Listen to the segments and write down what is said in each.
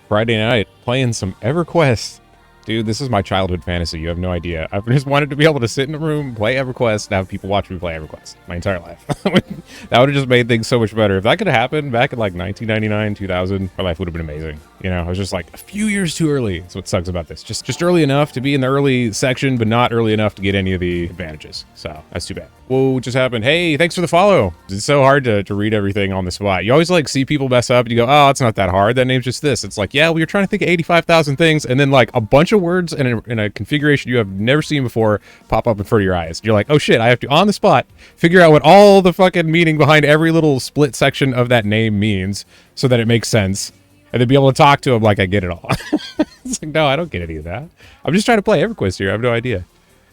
Friday night, playing some Everquest. Dude, this is my childhood fantasy. You have no idea. I've just wanted to be able to sit in a room, play Everquest, and have people watch me play Everquest my entire life. That would have just made things so much better. If that could have happened back in like 1999, 2000, my life would have been amazing. You know, I was just like a few years too early. That's what sucks about this. Just early enough to be in the early section, but not early enough to get any of the advantages. So that's too bad. Whoa, what just happened? Hey, thanks for the follow. It's so hard to read everything on the spot. You always like see people mess up and you go, oh, it's not that hard. That name's just this. It's like, yeah, well, you're trying to think of 85,000 things. And then like a bunch of words in a configuration you have never seen before pop up in front of your eyes. You're like, oh shit, I have to, on the spot, figure out what all the fucking meaning behind every little split section of that name means so that it makes sense. And then be able to talk to them like I get it all. It's like, no, I don't get any of that. I'm just trying to play EverQuest here. I have no idea.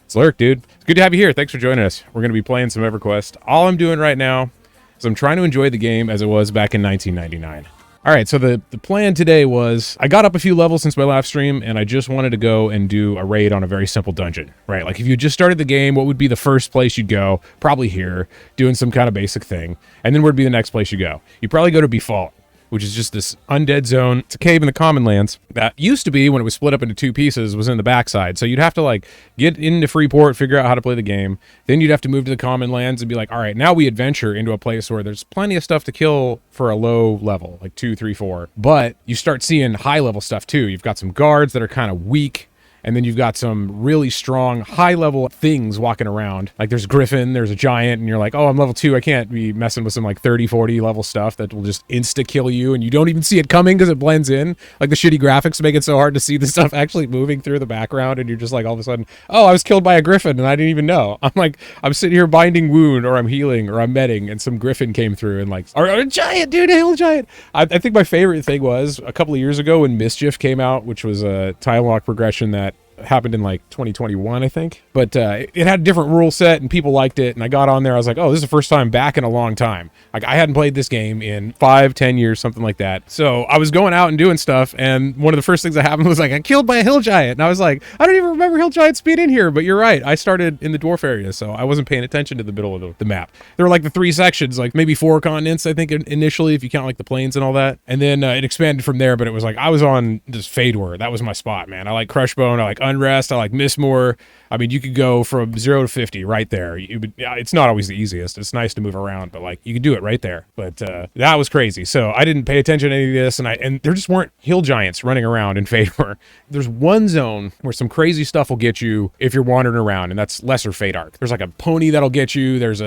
It's Lurk, dude. It's good to have you here. Thanks for joining us. We're going to be playing some EverQuest. All I'm doing right now is I'm trying to enjoy the game as it was back in 1999. All right, so the plan today was I got up a few levels since my last stream, and I just wanted to go and do a raid on a very simple dungeon, right? Like if you just started the game, what would be the first place you'd go? Probably here, doing some kind of basic thing. And then where would be the next place you go? You'd probably go to Befallen, which is just this undead zone. It's a cave in the common lands that used to be, when it was split up into two pieces, was in the backside. So you'd have to like get into Freeport, figure out how to play the game. Then you'd have to move to the common lands and be like, all right, now we adventure into a place where there's plenty of stuff to kill for a low level, like 2, 3, 4. But you start seeing high level stuff too. You've got some guards that are kind of weak. And then you've got some really strong, high-level things walking around. Like there's Griffin, there's a giant, and you're like, oh, I'm level 2. I can't be messing with some like 30, 40 level stuff that will just insta-kill you, and you don't even see it coming because it blends in. Like the shitty graphics make it so hard to see the stuff actually moving through the background, and you're just like all of a sudden, oh, I was killed by a Griffin, and I didn't even know. I'm like, I'm sitting here binding wound, or I'm healing, or I'm medding, and some Griffin came through, and like, or a giant, dude, hail a giant. I think my favorite thing was a couple of years ago when Mischief came out, which was a time lock progression that happened in like 2021, I think. But it had a different rule set and people liked it. And I got on there. I was like, oh, this is the first time back in a long time. Like I hadn't played this game in 5, 10 years, something like that. So I was going out and doing stuff. And one of the first things that happened was like, I killed by a hill giant. And I was like, I don't even remember hill giants being in here. But you're right. I started in the dwarf area. So I wasn't paying attention to the middle of the map. There were like the 3 sections, like maybe 4 continents, I think initially, if you count like the plains and all that. And then it expanded from there. But it was like, I was on just Fadewar. That was my spot, man. I like Crushbone. I like Unrest. I like Mistmore. I mean, you could go from 0 to 50 right there. It's not always the easiest. It's nice to move around, but like you could do it right there. But that was crazy. So I didn't pay attention to any of this, and there just weren't hill giants running around in Fadewar. There's one zone where some crazy stuff will get you if you're wandering around, and that's Lesser Fadark. There's like a pony that'll get you. There's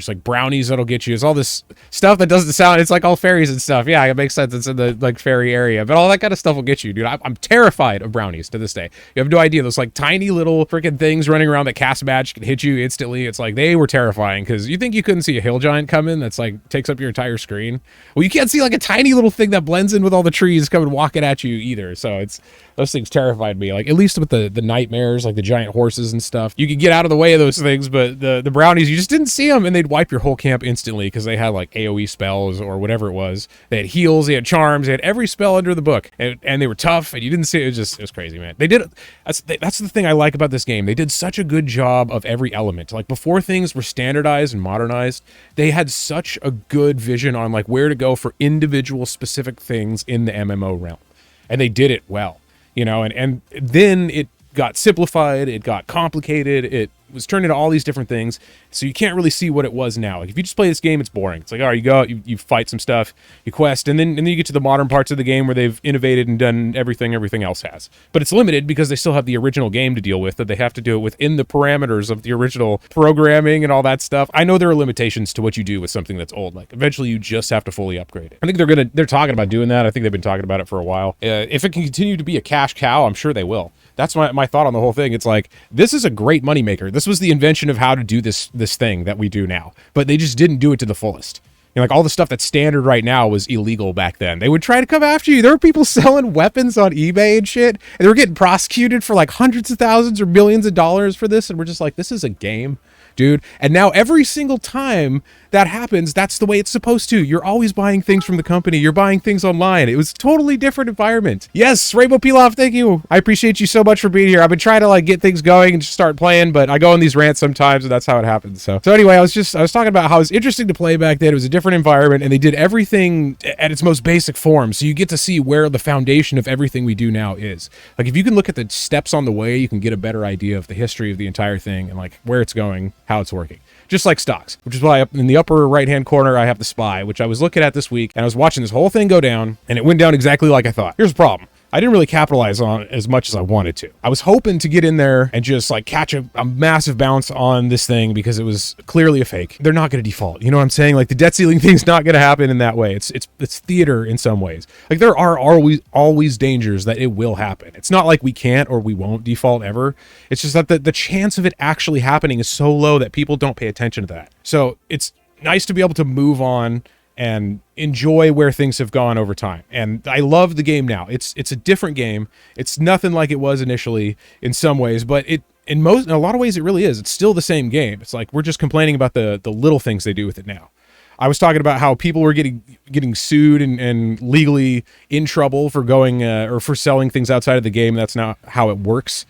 like brownies that'll get you. It's all this stuff that doesn't sound. It's like all fairies and stuff. Yeah, it makes sense. It's in the like fairy area, but all that kind of stuff will get you, dude. I'm terrified of brownies to this day. You have no idea. Those like tiny little freaking things running around that cast match can hit you instantly. It's like they were terrifying because you think you couldn't see a hill giant coming that's like takes up your entire screen. Well, you can't see like a tiny little thing that blends in with all the trees coming walking at you either. So it's those things terrified me. Like at least with the nightmares, like the giant horses and stuff, you could get out of the way of those things. But the brownies, you just didn't see them, and they'd wipe your whole camp instantly because they had like AOE spells or whatever it was. They had heals, they had charms, they had every spell under the book, and they were tough, and you didn't see it. It was crazy, man. They did. That's the thing I like about this game. They did such a good job of every element. Like before things were standardized and modernized, they had such a good vision on like where to go for individual specific things in the MMO realm. And they did it well, you know, and then it got simplified, it got complicated, it was turned into all these different things, so you can't really see what it was now. Like if you just play this game, it's boring. It's like, all right, you go out, you fight some stuff, you quest, and then you get to the modern parts of the game where they've innovated and done everything else has. But it's limited because they still have the original game to deal with, that they have to do it within the parameters of the original programming and all that stuff. I know there are limitations to what you do with something that's old. Like eventually you just have to fully upgrade it. I think they're talking about doing that. I think they've been talking about it for a while. If it can continue to be a cash cow, I'm sure they will. That's my thought on the whole thing. It's like, this is a great moneymaker. This was the invention of how to do this thing that we do now. But they just didn't do it to the fullest. You know, like all the stuff that's standard right now was illegal back then. They would try to come after you. There were people selling weapons on eBay and shit. And they were getting prosecuted for like hundreds of thousands or millions of dollars for this. And we're just like, this is a game. dude. And now every single time that happens, that's the way it's supposed to. You're always buying things from the company. You're buying things online. It was a totally different environment. Yes, Rainbow Pilaf, thank you. I appreciate you so much for being here. I've been trying to like get things going and just start playing, but I go on these rants sometimes, and that's how it happens. So anyway, I was talking about how it was interesting to play back then. It was a different environment, and they did everything at its most basic form. So you get to see where the foundation of everything we do now is. Like if you can look at the steps on the way, you can get a better idea of the history of the entire thing and like where it's going, how it's working. Just like stocks, which is why up in the upper right-hand corner, I have the SPY, which I was looking at this week, and I was watching this whole thing go down, and it went down exactly like I thought. Here's the problem. I didn't really capitalize on as much as I wanted to. I was hoping to get in there and just like catch a massive bounce on this thing because it was clearly a fake. They're not going to default. You know what I'm saying? Like the debt ceiling thing's not going to happen in that way. It's theater in some ways. Like there are always dangers that it will happen. It's not like we can't or we won't default ever. It's just that the chance of it actually happening is so low that people don't pay attention to that. So it's nice to be able to move on and enjoy where things have gone over time. And I love the game now. It's a different game. It's nothing like it was initially in some ways, but in a lot of ways it really is. It's still the same game. It's like we're just complaining about the little things they do with it now. I was talking about how people were getting sued and legally in trouble for going or for selling things outside of the game. That's not how it works.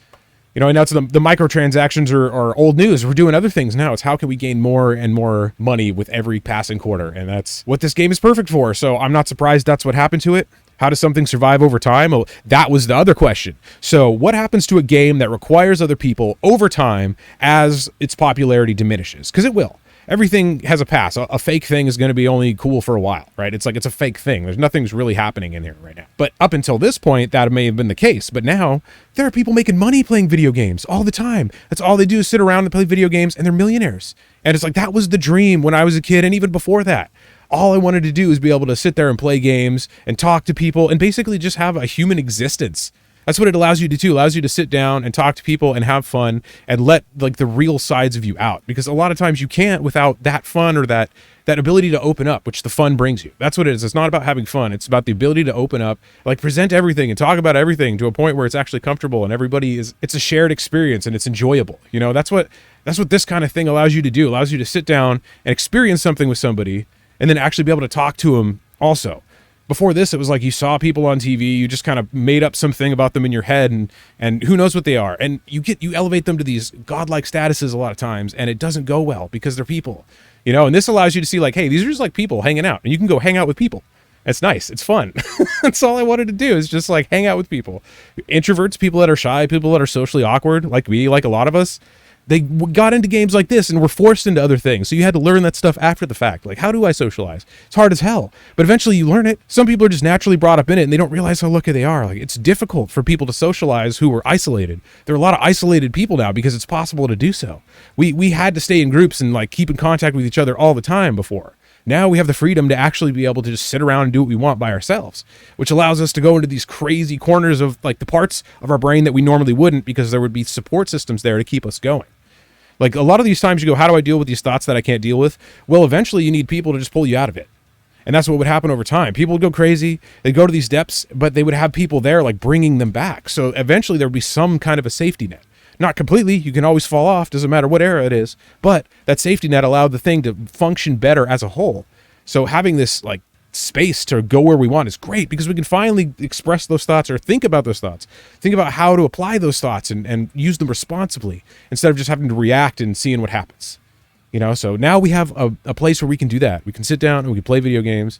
You know, and now it's the microtransactions are old news. We're doing other things now. It's how can we gain more and more money with every passing quarter? And that's what this game is perfect for. So I'm not surprised that's what happened to it. How does something survive over time? Oh, that was the other question. So what happens to a game that requires other people over time as its popularity diminishes? Because it will. Everything has a pass. A fake thing is going to be only cool for a while, right? It's like it's a fake thing. There's nothing's really happening in here right now. But up until this point, that may have been the case. But now there are people making money playing video games all the time. That's all they do is sit around and play video games, and they're millionaires. And it's like that was the dream when I was a kid, and even before that. All I wanted to do is be able to sit there and play games and talk to people and basically just have a human existence. That's what it allows you to do. It allows you to sit down and talk to people and have fun and let like the real sides of you out. Because a lot of times you can't without that fun or that ability to open up, which the fun brings you. That's what it is. It's not about having fun. It's about the ability to open up, like present everything and talk about everything to a point where it's actually comfortable and it's a shared experience and it's enjoyable. You know, that's what this kind of thing allows you to do. It allows you to sit down and experience something with somebody and then actually be able to talk to them also. Before this, it was like you saw people on TV, you just kind of made up something about them in your head, and who knows what they are. And you elevate them to these godlike statuses a lot of times, and it doesn't go well because they're people. You know, and this allows you to see like, hey, these are just like people hanging out, and you can go hang out with people. It's nice. It's fun. That's all I wanted to do is just like hang out with people. Introverts, people that are shy, people that are socially awkward, like me, like a lot of us. They got into games like this and were forced into other things. So you had to learn that stuff after the fact. Like, how do I socialize? It's hard as hell. But eventually you learn it. Some people are just naturally brought up in it and they don't realize how lucky they are. Like, it's difficult for people to socialize who were isolated. There are a lot of isolated people now because it's possible to do so. We had to stay in groups and like keep in contact with each other all the time before. Now we have the freedom to actually be able to just sit around and do what we want by ourselves, which allows us to go into these crazy corners of like the parts of our brain that we normally wouldn't because there would be support systems there to keep us going. Like a lot of these times you go, how do I deal with these thoughts that I can't deal with? Well, eventually you need people to just pull you out of it. And that's what would happen over time. People would go crazy. They'd go to these depths, but they would have people there like bringing them back. So eventually there would be some kind of a safety net. Not completely. You can always fall off. Doesn't matter what era it is. But that safety net allowed the thing to function better as a whole. So having this like space to go where we want is great because we can finally express those thoughts or think about those thoughts. Think about how to apply those thoughts and use them responsibly instead of just having to react and seeing what happens. You know, so now we have a place where we can do that. We can sit down and we can play video games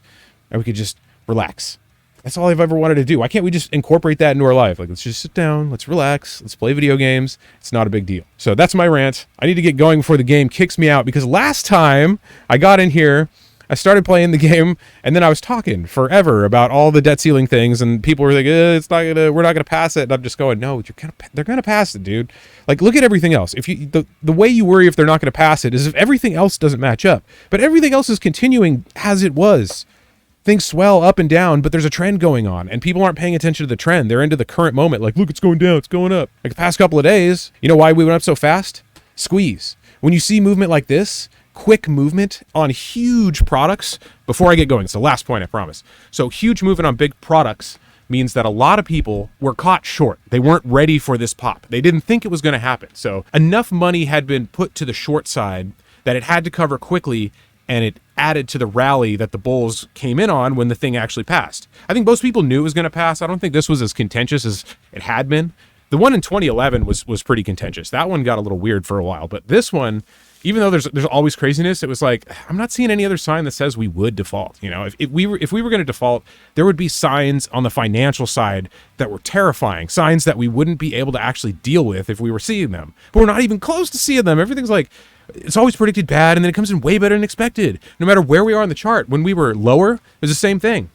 and we can just relax. That's all I've ever wanted to do. Why can't we just incorporate that into our life? Like, let's just sit down, let's relax, let's play video games. It's not a big deal. So that's my rant. I need to get going before the game kicks me out because last time I got in here, I started playing the game and then I was talking forever about all the debt ceiling things and people were like, we're not gonna pass it. And I'm just going, no, they're gonna pass it, dude. Like, look at everything else. If you the way you worry if they're not gonna pass it is if everything else doesn't match up. But everything else is continuing as it was. Things swell up and down, but there's a trend going on and people aren't paying attention to the trend. They're into the current moment. Like, look, it's going down, it's going up. Like the past couple of days, you know why we went up so fast? Squeeze. When you see movement like this, quick movement on huge products, before I get going, it's the last point, I promise. So huge movement on big products means that a lot of people were caught short. They weren't ready for this pop. They didn't think it was going to happen. So enough money had been put to the short side that it had to cover quickly, and it added to the rally that the bulls came in on when the thing actually passed. I think most people knew it was going to pass. I don't think this was as contentious as it had been. The one in 2011 was pretty contentious. That one got a little weird for a while, but this one, even though there's always craziness, it was like, I'm not seeing any other sign that says we would default. You know, if we were going to default, there would be signs on the financial side that were terrifying, signs that we wouldn't be able to actually deal with if we were seeing them. But we're not even close to seeing them. Everything's like, it's always predicted bad, and then it comes in way better than expected. No matter where we are on the chart, when we were lower, it was the same thing.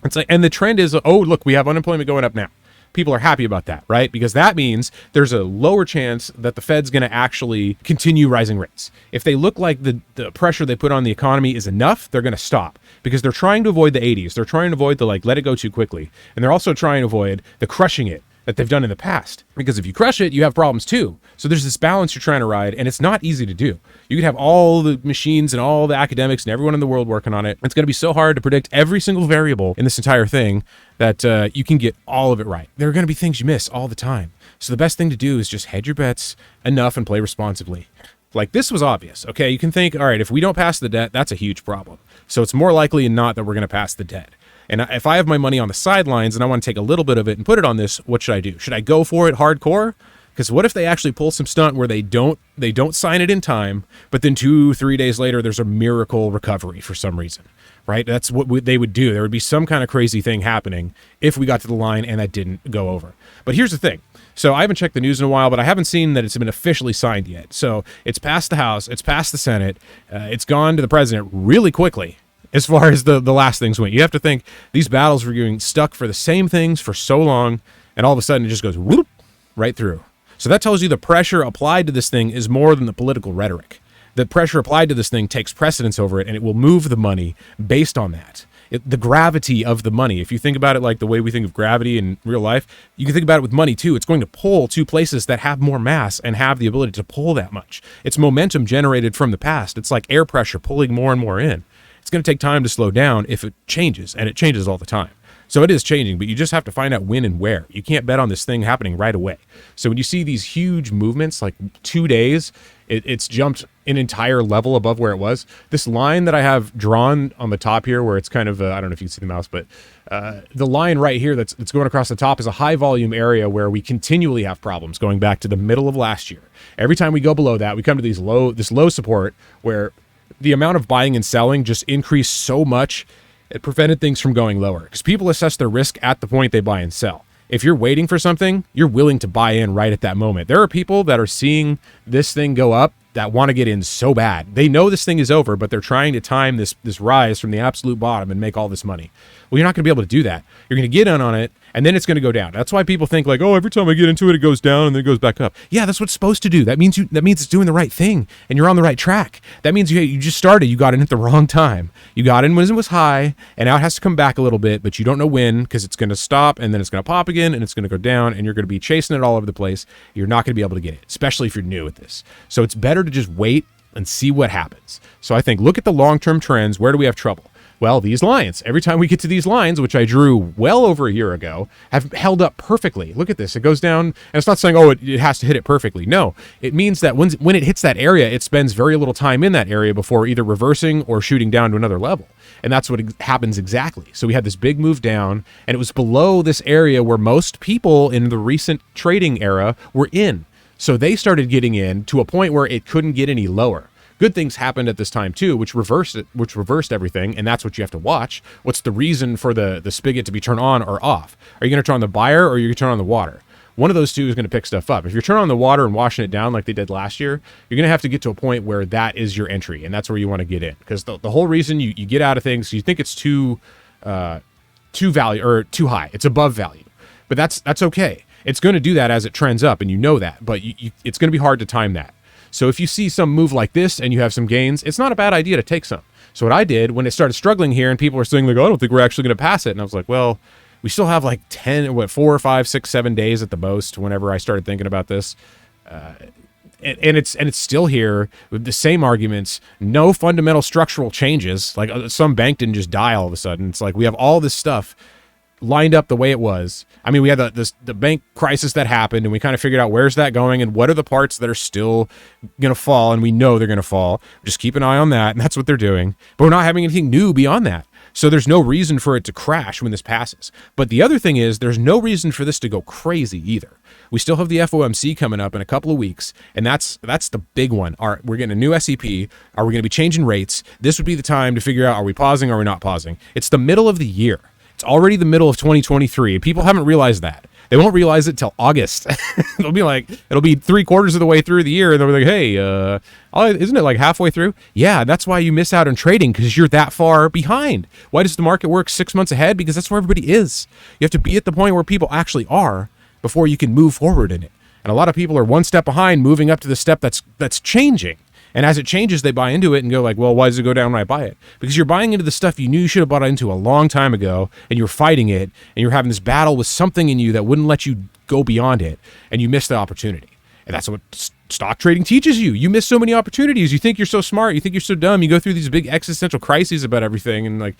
It's like, and the trend is, oh, look, we have unemployment going up now. People are happy about that, right? Because that means there's a lower chance that the Fed's going to actually continue rising rates. If they look like the pressure they put on the economy is enough, they're going to stop, because they're trying to avoid the 80s. They're trying to avoid the let it go too quickly. And they're also trying to avoid the crushing it that they've done in the past. Because if you crush it, you have problems too. So there's this balance you're trying to ride, and it's not easy to do. You could have all the machines and all the academics and everyone in the world working on it. It's going to be so hard to predict every single variable in this entire thing that you can get all of it right. There are going to be things you miss all the time. So the best thing to do is just hedge your bets enough and play responsibly. Like, this was obvious, okay? You can think, all right, if we don't pass the debt, that's a huge problem. So it's more likely than not that we're going to pass the debt. And if I have my money on the sidelines and I want to take a little bit of it and put it on this, what should I do? Should I go for it hardcore? Because what if they actually pull some stunt where they don't sign it in time, but then 2-3 days later there's a miracle recovery for some reason, right? That's what they would do. There would be some kind of crazy thing happening if we got to the line and that didn't go over. But here's the thing. So I haven't checked the news in a while, but I haven't seen that it's been officially signed yet. So it's passed the House, it's passed the Senate, it's gone to the president really quickly. As far as the last things went, you have to think these battles were getting stuck for the same things for so long, and all of a sudden it just goes whoop, right through. So that tells you the pressure applied to this thing is more than the political rhetoric. The pressure applied to this thing takes precedence over it, and it will move the money based on that. The gravity of the money. If you think about it like the way we think of gravity in real life, you can think about it with money too. It's going to pull to places that have more mass and have the ability to pull that much. It's momentum generated from the past. It's like air pressure pulling more and more in. It's going to take time to slow down if it changes, and it changes all the time. So it is changing, but you just have to find out when and where. You can't bet on this thing happening right away. So when you see these huge movements, like 2 days, it's jumped an entire level above where it was. This line that I have drawn on the top here, where it's kind of, I don't know if you can see the mouse, but the line right here that's going across the top is a high volume area where we continually have problems going back to the middle of last year. Every time we go below that, we come to this low support where the amount of buying and selling just increased so much, it prevented things from going lower, because people assess their risk at the point they buy and sell. If you're waiting for something, you're willing to buy in right at that moment. There are people that are seeing this thing go up that want to get in so bad. They know this thing is over, but they're trying to time this rise from the absolute bottom and make all this money. Well, you're not going to be able to do that. You're going to get in on it, and then it's going to go down. That's why people think like, oh, every time I get into it, it goes down and then it goes back up. Yeah, that's what it's supposed to do. That means it's doing the right thing, and you're on the right track. That means you just started. You got in at the wrong time. You got in when it was high, and now it has to come back a little bit, but you don't know when, because it's going to stop, and then it's going to pop again, and it's going to go down, and you're going to be chasing it all over the place. You're not going to be able to get it, especially if you're new at this. So it's better to just wait and see what happens. So I think, look at the long-term trends. Where do we have trouble? Well, these lines, every time we get to these lines, which I drew well over a year ago, have held up perfectly. Look at this. It goes down, and it's not saying, oh, it has to hit it perfectly. No, it means that when it hits that area, it spends very little time in that area before either reversing or shooting down to another level. And that's what happens exactly. So we had this big move down, and it was below this area where most people in the recent trading era were in. So they started getting in to a point where it couldn't get any lower. Good things happened at this time too, which reversed everything, and that's what you have to watch. What's the reason for the spigot to be turned on or off? Are you going to turn on the buyer, or are you going to turn on the water? One of those two is going to pick stuff up. If you're turning on the water and washing it down like they did last year, you're going to have to get to a point where that is your entry, and that's where you want to get in. Because the whole reason you get out of things, you think it's too value or too high. It's above value, but that's okay. It's going to do that as it trends up, and you know that, but it's going to be hard to time that. So if you see some move like this and you have some gains, it's not a bad idea to take some. So what I did when it started struggling here and people were saying like, oh, I don't think we're actually going to pass it. And I was like, well, we still have like 4 or 5, 6, 7 days at the most whenever I started thinking about this. And it's still here with the same arguments, no fundamental structural changes. Like some bank didn't just die all of a sudden. It's like we have all this stuff lined up the way it was. I mean, we had the bank crisis that happened, and we kind of figured out where's that going and what are the parts that are still going to fall, and we know they're going to fall. Just keep an eye on that, and that's what they're doing. But we're not having anything new beyond that. So there's no reason for it to crash when this passes. But the other thing is there's no reason for this to go crazy either. We still have the FOMC coming up in a couple of weeks, and that's the big one. We're getting a new SEP. Are we going to be changing rates? This would be the time to figure out, are we pausing or are we not pausing? It's the middle of the year. It's already the middle of 2023, and people haven't realized that. They won't realize it till August. It'll be 3/4 of the way through the year, and they'll be like, hey, isn't it like halfway through? Yeah, that's why you miss out on trading, because you're that far behind. Why does the market work 6 months ahead? Because that's where everybody is. You have to be at the point where people actually are before you can move forward in it. And a lot of people are one step behind, moving up to the step that's changing. And as it changes, they buy into it and go like, well, why does it go down when I buy it? Because you're buying into the stuff you knew you should have bought into a long time ago, and you're fighting it, and you're having this battle with something in you that wouldn't let you go beyond it, and you miss the opportunity. And that's what stock trading teaches you. You miss so many opportunities. You think you're so smart. You think you're so dumb. You go through these big existential crises about everything, and like,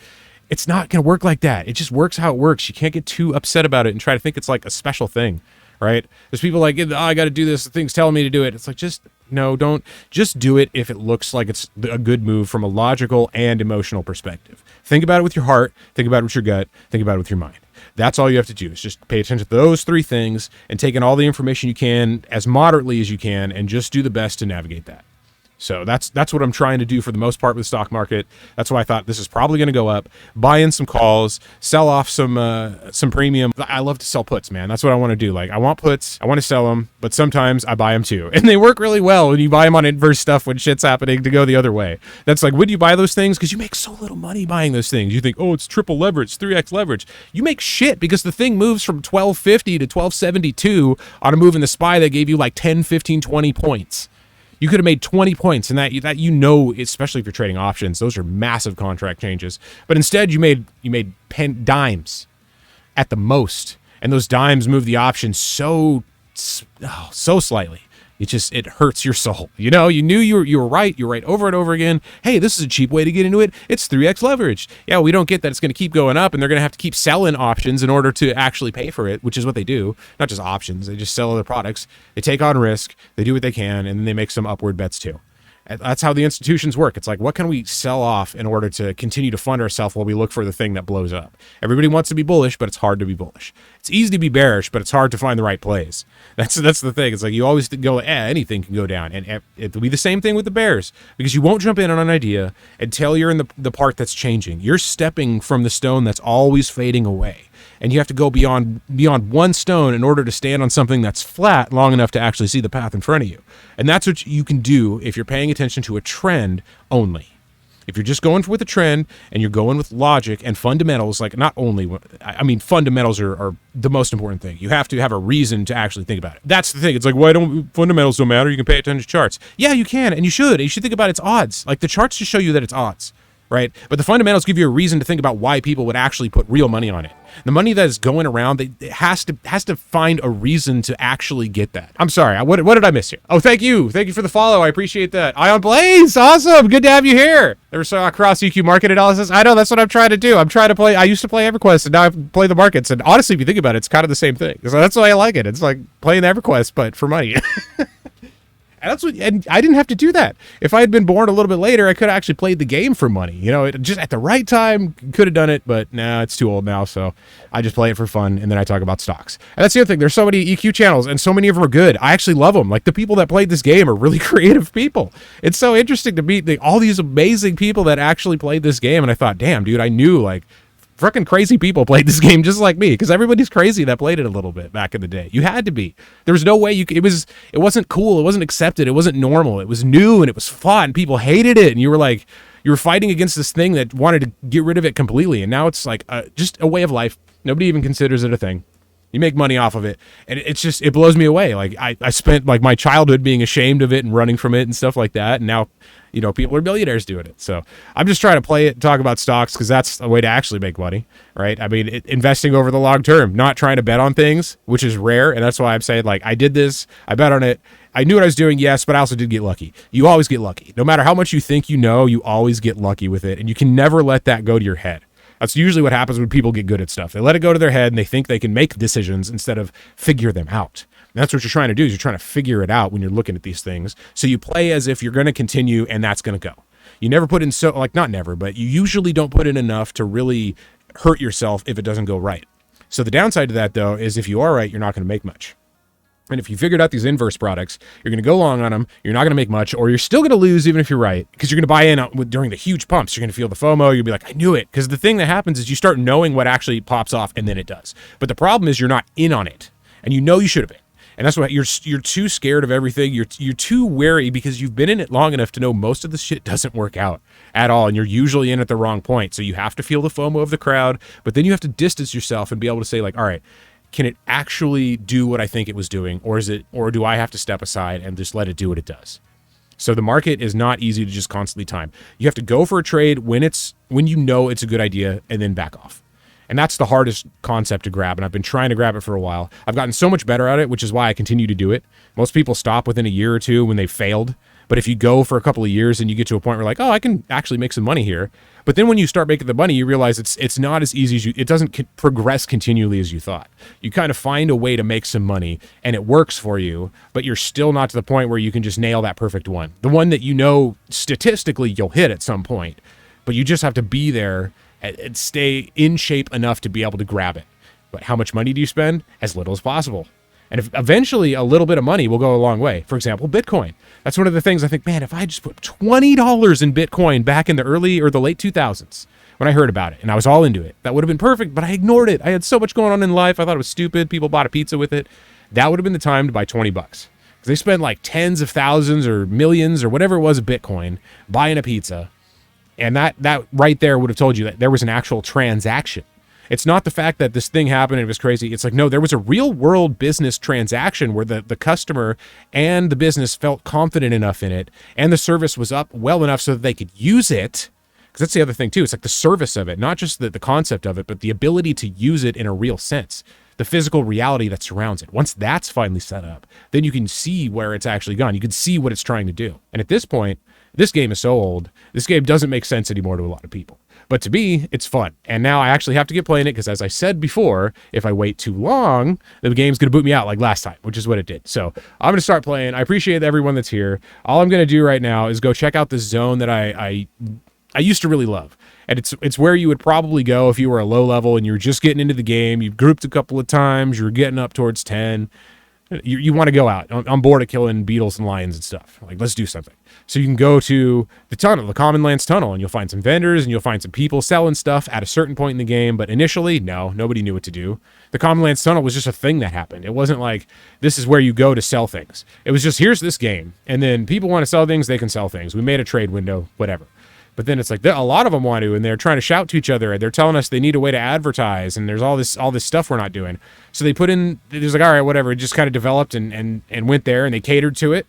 it's not going to work like that. It just works how it works. You can't get too upset about it and try to think it's like a special thing, right? There's people like, oh, I got to do this. The thing's telling me to do it. It's like, don't just do it if it looks like it's a good move from a logical and emotional perspective. Think about it with your heart. Think about it with your gut. Think about it with your mind. That's all you have to do is just pay attention to those three things and take in all the information you can as moderately as you can and just do the best to navigate that. So that's what I'm trying to do for the most part with the stock market. That's why I thought this is probably going to go up. Buy in some calls, sell off some premium. I love to sell puts, man. That's what I want to do. Like, I want puts, I want to sell them, but sometimes I buy them too, and they work really well when you buy them on inverse stuff when shit's happening to go the other way. That's like, would you buy those things? Because you make so little money buying those things. You think, oh, it's triple leverage, 3x leverage. You make shit because the thing moves from 1250 to 1272 on a move in the SPY that gave you like 10, 15, 20 points. You could have made 20 points, and that especially if you're trading options, those are massive contract changes. But instead, you made dimes at the most, and those dimes move the option so slightly. It hurts your soul. You know, you knew you were right. You're right over and over again. Hey, this is a cheap way to get into it. It's 3x leverage. Yeah, we don't get that it's going to keep going up, and they're going to have to keep selling options in order to actually pay for it, which is what they do. Not just options. They just sell other products. They take on risk. They do what they can, and then they make some upward bets too. That's how the institutions work. It's like, what can we sell off in order to continue to fund ourselves while we look for the thing that blows up? Everybody wants to be bullish, but it's hard to be bullish. It's easy to be bearish, but it's hard to find the right plays. That's the thing. It's like you always go, anything can go down. And it'll be the same thing with the bears, because you won't jump in on an idea until you're in the part that's changing. You're stepping from the stone that's always fading away. And you have to go beyond one stone in order to stand on something that's flat long enough to actually see the path in front of you. And that's what you can do if you're paying attention to a trend only. If you're just going with a trend and you're going with logic and fundamentals, like fundamentals are the most important thing. You have to have a reason to actually think about it. That's the thing. It's like, fundamentals don't matter? You can pay attention to charts. Yeah, you can, and you should. You should think about its odds. Like, the charts just show you that it's odds, right? But the fundamentals give you a reason to think about why people would actually put real money on it. The money that is going around, it has to find a reason to actually get that. I'm sorry. What did I miss here? Oh, thank you for the follow. I appreciate that. Ion Blaze, awesome. Good to have you here. Never saw cross EQ market analysis. I know, that's what I'm trying to do. I used to play Everquest, and now I play the markets. And honestly, if you think about it, it's kind of the same thing. So that's why I like it. It's like playing Everquest, but for money. And I didn't have to do that. If I had been born a little bit later, I could have actually played the game for money. You know, just at the right time, could have done it, but nah, it's too old now, so I just play it for fun, and then I talk about stocks. And that's the other thing. There's so many EQ channels, and so many of them are good. I actually love them. Like, the people that played this game are really creative people. It's so interesting to meet all these amazing people that actually played this game, and I thought, damn, dude, I knew, like, freaking crazy people played this game just like me, because everybody's crazy that played it a little bit back in the day. You had to be. There was no way it wasn't cool. It wasn't accepted. It wasn't normal. It was new and it was fun. People hated it. And you were fighting against this thing that wanted to get rid of it completely. And now it's like just a way of life. Nobody even considers it a thing. You make money off of it, and it blows me away. Like, I spent like my childhood being ashamed of it and running from it and stuff like that, and now, you know, people are millionaires doing it. So I'm just trying to play it and talk about stocks, because that's a way to actually make money, right? I mean, investing over the long term, not trying to bet on things, which is rare, and that's why I'm saying, like, I did this, I bet on it, I knew what I was doing, yes, but I also did get lucky. You always get lucky. No matter how much you think you know, you always get lucky with it, and you can never let that go to your head. That's usually what happens when people get good at stuff. They let it go to their head and they think they can make decisions instead of figure them out. And that's what you're trying to do, is you're trying to figure it out when you're looking at these things. So you play as if you're going to continue and that's going to go. You never put in not never, but you usually don't put in enough to really hurt yourself if it doesn't go right. So the downside to that, though, is if you are right, you're not going to make much. And if you figured out these inverse products, you're going to go long on them, you're not going to make much, or you're still going to lose even if you're right, because you're going to buy in during the huge pumps. You're going to feel the FOMO. You'll be like, I knew it. Because the thing that happens is you start knowing what actually pops off, and then it does. But the problem is you're not in on it, and you know you should have been. And that's why you're too scared of everything. You're too wary because you've been in it long enough to know most of the shit doesn't work out at all, and you're usually in at the wrong point. So you have to feel the FOMO of the crowd, but then you have to distance yourself and be able to say, like, all right, can it actually do what I think it was doing, or do I have to step aside and just let it do what it does? So the market is not easy to just constantly time. You have to go for a trade when you know it's a good idea, and then back off. And that's the hardest concept to grab, and I've been trying to grab it for a while. I've gotten so much better at it, which is why I continue to do it. Most people stop within a year or two when they've failed, but if you go for a couple of years and you get to a point where like, oh, I can actually make some money here. But then when you start making the money, you realize it's not as easy as it doesn't progress continually as you thought. You kind of find a way to make some money, and it works for you, but you're still not to the point where you can just nail that perfect one. The one that you know statistically you'll hit at some point, but you just have to be there and stay in shape enough to be able to grab it. But how much money do you spend? As little as possible. And eventually a little bit of money will go a long way. For example, Bitcoin. That's one of the things I think, man, if I just put $20 in Bitcoin back in the early or the late 2000s when I heard about it and I was all into it, that would have been perfect, but I ignored it. I had so much going on in life. I thought it was stupid. People bought a pizza with it. That would have been the time to buy $20. Because they spent like tens of thousands or millions or whatever it was of Bitcoin buying a pizza. And that right there would have told you that there was an actual transaction. It's not the fact that this thing happened and it was crazy. It's like, no, there was a real world business transaction where the customer and the business felt confident enough in it, and the service was up well enough so that they could use it. Because that's the other thing too. It's like the service of it, not just the concept of it, but the ability to use it in a real sense. The physical reality that surrounds it. Once that's finally set up, then you can see where it's actually gone. You can see what it's trying to do. And at this point, this game is so old, this game doesn't make sense anymore to a lot of people. But to me, it's fun. And now I actually have to get playing it because, as I said before, if I wait too long, the game's going to boot me out like last time, which is what it did. So I'm going to start playing. I appreciate everyone that's here. All I'm going to do right now is go check out this zone that I used to really love. And it's where you would probably go if you were a low level and you're just getting into the game. You've grouped a couple of times. You're getting up towards 10. You want to go out. I'm bored of killing beetles and lions and stuff. Like, let's do something. So you can go to the tunnel, the Common Lands tunnel, and you'll find some vendors and you'll find some people selling stuff at a certain point in the game. But initially, no, nobody knew what to do. The Common Lands tunnel was just a thing that happened. It wasn't like this is where you go to sell things. It was just, here's this game. And then people want to sell things, they can sell things. We made a trade window, whatever. But then it's like a lot of them want to, and they're trying to shout to each other, and they're telling us they need a way to advertise, and there's all this stuff we're not doing. So they put in, it was like, all right, whatever. It just kind of developed and went there, and they catered to it.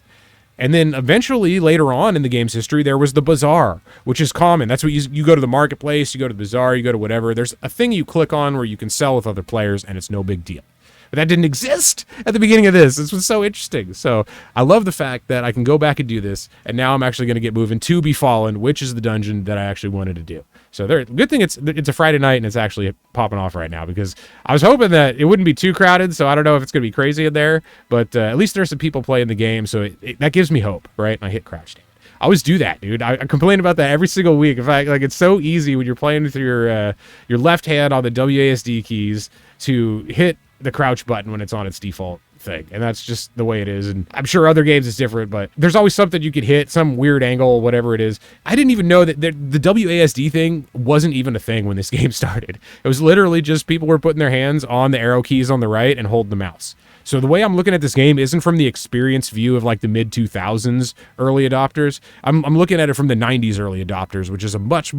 And then eventually, later on in the game's history, there was the bazaar, which is common. That's what you go to the marketplace, you go to the bazaar, you go to whatever. There's a thing you click on where you can sell with other players, and it's no big deal. But that didn't exist at the beginning of this. This was so interesting. So I love the fact that I can go back and do this, and now I'm actually going to get moving to Befallen, which is the dungeon that I actually wanted to do. So good thing it's a Friday night, and it's actually popping off right now, because I was hoping that it wouldn't be too crowded, so I don't know if it's going to be crazy in there, but at least there's some people playing the game, so that gives me hope, right? And I hit crouch down. I always do that, dude. I complain about that every single week. In fact, like, it's so easy when you're playing with your left hand on the WASD keys to hit the crouch button when it's on its default thing, and that's just the way it is. And I'm sure other games is different, but there's always something you could hit, some weird angle, whatever it is. I didn't even know that the WASD thing wasn't even a thing when this game started. It was literally just people were putting their hands on the arrow keys on the right and holding the mouse. So the way I'm looking at this game isn't from the experienced view of like the mid 2000s early adopters. I'm looking at it from the 90s early adopters, which is a much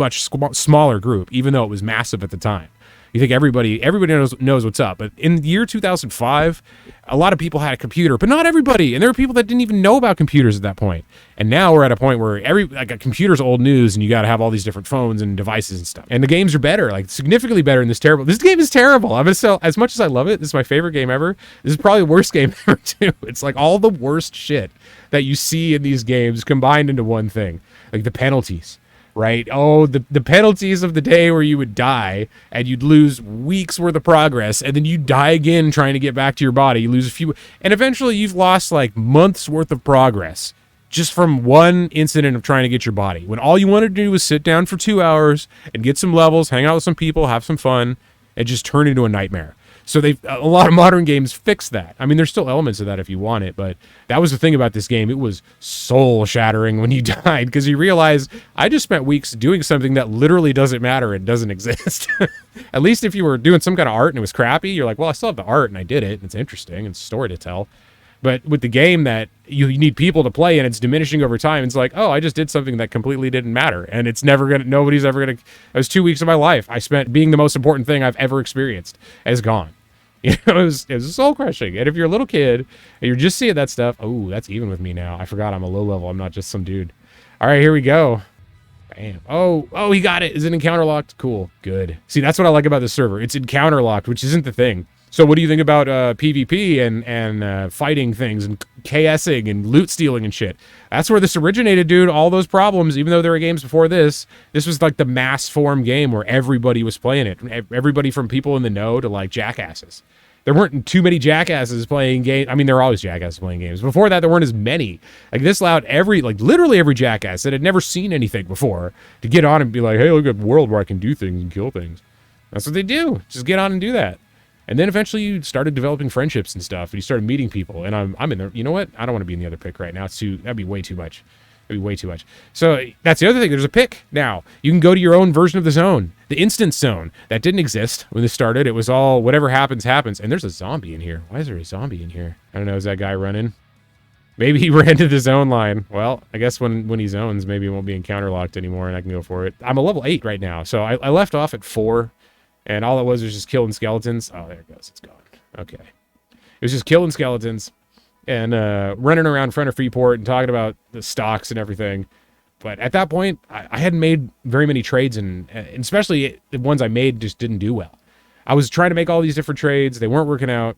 smaller group, even though it was massive at the time. You think everybody knows what's up. But in the year 2005, a lot of people had a computer, but not everybody. And there were people that didn't even know about computers at that point. And now we're at a point where a computer's old news, and you got to have all these different phones and devices and stuff. And the games are better, like significantly better in this terrible. This game is terrible. I'm going to sell, as much as I love it, this is my favorite game ever. This is probably the worst game ever too. It's like all the worst shit that you see in these games combined into one thing. Like the penalties. right? Oh, the penalties of the day where you would die and you'd lose weeks worth of progress, and then you die again trying to get back to your body. You lose a few, and eventually you've lost like months worth of progress just from one incident of trying to get your body. When all you wanted to do was sit down for 2 hours and get some levels, hang out with some people, have some fun, and just turn into a nightmare. So a lot of modern games fix that. I mean, there's still elements of that if you want it, but that was the thing about this game. It was soul shattering when you died, because you realize I just spent weeks doing something that literally doesn't matter and doesn't exist. At least if you were doing some kind of art and it was crappy, you're like, well, I still have the art and I did it. And it's interesting and it's a story to tell. But with the game that you need people to play and it's diminishing over time, it's like, oh, I just did something that completely didn't matter. And it's nobody's ever going to, it was 2 weeks of my life I spent being the most important thing I've ever experienced is gone. You know, it was soul crushing. And if you're a little kid and you're just seeing that stuff, oh, that's even with me now. I forgot I'm a low level. I'm not just some dude. All right, here we go. Bam. Oh, he got it. Is it encounter locked? Cool. Good. See, that's what I like about this server. It's encounter locked, which isn't the thing. So what do you think about PvP and fighting things and KSing and loot stealing and shit? That's where this originated, dude. All those problems, even though there were games before this was like the mass form game where everybody was playing it. Everybody from people in the know to like jackasses. There weren't too many jackasses playing games. I mean, there were always jackasses playing games. Before that, there weren't as many. Like this allowed literally every jackass that had never seen anything before to get on and be like, hey, look at a world where I can do things and kill things. That's what they do. Just get on and do that. And then eventually you started developing friendships and stuff, and you started meeting people. And I'm in there. You know what? I don't want to be in the other pick right now. That'd be way too much. That'd be way too much. So that's the other thing. There's a pick now. You can go to your own version of the zone, the instance zone. That didn't exist when this started. It was all whatever happens, happens. And there's a zombie in here. Why is there a zombie in here? I don't know. Is that guy running? Maybe he ran to the zone line. Well, I guess when he zones, maybe it won't be encounter locked anymore, and I can go for it. I'm a level 8 right now, so I left off at 4. And all it was just killing skeletons. Oh, there it goes. It's gone. Okay. It was just killing skeletons and running around in front of Freeport and talking about the stocks and everything. But at that point, I hadn't made very many trades, and especially the ones I made just didn't do well. I was trying to make all these different trades. They weren't working out.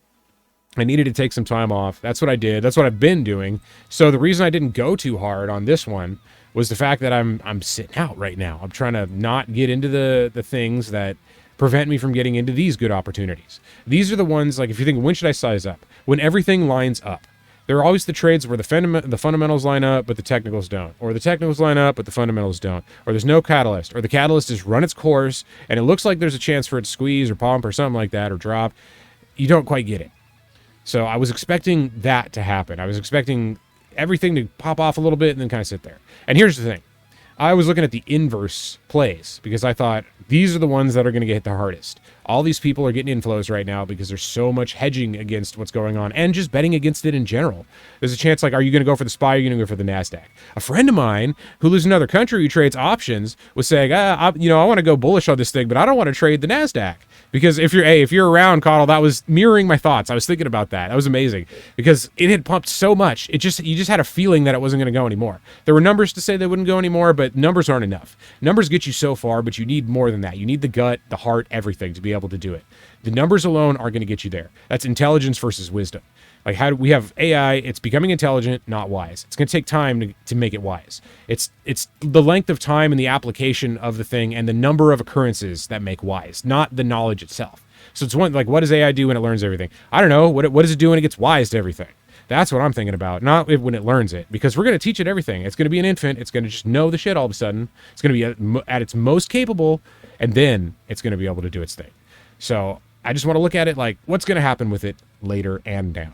I needed to take some time off. That's what I did. That's what I've been doing. So the reason I didn't go too hard on this one was the fact that I'm sitting out right now. I'm trying to not get into the things that prevent me from getting into these good opportunities. These are the ones, like, if you think, when should I size up? When everything lines up. There are always the trades where the fundamentals line up, but the technicals don't. Or the technicals line up, but the fundamentals don't. Or there's no catalyst. Or the catalyst has run its course, and it looks like there's a chance for it to squeeze or pump or something like that, or drop. You don't quite get it. So I was expecting that to happen. I was expecting everything to pop off a little bit and then kind of sit there. And here's the thing. I was looking at the inverse plays because I thought these are the ones that are going to get hit the hardest. All these people are getting inflows right now because there's so much hedging against what's going on and just betting against it in general. There's a chance, like, are you going to go for the SPY or are you going to go for the NASDAQ? A friend of mine who lives in another country who trades options was saying, I want to go bullish on this thing, but I don't want to trade the NASDAQ. Because if you're around, Coddle, that was mirroring my thoughts. I was thinking about that. That was amazing because it had pumped so much. You just had a feeling that it wasn't going to go anymore. There were numbers to say they wouldn't go anymore, but numbers aren't enough. Numbers get you so far, but you need more than that. You need the gut, the heart, everything to be able to do it. The numbers alone aren't going to get you there. That's intelligence versus wisdom. Like, how do we have AI? It's becoming intelligent, not wise. It's going to take time to make it wise. It's the length of time and the application of the thing and the number of occurrences that make wise, not the knowledge itself. So it's one, like, what does AI do when it learns everything? I don't know. What does it do when it gets wise to everything? That's what I'm thinking about, not when it learns it, because we're going to teach it everything. It's going to be an infant. It's going to just know the shit all of a sudden. It's going to be at its most capable, and then it's going to be able to do its thing. So I just want to look at it like, what's going to happen with it later and now?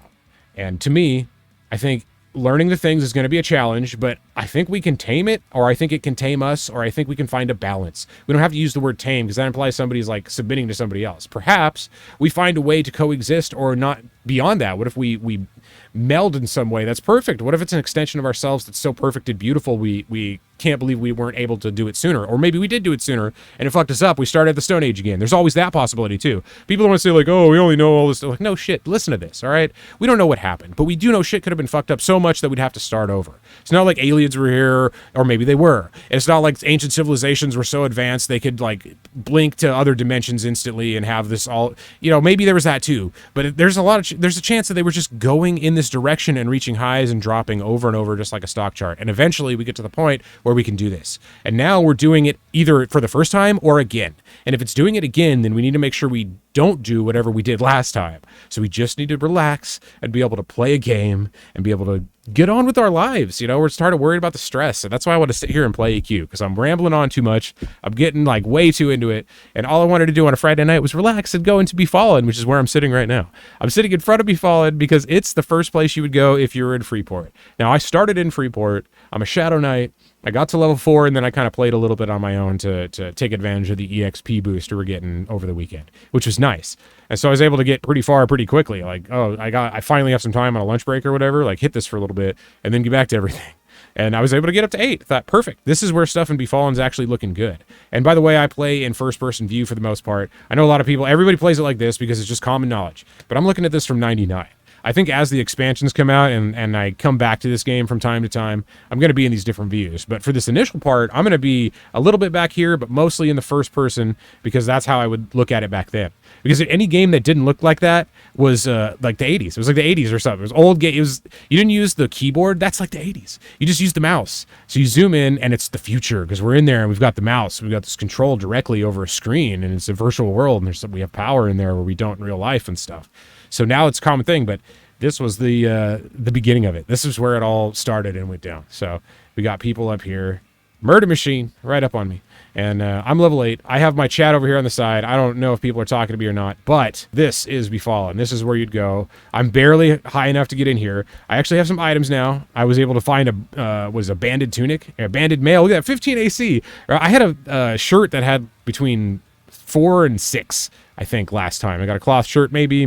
And to me, I think learning the things is going to be a challenge, but I think we can tame it, or I think it can tame us, or I think we can find a balance. We don't have to use the word tame because that implies somebody's like submitting to somebody else. Perhaps we find a way to coexist or not beyond that. What if we meld in some way that's perfect? What if it's an extension of ourselves that's so perfect and beautiful we can't believe we weren't able to do it sooner? Or maybe we did do it sooner and it fucked us up. We started at the Stone Age again. There's always that possibility too. People want to say like, oh, we only know all this. Like, no shit, listen to this, all right? We don't know what happened, but we do know shit could have been fucked up so much that we'd have to start over. It's not like aliens were here, or maybe they were. It's not like ancient civilizations were so advanced they could like blink to other dimensions instantly and have this all, maybe there was that too, but there's a chance that they were just going in this direction and reaching highs and dropping over and over just like a stock chart. And eventually we get to the point where we can do this. And now we're doing it either for the first time or again. And if it's doing it again, then we need to make sure we don't do whatever we did last time. So we just need to relax and be able to play a game and be able to get on with our lives. We're starting to worry about the stress. And that's why I want to sit here and play EQ, because I'm rambling on too much. I'm getting like way too into it. And all I wanted to do on a Friday night was relax and go into Befallen, which is where I'm sitting right now. I'm sitting in front of Befallen because it's the first place you would go if you were in Freeport. Now, I started in Freeport. I'm a Shadow Knight. I got to level 4, and then I kind of played a little bit on my own to take advantage of the EXP boost we were getting over the weekend, which was nice. And so I was able to get pretty far pretty quickly. Like, I finally have some time on a lunch break or whatever, like hit this for a little bit and then get back to everything. And I was able to get up to 8. I thought, perfect. This is where stuff in Befallen's actually looking good. And by the way, I play in first-person view for the most part. I know a lot of people, everybody plays it like this because it's just common knowledge. But I'm looking at this from 99. I think as the expansions come out and I come back to this game from time to time, I'm going to be in these different views. But for this initial part, I'm going to be a little bit back here, but mostly in the first person because that's how I would look at it back then. Because any game that didn't look like that was like the 80s. It was like the 80s or something. It was old game. You didn't use the keyboard. That's like the 80s. You just used the mouse. So you zoom in and it's the future because we're in there and we've got the mouse. We've got this control directly over a screen and it's a virtual world and we have power in there where we don't in real life and stuff. So now it's a common thing, but this was the beginning of it. This is where it all started and went down. So we got people up here. Murder Machine right up on me. And I'm level 8. I have my chat over here on the side. I don't know if people are talking to me or not, but this is Befallen. This is where you'd go. I'm barely high enough to get in here. I actually have some items now. I was able to find a banded tunic, a banded mail. Look at that, 15 AC. I had a shirt that had between 4 and 6, I think, last time. I got a cloth shirt, maybe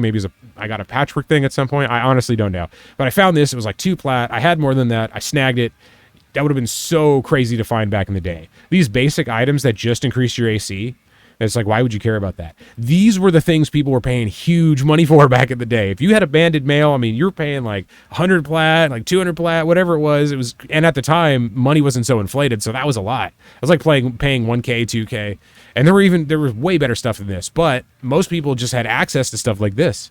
I got a patchwork thing at some point. I honestly don't know. But I found this. It was like 2 plat. I had more than that. I snagged it. That would have been so crazy to find back in the day. These basic items that just increase your AC, it's like, why would you care about that? These were the things people were paying huge money for back in the day. If you had a banded mail, I mean, you're paying like 100 plat, like 200 plat, whatever it was. And at the time, money wasn't so inflated, so that was a lot. It was like paying 1K, 2K. And there was way better stuff than this. But most people just had access to stuff like this.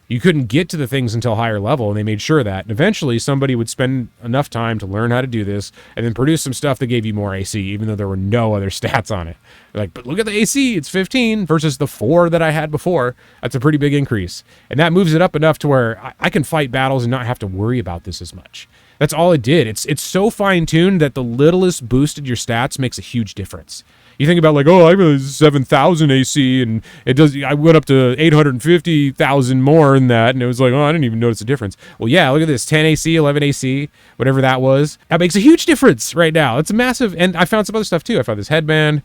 You couldn't get to the things until higher level, and they made sure of that. And eventually, somebody would spend enough time to learn how to do this and then produce some stuff that gave you more AC, even though there were no other stats on it. They're like, but look at the AC, it's 15 versus the 4 that I had before. That's a pretty big increase. And that moves it up enough to where I can fight battles and not have to worry about this as much. That's all it did. It's so fine-tuned that the littlest boost in your stats makes a huge difference. You think about like, oh, I have 7,000 AC, and I went up to 850,000 more than that, and it was like, oh, I didn't even notice the difference. Well, yeah, look at this, 10 AC, 11 AC, whatever that was. That makes a huge difference right now. It's massive, and I found some other stuff too. I found this headband,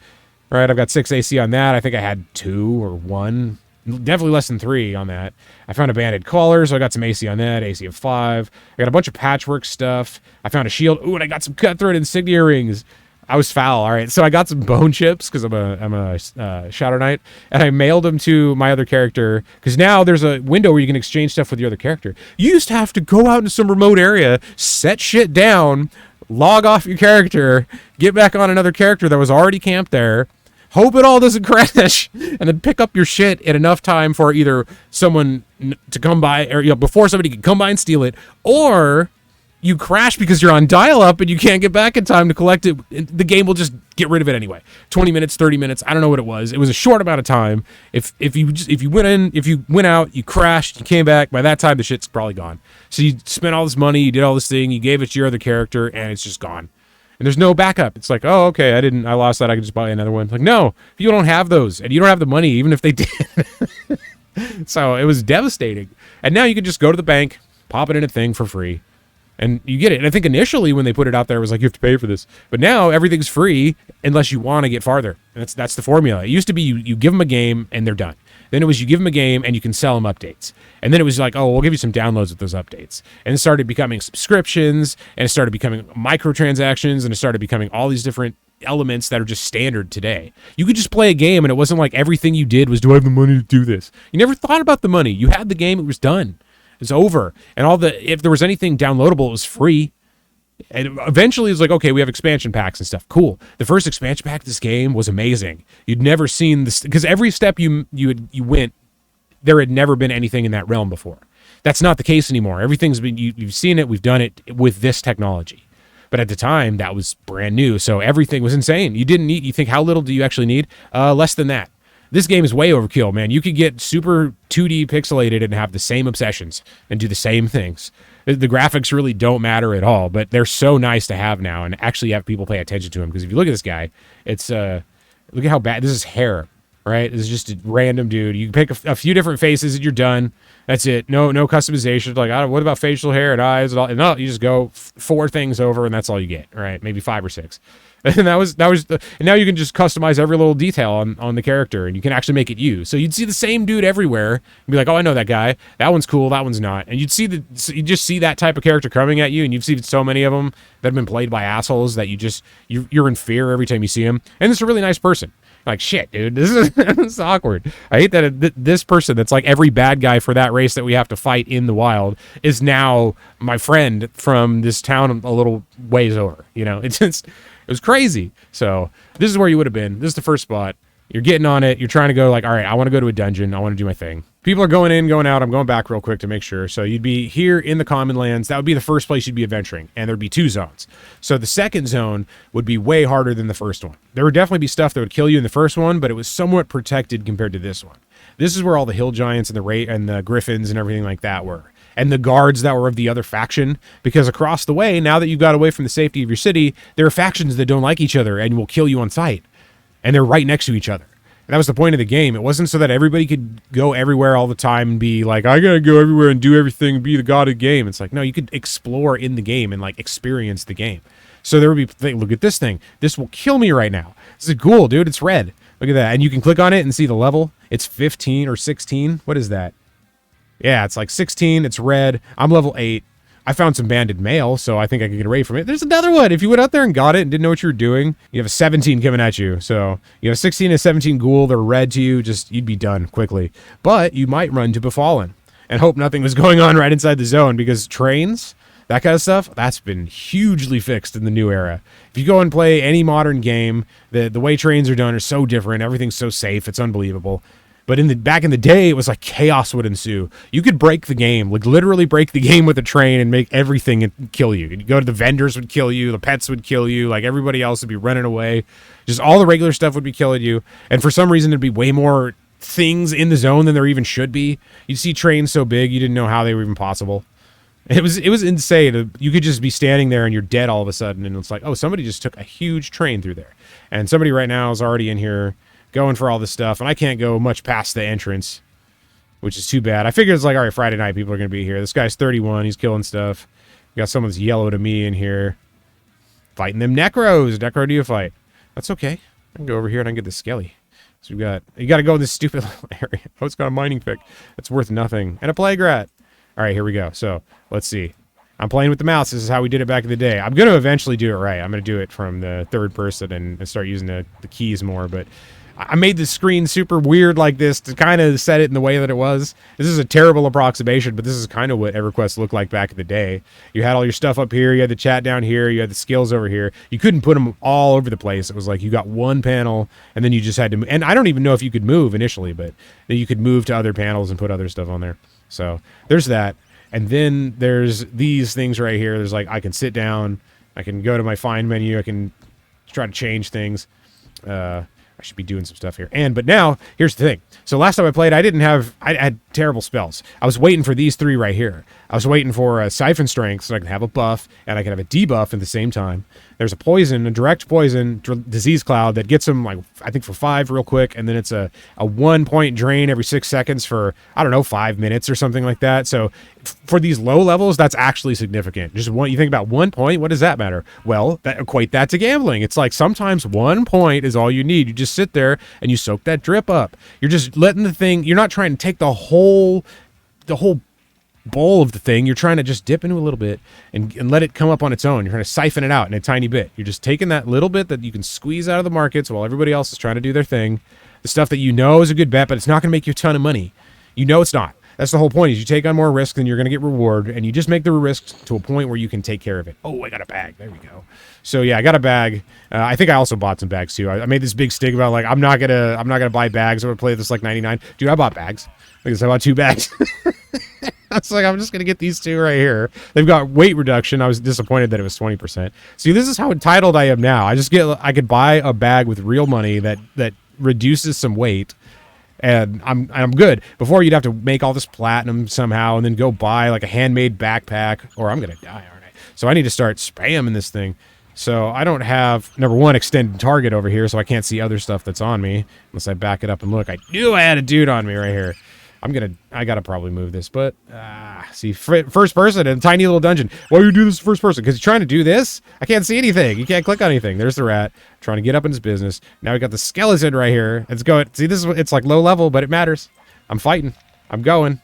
right? I've got 6 AC on that. I think I had 2 or 1, definitely less than 3 on that. I found a banded collar, so I got some AC on that, AC of 5. I got a bunch of patchwork stuff. I found a shield. Ooh, and I got some cutthroat insignia rings. I was foul. All right. So I got some bone chips because I'm a Shadow Knight, and I mailed them to my other character because now there's a window where you can exchange stuff with your other character. You used to have to go out into some remote area, set shit down, log off your character, get back on another character that was already camped there, hope it all doesn't crash, and then pick up your shit in enough time for either someone to come by or before somebody can come by and steal it, or you crash because you're on dial-up and you can't get back in time to collect it. The game will just get rid of it anyway. 20 minutes, 30 minutes, I don't know what it was. It was a short amount of time. If you went out, you crashed, you came back, by that time the shit's probably gone. So you spent all this money, you did all this thing, you gave it to your other character, and it's just gone. And there's no backup. It's like, oh, okay, I lost that, I can just buy another one. Like, no, you don't have those, and you don't have the money, even if they did. So it was devastating. And now you can just go to the bank, pop it in a thing for free, and you get it. And I think initially when they put it out there, it was like, you have to pay for this. But now everything's free unless you want to get farther. And that's the formula. It used to be you give them a game and they're done. Then it was you give them a game and you can sell them updates. And then it was like, oh, we'll give you some downloads with those updates. And it started becoming subscriptions, and it started becoming microtransactions, and it started becoming all these different elements that are just standard today. You could just play a game and it wasn't like everything you did was, do I have the money to do this? You never thought about the money. You had the game, it was done. It's over. And if there was anything downloadable, it was free. And eventually it's like, okay, we have expansion packs and stuff. Cool. The first expansion pack of this game was amazing. You'd never seen this, because every step you went, there had never been anything in that realm before. That's not the case anymore. Everything's been, you've seen it, we've done it with this technology. But at the time, that was brand new, so everything was insane. You didn't need, you think, how little do you actually need? Less than that. This game is way overkill, man. You could get super 2D pixelated and have the same obsessions and do the same things. The graphics really don't matter at all, but they're so nice to have now and actually have people pay attention to them. Because if you look at this guy, it's, look at how bad, this is hair, right? This is just a random dude. You can pick a few different faces and you're done. That's it. No customization. Like, what about facial hair and eyes and all? No, you just go 4 things over and that's all you get, right? Maybe 5 or 6. And and now you can just customize every little detail on the character, and you can actually make it you. So you'd see the same dude everywhere and be like, oh, I know that guy. That one's cool. That one's not. And you just see that type of character coming at you, and you've seen so many of them that have been played by assholes that you're in fear every time you see him. And it's a really nice person. Like, shit, dude, this is awkward. I hate that this person that's like every bad guy for that race that we have to fight in the wild is now my friend from this town a little ways over. You know, it was crazy. So this is where you would have been. This is the first spot. You're getting on it. You're trying to go like, all right, I want to go to a dungeon. I want to do my thing. People are going in, going out. I'm going back real quick to make sure. So you'd be here in the Common Lands. That would be the first place you'd be adventuring. And there'd be 2 zones. So the second zone would be way harder than the first one. There would definitely be stuff that would kill you in the first one, but it was somewhat protected compared to this one. This is where all the hill giants and the griffins and everything like that were. And the guards that were of the other faction, because across the way, now that you've got away from the safety of your city, there are factions that don't like each other and will kill you on sight. And they're right next to each other. And that was the point of the game. It wasn't so that everybody could go everywhere all the time and be like, I gotta go everywhere and do everything and be the god of the game. It's like, no, you could explore in the game and like experience the game. So there would be, look at this thing. This will kill me right now. This is cool, dude. It's red. Look at that. And you can click on it and see the level. It's 15 or 16. What is that? Yeah, it's like 16. It's red. I'm level 8. I found some banded mail, so I think I can get away from it. There's another one. If you went out there and got it and didn't know what you were doing, you have a 17 coming at you. So you have a 16 and 17 ghoul. They're red to you. Just, you'd be done quickly. But you might run to Befallen and hope nothing was going on right inside the zone, because trains, that kind of stuff, that's been hugely fixed in the new era. If you go and play any modern game, the way trains are done are so different. Everything's so safe. It's unbelievable. But back in the day, it was like chaos would ensue. You could break the game, like literally break the game with a train and make everything kill you. You'd go to the vendors would kill you, the pets would kill you, like everybody else would be running away. Just all the regular stuff would be killing you. And for some reason, there'd be way more things in the zone than there even should be. You'd see trains so big, you didn't know how they were even possible. It was insane. You could just be standing there and you're dead all of a sudden, and it's like, oh, somebody just took a huge train through there. And somebody right now is already in here going for all this stuff, and I can't go much past the entrance, which is too bad. I figured it's like, all right, Friday night, people are going to be here. This guy's 31. He's killing stuff. We got someone's yellow to me in here. Fighting them Necros. Necro do you fight? That's okay. I can go over here and I can get the skelly. So you got to go in this stupid little area. Oh, it's got a mining pick. That's worth nothing. And a plague rat. All right, here we go. So let's see. I'm playing with the mouse. This is how we did it back in the day. I'm going to eventually do it right. I'm going to do it from the third person and start using the keys more, but I made the screen super weird like this to kind of set it in the way that it was. This is a terrible approximation, but this is kind of what EverQuest looked like back in the day. You had all your stuff up here. You had the chat down here. You had the skills over here. You couldn't put them all over the place. It was like you got one panel, and then you just had to... And I don't even know if you could move initially, but then you could move to other panels and put other stuff on there. So there's that. And then there's these things right here. There's like, I can sit down. I can go to my find menu. I can try to change things. I should be doing some stuff here. But now, here's the thing. So last time I played, I had terrible spells. I was waiting for these 3 right here. I was waiting for a Siphon Strength so I can have a buff, and I can have a debuff at the same time. There's a poison, a direct poison, disease cloud that gets them, like, I think for 5 real quick, and then it's a 1-point drain every 6 seconds for, I don't know, 5 minutes or something like that. So for these low levels, that's actually significant. Just one, you think about 1 point, what does that matter? Well, equate that to gambling. It's like sometimes 1 point is all you need. You just sit there and you soak that drip up. You're just letting the thing, you're not trying to take the whole bowl of the thing. You're trying to just dip into a little bit and let it come up on its own. You're trying to siphon it out in a tiny bit. You're just taking that little bit that you can squeeze out of the markets while everybody else is trying to do their thing. The stuff that you know is a good bet, but it's not going to make you a ton of money. You know it's not. That's the whole point, is you take on more risk than you're going to get reward, and you just make the risk to a point where you can take care of it. Oh, I got a bag. There we go. So yeah, I got a bag. I think I also bought some bags too. I made this big stig about like, I'm not gonna buy bags. I'm gonna play this like 99. Dude, I bought bags. I bought 2 bags. I was like, I'm just going to get these 2 right here. They've got weight reduction. I was disappointed that it was 20%. See, this is how entitled I am now. I could buy a bag with real money that reduces some weight, and I'm good. Before, you'd have to make all this platinum somehow and then go buy like a handmade backpack, or I'm going to die, aren't I? So I need to start spamming this thing. So I don't have, number one, extended target over here, so I can't see other stuff that's on me unless I back it up and look. I knew I had a dude on me right here. I gotta probably move this, but see, first person in a tiny little dungeon. Why do you do this first person? Because you're trying to do this? I can't see anything. You can't click on anything. There's the rat trying to get up in his business. Now we got the skeleton right here. Let's go. See, it's like low level, but it matters. I'm fighting. I'm going.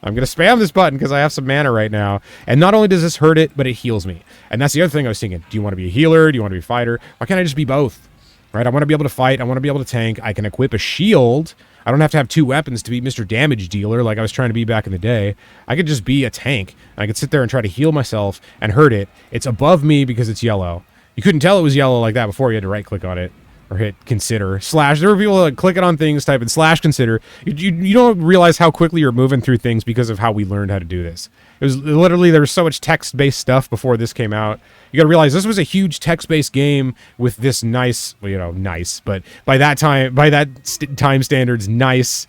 I'm gonna spam this button because I have some mana right now. And not only does this hurt it, but it heals me. And that's the other thing I was thinking. Do you want to be a healer? Do you want to be a fighter? Why can't I just be both? Right? I want to be able to fight. I want to be able to tank. I can equip a shield. I don't have to have 2 weapons to be Mr. Damage Dealer like I was trying to be back in the day. I could just be a tank. I could sit there and try to heal myself and hurt it. It's above me because it's yellow. You couldn't tell it was yellow like that before. You had to right-click on it or hit consider. Slash. There were people that click it on things, type in slash consider. You don't realize how quickly you're moving through things because of how we learned how to do this. It was literally, there was so much text-based stuff before this came out. You got to realize this was a huge text-based game with this nice, well, nice, but by that time standards, nice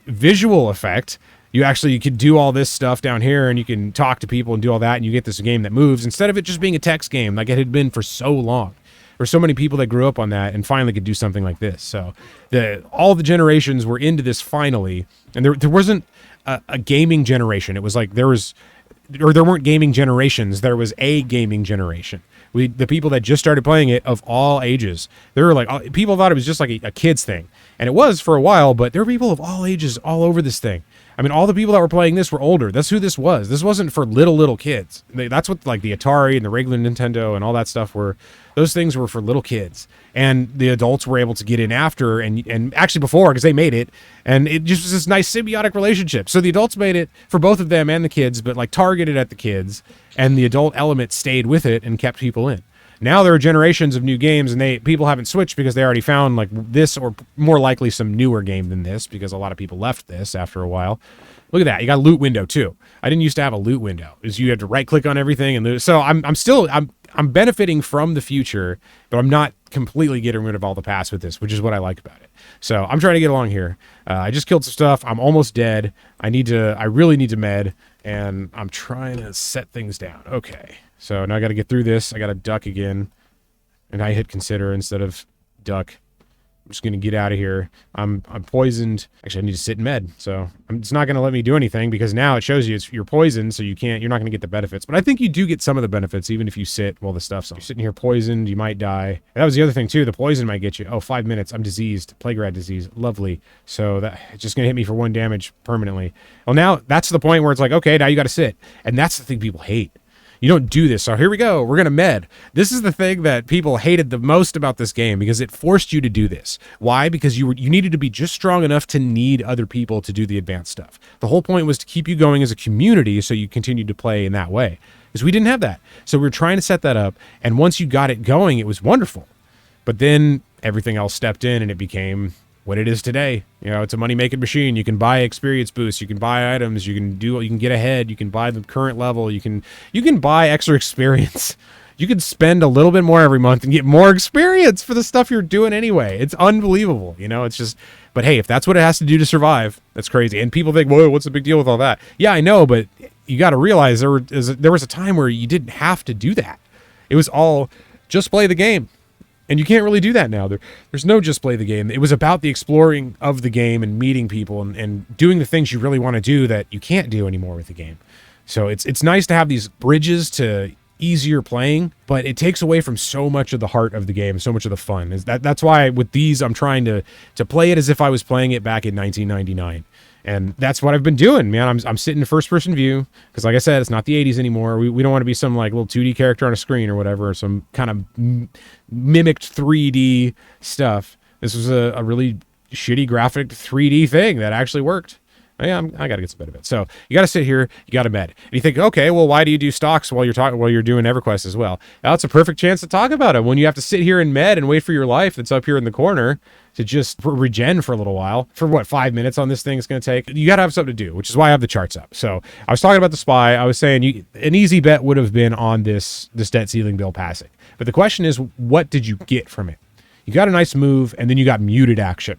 visual effect. You could do all this stuff down here, and you can talk to people and do all that, and you get this game that moves instead of it just being a text game like it had been for so long. There were so many people that grew up on that and finally could do something like this. So all the generations were into this finally, and there wasn't a gaming generation. It was like there weren't gaming generations. There was a gaming generation. The people that just started playing it of all ages, they were like, people thought it was just like a kid's thing. And it was for a while, but there were people of all ages all over this thing. I mean, all the people that were playing this were older. That's who this was. This wasn't for little kids. That's what like the Atari and the regular Nintendo and all that stuff were. Those things were for little kids. And the adults were able to get in after and actually before, because they made it. And it just was this nice symbiotic relationship. So the adults made it for both of them and the kids, but like targeted at the kids. And the adult element stayed with it and kept people in. Now there are generations of new games, and people haven't switched because they already found like this, or more likely some newer game than this, because a lot of people left this after a while. Look at that. You got a loot window too. I didn't used to have a loot window. You had to right click on everything and loot. So I'm benefiting from the future, but I'm not completely getting rid of all the past with this, which is what I like about it. So I'm trying to get along here. I just killed some stuff. I'm almost dead. I really need to med, and I'm trying to set things down. Okay. So now I got to get through this. I got to duck again. And I hit consider instead of duck. I'm just going to get out of here. I'm poisoned. Actually, I need to sit and med. So it's not going to let me do anything because now it shows you you're poisoned, so you're not going to get the benefits. But I think you do get some of the benefits even if you sit while the stuff's on. You're sitting here poisoned. You might die. And that was the other thing too. The poison might get you. Oh, 5 minutes. I'm diseased. Plague rat disease. Lovely. So it's just going to hit me for 1 damage permanently. Well, now that's the point where it's like, okay, now you got to sit. And that's the thing people hate. You don't do this. So here we go. We're going to med. This is the thing that people hated the most about this game because it forced you to do this. Why? Because you needed to be just strong enough to need other people to do the advanced stuff. The whole point was to keep you going as a community so you continued to play in that way. Because we didn't have that. So we were trying to set that up. And once you got it going, it was wonderful. But then everything else stepped in and it became what it is today. You know, it's a money-making machine. You can buy experience boosts, you can buy items, you can get ahead, you can buy the current level, you can buy extra experience. You can spend a little bit more every month and get more experience for the stuff you're doing anyway. It's unbelievable, you know. It's just, but hey, if that's what it has to do to survive, that's crazy. And people think, whoa, what's the big deal with all that? Yeah, I know, but you got to realize there was a time where you didn't have to do that. It was all just play the game. And you can't really do that now. There's no just play the game. It was about the exploring of the game and meeting people and doing the things you really want to do that you can't do anymore with the game. So it's nice to have these bridges to easier playing, but it takes away from so much of the heart of the game, so much of the fun. That's why with these, I'm trying to play it as if I was playing it back in 1999. And that's what I've been doing, man. I'm sitting in first-person view because, like I said, it's not the 80s anymore. We don't want to be some like little 2D character on a screen or whatever, or some kind of mimicked 3D stuff. This was a really shitty graphic 3D thing that actually worked. Yeah, I got to get some benefit. So you got to sit here, you got to med. And you think, okay, well, why do you do stocks while you're doing EverQuest as well? That's a perfect chance to talk about it when you have to sit here and med and wait for your life that's up here in the corner to just regen for a little while. For what, 5 minutes on this thing is going to take? You got to have something to do, which is why I have the charts up. So I was talking about the SPY. I was saying an easy bet would have been on this debt ceiling bill passing. But the question is, what did you get from it? You got a nice move, and then you got muted action.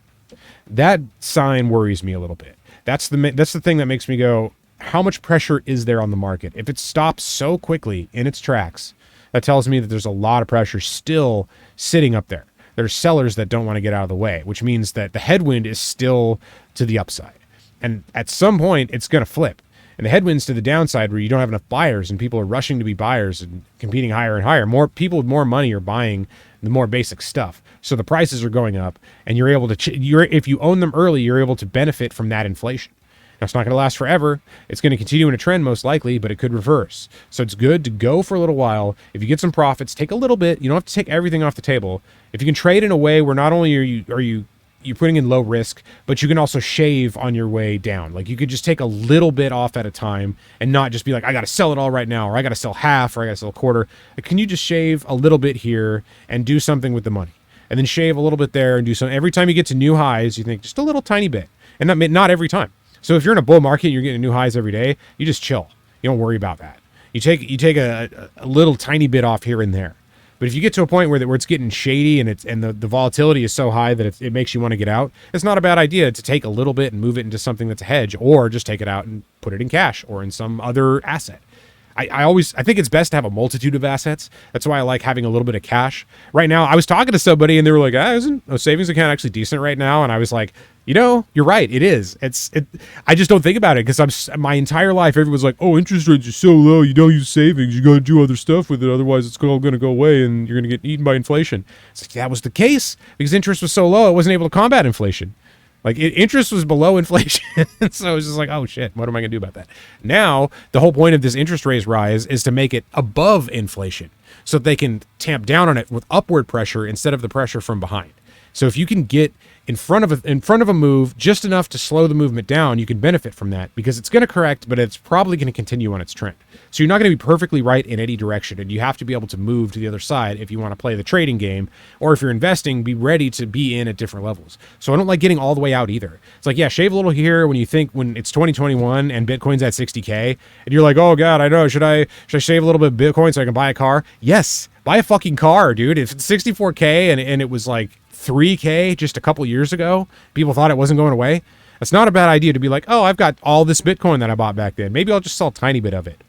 That sign worries me a little bit. That's the thing that makes me go, how much pressure is there on the market? If it stops so quickly in its tracks, that tells me that there's a lot of pressure still sitting up there. There's sellers that don't want to get out of the way, which means that the headwind is still to the upside. And at some point, it's going to flip. And the headwind's to the downside where you don't have enough buyers and people are rushing to be buyers and competing higher and higher. More people with more money are buying the more basic stuff. So the prices are going up and you're able to, if you own them early, you're able to benefit from that inflation. Now, it's not going to last forever. It's going to continue in a trend most likely, but it could reverse. So it's good to go for a little while. If you get some profits, take a little bit. You don't have to take everything off the table. If you can trade in a way where not only are you putting in low risk, but you can also shave on your way down. Like you could just take a little bit off at a time and not just be like, I got to sell it all right now, or I got to sell half, or I got to sell a quarter. Like, can you just shave a little bit here and do something with the money? And then shave a little bit there and do something. Every time you get to new highs, you think just a little tiny bit. And not every time. So if you're in a bull market and you're getting new highs every day, you just chill. You don't worry about that. You take a little tiny bit off here and there. But if you get to a point where it's getting shady and the volatility is so high that it makes you want to get out, it's not a bad idea to take a little bit and move it into something that's a hedge, or just take it out and put it in cash or in some other asset. I think it's best to have a multitude of assets. That's why I like having a little bit of cash. Right now, I was talking to somebody and they were like, isn't a savings account actually decent right now? And I was like, you're right. It is. I just don't think about it because my entire life, everyone's like, oh, interest rates are so low. You don't use savings. You got to do other stuff with it. Otherwise, it's all going to go away and you're going to get eaten by inflation. It's like, that was the case because interest was so low. It wasn't able to combat inflation. Like interest was below inflation. So it was just like, oh shit, what am I going to do about that? Now, the whole point of this interest rate rise is to make it above inflation so that they can tamp down on it with upward pressure instead of the pressure from behind. So if you can get in front of a move just enough to slow the movement down, you can benefit from that because it's going to correct, but it's probably going to continue on its trend. So you're not going to be perfectly right in any direction, and you have to be able to move to the other side if you want to play the trading game, or if you're investing, be ready to be in at different levels. So I don't like getting all the way out either. It's like, yeah, shave a little here when it's 2021 and Bitcoin's at 60K, and you're like, oh God, I know, should I shave a little bit of Bitcoin so I can buy a car? Yes, buy a fucking car, dude. If it's 64K and it was like 3K just a couple years ago, people thought it wasn't going away. That's not a bad idea to be like, oh, I've got all this Bitcoin that I bought back then. Maybe I'll just sell a tiny bit of it.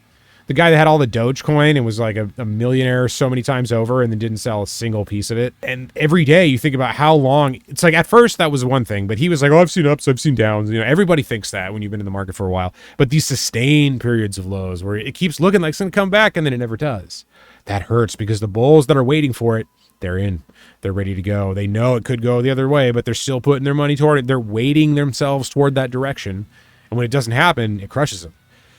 The guy that had all the Dogecoin and was like a millionaire so many times over and then didn't sell a single piece of it. And every day you think about how long, it's like at first that was one thing, but he was like, oh, I've seen ups, I've seen downs. Everybody thinks that when you've been in the market for a while. But these sustained periods of lows where it keeps looking like it's going to come back and then it never does. That hurts because the bulls that are waiting for it, they're in. They're ready to go. They know it could go the other way, but they're still putting their money toward it. They're weighting themselves toward that direction. And when it doesn't happen, it crushes them.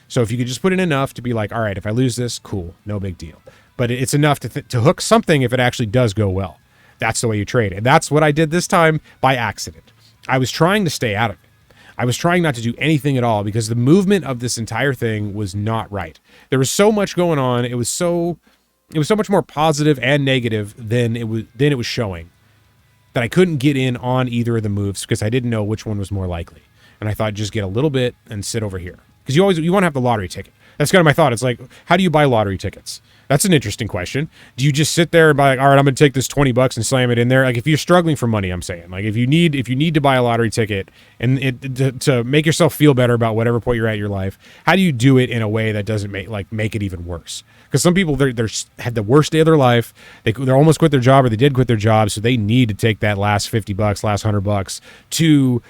So if you could just put in enough to be like, all right, if I lose this, cool, no big deal. But it's enough to hook something if it actually does go well. That's the way you trade. And that's what I did this time by accident. I was trying to stay out of it. I was trying not to do anything at all because the movement of this entire thing was not right. There was so much going on. It was so much more positive and negative than it was showing that I couldn't get in on either of the moves because I didn't know which one was more likely. And I thought just get a little bit and sit over here. Because you want to have the lottery ticket. That's kind of my thought. It's like, how do you buy lottery tickets? That's an interesting question. Do you just sit there and buy like, all right, I'm going to take this $20 and slam it in there? Like if you're struggling for money, I'm saying, like if you need to buy a lottery ticket and to make yourself feel better about whatever point you're at in your life, how do you do it in a way that doesn't make it even worse? Because some people they're had the worst day of their life. They're almost quit their job or they did quit their job, so they need to take that last $50, last $100 to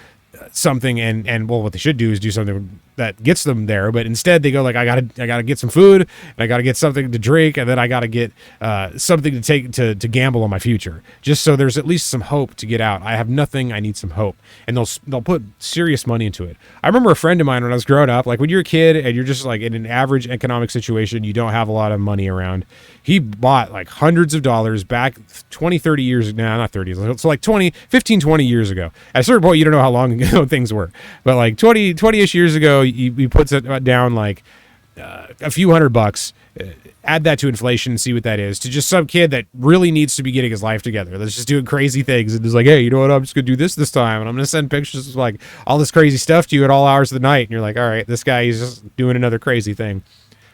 something and well, what they should do is do something that gets them there, but instead they go like, I gotta get some food, and I gotta get something to drink, and then I gotta get something to take to gamble on my future, just so there's at least some hope to get out. I have nothing, I need some hope, and they'll put serious money into it. I remember a friend of mine when I was growing up, like when you're a kid and you're just like in an average economic situation, you don't have a lot of money around. He bought like hundreds of dollars back 20, 30 years, not 30, so like 15, 20 years ago. At a certain point, you don't know how long ago things were, but like 20-ish years ago, he puts it down like a few $100, add that to inflation and see what that is, to just some kid that really needs to be getting his life together, that's just doing crazy things, and is like, hey, you know what, I'm just gonna do this time, and I'm gonna send pictures of like all this crazy stuff to you at all hours of the night, and you're like, all right, this guy is just doing another crazy thing.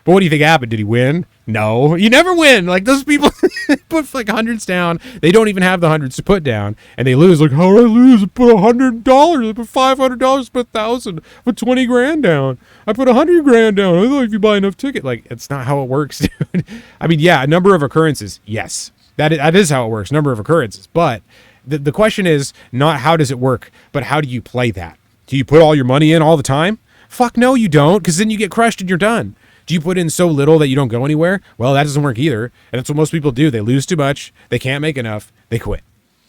But what do you think happened? Did he win? No, you never win. Like those people put like hundreds down. They don't even have the hundreds to put down, and they lose. Like, how did I lose? I put $100. I put $500. I put $1,000. I put 20 grand down. I put 100 grand down. I thought if you buy enough ticket, like it's not how it works, dude. I mean, yeah, a number of occurrences. Yes, that is how it works. Number of occurrences. But the question is not how does it work, but how do you play that? Do you put all your money in all the time? Fuck no, you don't, because then you get crushed and you're done. Do you put in so little that you don't go anywhere? Well, that doesn't work either. And that's what most people do. They lose too much. They can't make enough. They quit.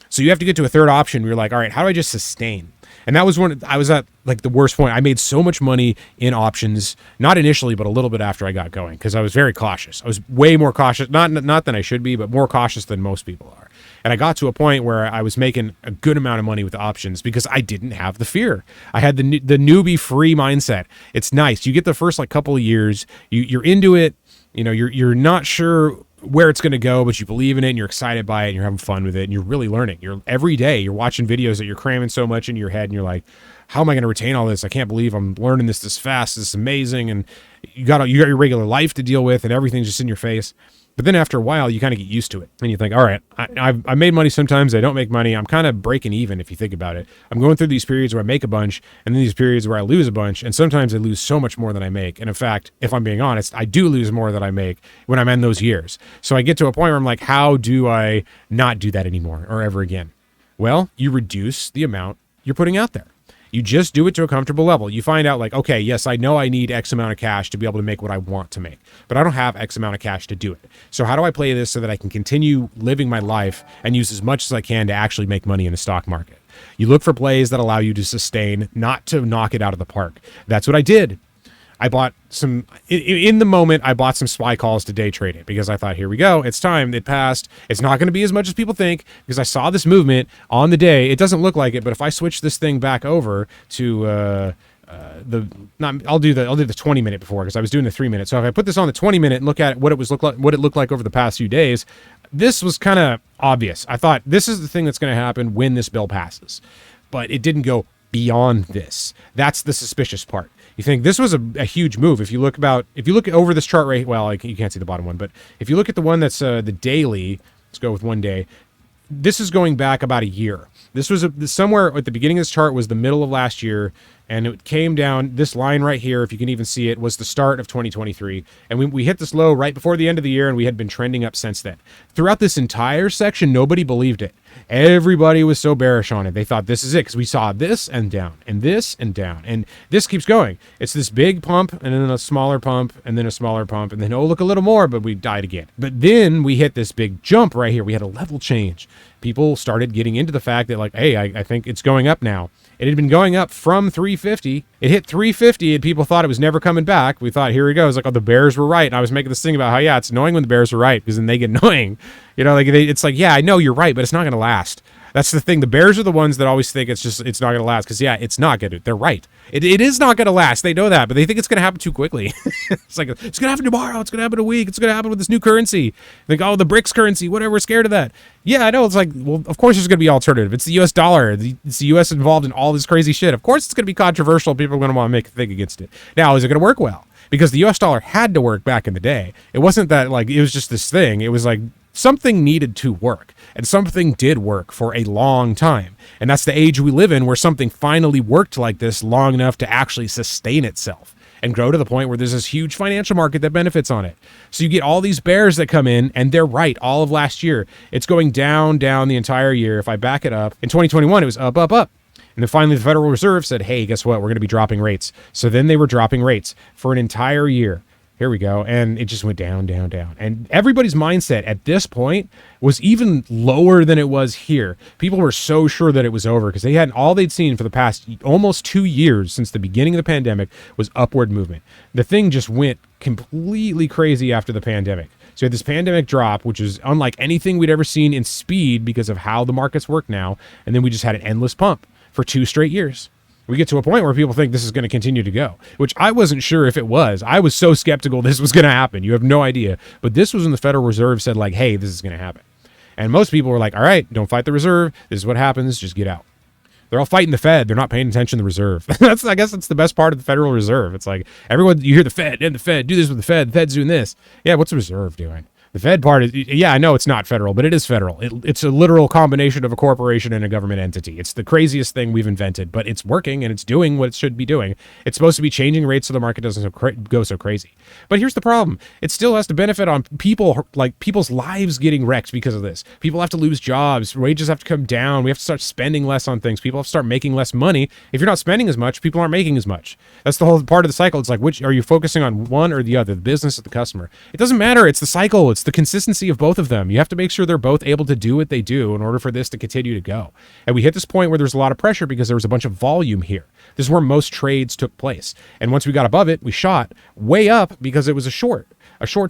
So you have to get to a third option where you're like, all right, how do I just sustain? And that was when I was at like the worst point. I made so much money in options, not initially, but a little bit after I got going, because I was very cautious. I was way more cautious, not than I should be, but more cautious than most people are. And I got to a point where I was making a good amount of money with options because I didn't have the fear. I had the newbie free mindset. It's nice. You get the first like couple of years, you're into it. You know, you're not sure where it's going to go, but you believe in it and you're excited by it and you're having fun with it and you're really learning. You're every day you're watching videos that you're cramming so much into your head and you're like, how am I going to retain all this? I can't believe I'm learning this fast. This is amazing. And you got your regular life to deal with and everything's just in your face. But then after a while, you kind of get used to it. And you think, all right, I made money sometimes. I don't make money. I'm kind of breaking even if you think about it. I'm going through these periods where I make a bunch and then these periods where I lose a bunch. And sometimes I lose so much more than I make. And in fact, if I'm being honest, I do lose more than I make when I'm in those years. So I get to a point where I'm like, how do I not do that anymore or ever again? Well, you reduce the amount you're putting out there. You just do it to a comfortable level. You find out like, okay, yes, I know I need X amount of cash to be able to make what I want to make, but I don't have X amount of cash to do it. So how do I play this so that I can continue living my life and use as much as I can to actually make money in the stock market? You look for plays that allow you to sustain, not to knock it out of the park. That's what I did. I bought some, in the moment, I bought some SPY calls to day trade it because I thought, here we go. It's time. It passed. It's not going to be as much as people think because I saw this movement on the day. It doesn't look like it, but if I switch this thing back over to I'll do the 20-minute before because I was doing the 3-minute. So if I put this on the 20-minute and look at what it looked like over the past few days, this was kind of obvious. I thought this is the thing that's going to happen when this bill passes, but it didn't go beyond this. That's the suspicious part. You think this was a huge move. If you look over this chart right, well, you can't see the bottom one, but if you look at the one that's the daily, let's go with 1 day. This is going back about a year. This was somewhere at the beginning of this chart was the middle of last year, and it came down. This line right here, if you can even see it, was the start of 2023, and we hit this low right before the end of the year, and we had been trending up since then. Throughout this entire section, nobody believed it. Everybody was so bearish on it. They thought this is it because we saw this and down and this and down, and this keeps going. It's this big pump and then a smaller pump and then a smaller pump and then, oh, look, a little more, but we died again. But then we hit this big jump right here. We had a level change. People started getting into the fact that like, hey, I think it's going up now. It had been going up from 350. It hit 350 and people thought it was never coming back. We thought, here we go. It's like, oh, the bears were right. And I was making this thing about how, yeah, it's annoying when the bears are right because then they get annoying. You know, like it's like, yeah, I know you're right, but it's not going to last. That's the thing. The bears are the ones that always think it's not going to last because, yeah, it's not going to. They're right. It is not going to last. They know that, but they think it's going to happen too quickly. It's like, it's going to happen tomorrow. It's going to happen in a week. It's going to happen with this new currency. Like, oh, the BRICS currency, whatever. We're scared of that. Yeah, I know. It's like, well, of course there's going to be alternative. It's the U.S. dollar. It's the U.S. involved in all this crazy shit. Of course it's going to be controversial. People are going to want to make a thing against it. Now, is it going to work well? Because the U.S. dollar had to work back in the day. It wasn't that, like, it was just this thing. It was like, something needed to work, and something did work for a long time. And that's the age we live in where something finally worked like this long enough to actually sustain itself and grow to the point where there's this huge financial market that benefits on it. So you get all these bears that come in, and they're right all of last year. It's going down the entire year. If I back it up, in 2021, it was up, up, up. And then finally, the Federal Reserve said, hey, guess what? We're going to be dropping rates. So then they were dropping rates for an entire year. Here we go. And it just went down, down, down. And everybody's mindset at this point was even lower than it was here. People were so sure that it was over because all they'd seen for the past almost 2 years since the beginning of the pandemic was upward movement. The thing just went completely crazy after the pandemic. So you had this pandemic drop, which is unlike anything we'd ever seen in speed because of how the markets work now. And then we just had an endless pump for 2 straight years. We get to a point where people think this is going to continue to go, which I wasn't sure if it was. I was so skeptical this was going to happen. You have no idea. But this was when the Federal Reserve said, like, hey, this is going to happen. And most people were like, all right, don't fight the Reserve. This is what happens. Just get out. They're all fighting the Fed. They're not paying attention to the Reserve. I guess that's the best part of the Federal Reserve. It's like everyone, you hear the Fed and the Fed, do this with the Fed. The Fed's doing this. Yeah, what's the Reserve doing? The Fed part is, yeah, I know it's not federal, but it is federal. It's a literal combination of a corporation and a government entity. It's the craziest thing we've invented, but it's working and it's doing what it should be doing. It's supposed to be changing rates so the market doesn't go so crazy. But here's the problem. It still has to benefit on people, like people's lives getting wrecked because of this. People have to lose jobs. Wages have to come down. We have to start spending less on things. People have to start making less money. If you're not spending as much, people aren't making as much. That's the whole part of the cycle. It's like, which are you focusing on, one or the other, the business or the customer? It doesn't matter. It's the cycle. It's the consistency of both of them. You have to make sure they're both able to do what they do in order for this to continue to go. And we hit this point where there's a lot of pressure because there was a bunch of volume here. This is where most trades took place. And once we got above it, we shot way up because it was a short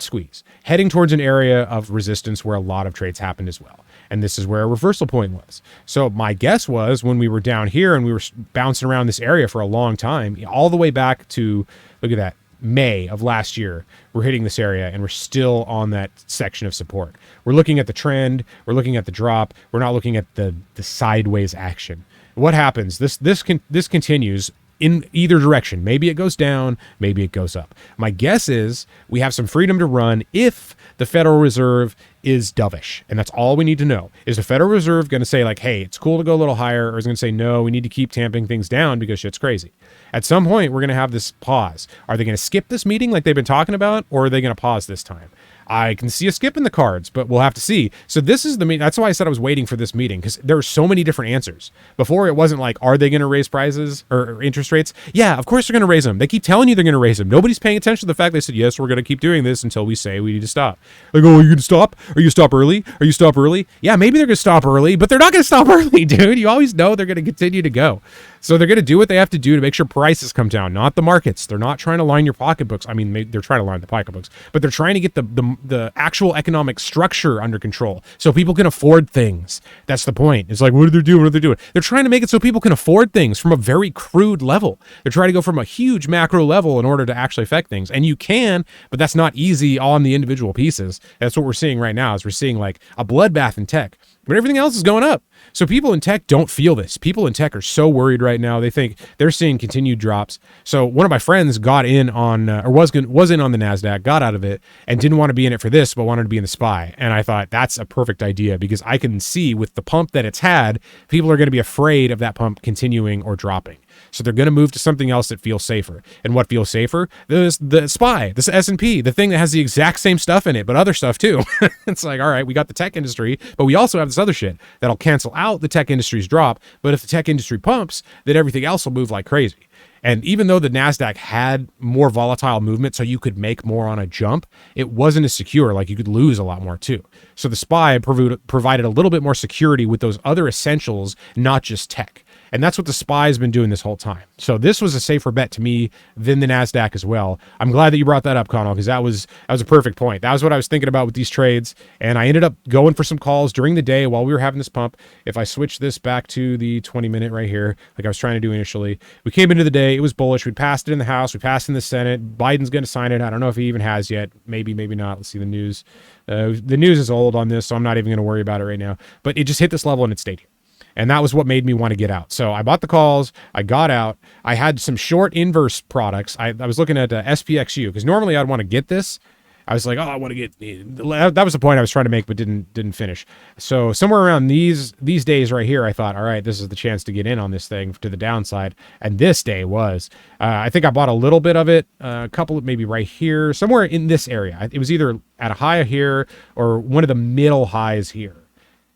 squeeze, heading towards an area of resistance where a lot of trades happened as well. And this is where a reversal point was. So my guess was when we were down here and we were bouncing around this area for a long time, all the way back to, look at that, May of last year, we're hitting this area and we're still on that section of support. We're looking at the trend. We're looking at the drop. We're not looking at the sideways action. What happens? This continues in either direction. Maybe it goes down, maybe it goes up. My guess is we have some freedom to run if the Federal Reserve is dovish. And that's all we need to know. Is the Federal Reserve going to say like, hey, it's cool to go a little higher, or is it going to say, no, we need to keep tamping things down because shit's crazy? At some point, we're going to have this pause. Are they going to skip this meeting like they've been talking about, or are they going to pause this time? I can see a skip in the cards, but we'll have to see. So this is the meeting. That's why I said I was waiting for this meeting, because there are so many different answers. Before, it wasn't like, are they going to raise prices or interest rates? Yeah, of course they're going to raise them. They keep telling you they're going to raise them. Nobody's paying attention to the fact they said, yes, we're going to keep doing this until we say we need to stop. Like, oh, are you going to stop? Are you stop early? Are you stop early? Yeah, maybe they're going to stop early, but they're not going to stop early, dude. You always know they're going to continue to go. So they're going to do what they have to do to make sure prices come down, not the markets. They're not trying to line your pocketbooks. I mean, they're trying to line the pocketbooks, but they're trying to get the actual economic structure under control so people can afford things. That's the point. It's like, what are they doing? What are they doing? They're trying to make it so people can afford things from a very crude level. They're trying to go from a huge macro level in order to actually affect things. And you can, but that's not easy on the individual pieces. That's what we're seeing right now, is we're seeing like a bloodbath in tech. But everything else is going up. So people in tech don't feel this. People in tech are so worried right now. They think they're seeing continued drops. So one of my friends got in on, or was in on the NASDAQ, got out of it, and didn't want to be in it for this, but wanted to be in the SPY. And I thought that's a perfect idea, because I can see with the pump that it's had, people are going to be afraid of that pump continuing or dropping. So they're going to move to something else that feels safer. And what feels safer? The SPY, this S&P, the thing that has the exact same stuff in it, but other stuff too. It's like, all right, we got the tech industry, but we also have this other shit that'll cancel out the tech industry's drop. But if the tech industry pumps, then everything else will move like crazy. And even though the NASDAQ had more volatile movement, so you could make more on a jump, it wasn't as secure. Like, you could lose a lot more too. So the SPY provided a little bit more security with those other essentials, not just tech. And that's what the SPY has been doing this whole time. So this was a safer bet to me than the NASDAQ as well. I'm glad that you brought that up, Connell, because that was a perfect point. That was what I was thinking about with these trades. And I ended up going for some calls during the day while we were having this pump. If I switch this back to the 20-minute right here, like I was trying to do initially, we came into the day. It was bullish. We passed it in the House. We passed it in the Senate. Biden's going to sign it. I don't know if he even has yet. Maybe, maybe not. Let's see the news. The news is old on this, so I'm not even going to worry about it right now. But it just hit this level and it stayed here. And that was what made me want to get out. So I bought the calls. I got out. I had some short inverse products. I was looking at SPXU, because normally I'd want to get this. I was like, oh, I want to get. That was the point I was trying to make, but didn't finish. So somewhere around these days right here, I thought, all right, this is the chance to get in on this thing to the downside. And this day was. I think I bought a little bit of it, a couple of maybe right here, somewhere in this area. It was either at a high here or one of the middle highs here.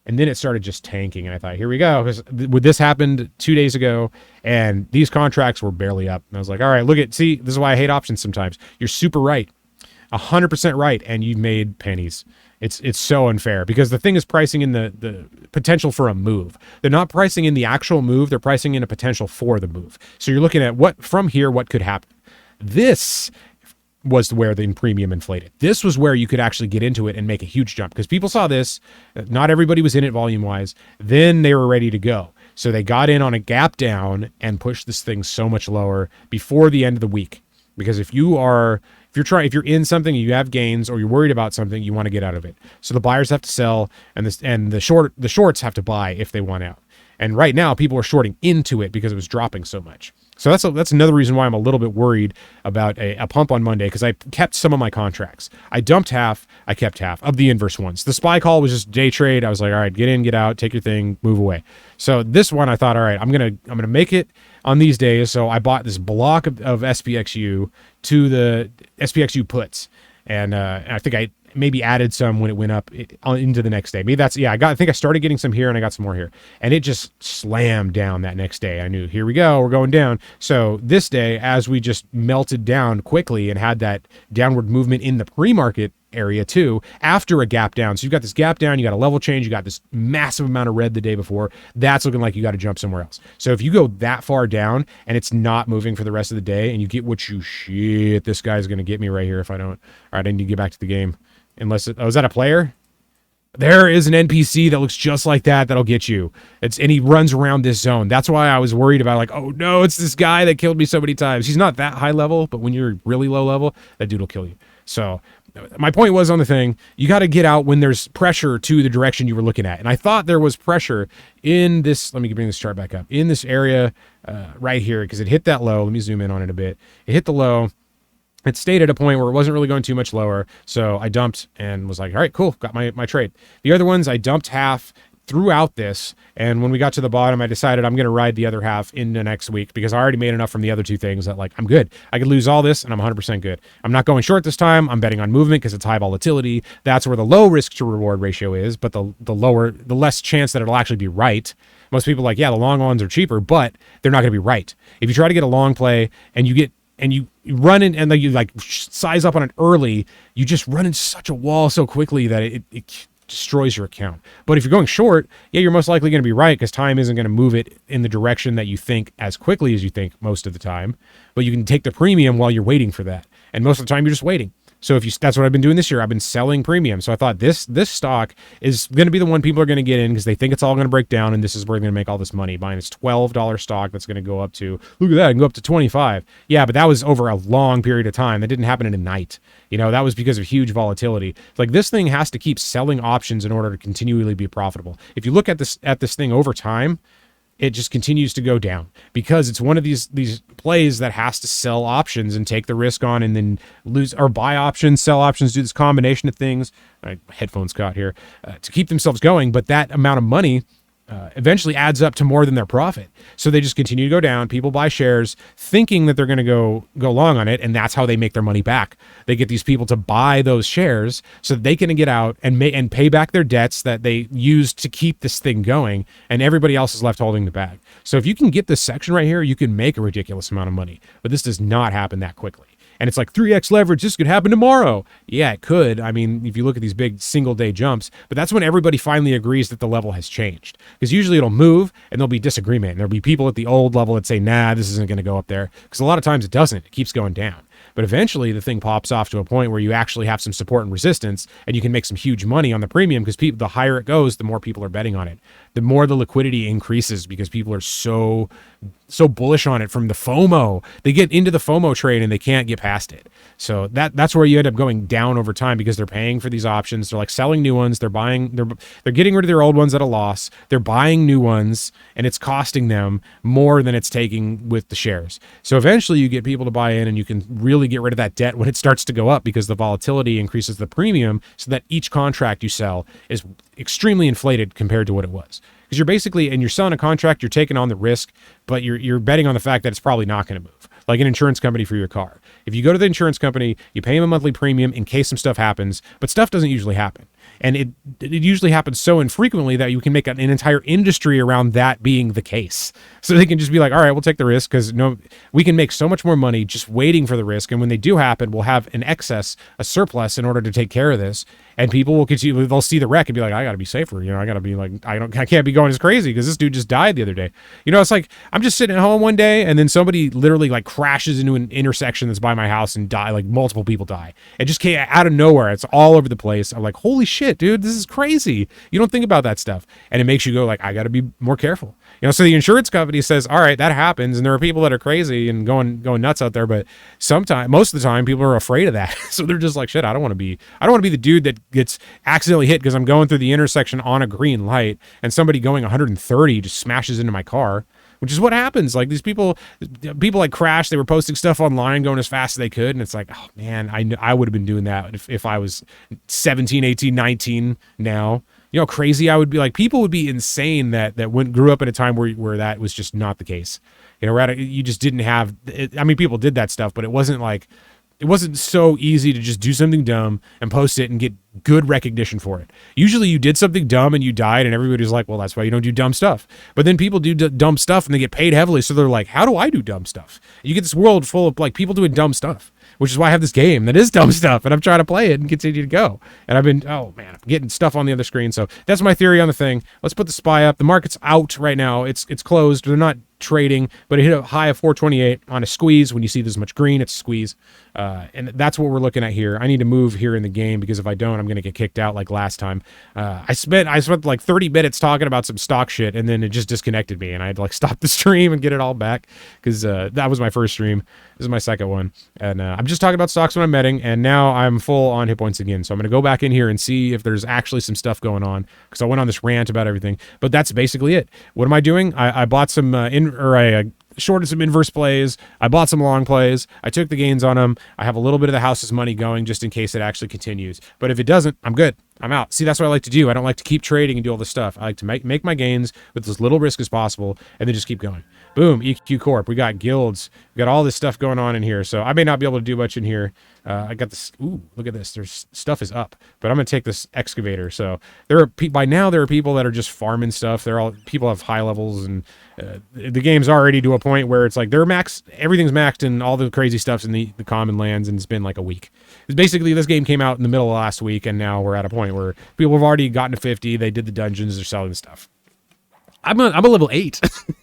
And then it started just tanking. And I thought, here we go. Because this happened 2 days ago, and these contracts were barely up. And I was like, all right, see, this is why I hate options sometimes. You're super right. 100% right, and you've made pennies. It's so unfair because the thing is pricing in the potential for a move. They're not pricing in the actual move. They're pricing in a potential for the move. So you're looking at what could happen. This was where the premium inflated. This was where you could actually get into it and make a huge jump because people saw this. Not everybody was in it volume-wise. Then they were ready to go. So they got in on a gap down and pushed this thing so much lower before the end of the week. Because if you're in something, you have gains, or you're worried about something, you want to get out of it. So the buyers have to sell, and the shorts have to buy if they want out. And right now, people are shorting into it because it was dropping so much. So that's another reason why I'm a little bit worried about a pump on Monday, because I kept some of my contracts. I dumped half, I kept half of the inverse ones. The SPY call was just day trade. I was like, all right, get in, get out, take your thing, move away. So this one, I thought, all right, I'm gonna make it on these days. So I bought this block of SPXU to the SPXU puts, and I think I maybe added some when it went up into the next day. Maybe that's, I think I started getting some here and I got some more here, and it just slammed down that next day. I knew, here we go, we're going down. So this day, as we just melted down quickly and had that downward movement in the pre-market area too, after a gap down. So you've got this gap down, you got a level change, you got this massive amount of red the day before. That's looking like you got to jump somewhere else. So if you go that far down and it's not moving for the rest of the day, and you get this guy's going to get me right here if I don't. All right, I need to get back to the game. Unless is that a player? There is an NPC that looks just like that. That'll get you. And he runs around this zone. That's why I was worried about, like, oh no, it's this guy that killed me so many times. He's not that high level, but when you're really low level, that dude will kill you. So my point was on the thing, you got to get out when there's pressure to the direction you were looking at. And I thought there was pressure in this. Let me bring this chart back up. In this area right here, because it hit that low. Let me zoom in on it a bit. It hit the low. It stayed at a point where it wasn't really going too much lower. So I dumped and was like, all right, cool, got my trade. The other ones, I dumped half throughout this. And when we got to the bottom, I decided I'm going to ride the other half into next week because I already made enough from the other two things that, like, I'm good. I could lose all this and I'm 100% good. I'm not going short this time. I'm betting on movement because it's high volatility. That's where the low risk to reward ratio is, but the less chance that it'll actually be right. Most people are like, yeah, the long ones are cheaper, but they're not going to be right. If you try to get a long play and you run in and you like size up on it early, you just run into such a wall so quickly that it destroys your account. But if you're going short, you're most likely going to be right because time isn't going to move it in the direction that you think as quickly as you think most of the time. But you can take the premium while you're waiting for that. And most of the time you're just waiting. So that's what I've been doing this year. I've been selling premium. So I thought this stock is going to be the one people are going to get in because they think it's all going to break down, and this is where they're going to make all this money, buying this $12 stock that's going to go up to, look at that, it can go up to 25. Yeah, but that was over a long period of time. That didn't happen in a night. That was because of huge volatility. It's like this thing has to keep selling options in order to continually be profitable. If you look at this thing over time, it just continues to go down because it's one of these plays that has to sell options and take the risk on and then lose, or buy options, sell options, do this combination of things. My headphones caught here to keep themselves going. But that amount of money eventually adds up to more than their profit. So they just continue to go down. People buy shares thinking that they're going to go long on it, and that's how they make their money back. They get these people to buy those shares so that they can get out and pay back their debts that they used to keep this thing going, and everybody else is left holding the bag. So if you can get this section right here, you can make a ridiculous amount of money. But this does not happen that quickly. And it's like 3x leverage, this could happen tomorrow. Yeah, it could. I mean, if you look at these big single day jumps, but that's when everybody finally agrees that the level has changed. Because usually it'll move and there'll be disagreement. And there'll be people at the old level that say, nah, this isn't going to go up there. Because a lot of times it doesn't. It keeps going down. But eventually the thing pops off to a point where you actually have some support and resistance, and you can make some huge money on the premium because the higher it goes, the more people are betting on it. The more the liquidity increases because people are so bullish on it from the FOMO. They get into the FOMO trade and they can't get past it. So that's where you end up going down over time because they're paying for these options. They're like selling new ones. They're getting rid of their old ones at a loss. They're buying new ones, and it's costing them more than it's taking with the shares. So eventually you get people to buy in, and you can really get rid of that debt when it starts to go up because the volatility increases the premium so that each contract you sell is extremely inflated compared to what it was. Because you're basically, and you're selling a contract, you're taking on the risk, but you're betting on the fact that it's probably not going to move. Like an insurance company for your car. If you go to the insurance company, you pay them a monthly premium in case some stuff happens, but stuff doesn't usually happen. And it usually happens so infrequently that you can make an entire industry around that being the case. So they can just be like, all right, we'll take the risk because we can make so much more money just waiting for the risk. And when they do happen, we'll have an excess, a surplus in order to take care of this. And people will continue, they'll see the wreck and be like, I got to be safer. I got to be like, I can't be going as crazy because this dude just died the other day. It's like, I'm just sitting at home one day and then somebody literally like crashes into an intersection that's by my house and die. Like multiple people die. It just came out of nowhere. It's all over the place. I'm like, holy shit, dude, this is crazy. You don't think about that stuff. And it makes you go like, I got to be more careful. So the insurance company says, all right, that happens. And there are people that are crazy and going nuts out there. But most of the time people are afraid of that. So they're just like, shit, I don't want to be the dude that gets accidentally hit because I'm going through the intersection on a green light and somebody going 130 just smashes into my car, which is what happens. Like these people like crash. They were posting stuff online going as fast as they could. And it's like, oh man, I would have been doing that if I was 17, 18, 19 now. Crazy I would be. Like people would be insane that grew up at a time where that was just not the case. You just didn't have it. I mean, people did that stuff, but it wasn't so easy to just do something dumb and post it and get good recognition for it. Usually you did something dumb and you died and everybody's like, well, that's why you don't do dumb stuff. But then people do dumb stuff and they get paid heavily. So they're like, how do I do dumb stuff? You get this world full of like people doing dumb stuff, which is why I have this game that is dumb stuff and I'm trying to play it and continue to go. And I'm getting stuff on the other screen. So that's my theory on the thing. Let's put the SPY up. The market's out right now. It's closed. They're not trading, but it hit a high of 428 on a squeeze. When you see this much green, it's a squeeze. And that's what we're looking at here. I need to move here in the game because if I don't, I'm going to get kicked out like last time. I spent like 30 minutes talking about some stock shit and then it just disconnected me and I had to like stop the stream and get it all back because that was my first stream. This is my second one. And I'm just talking about stocks when I'm betting and now I'm full on hit points again. So I'm going to go back in here and see if there's actually some stuff going on because I went on this rant about everything, but that's basically it. What am I doing? I bought some I shorted some inverse plays. I bought some long plays. I took the gains on them. I have a little bit of the house's money going just in case it actually continues. But if it doesn't, I'm good. I'm out. See, that's what I like to do. I don't like to keep trading and do all this stuff. I like to make my gains with as little risk as possible and then just keep going. Boom, EQ Corp. We got guilds. We got all this stuff going on in here. So I may not be able to do much in here. I got this. Ooh, look at this. There's stuff is up, but I'm going to take this excavator. So by now there are people that are just farming stuff. People have high levels and the game's already to a point where it's like everything's maxed and all the crazy stuff's in the common lands and it's been like a week. It's basically this game came out in the middle of last week and now we're at a point where people have already gotten to 50. They did the dungeons. They're selling the stuff. I'm a level 8.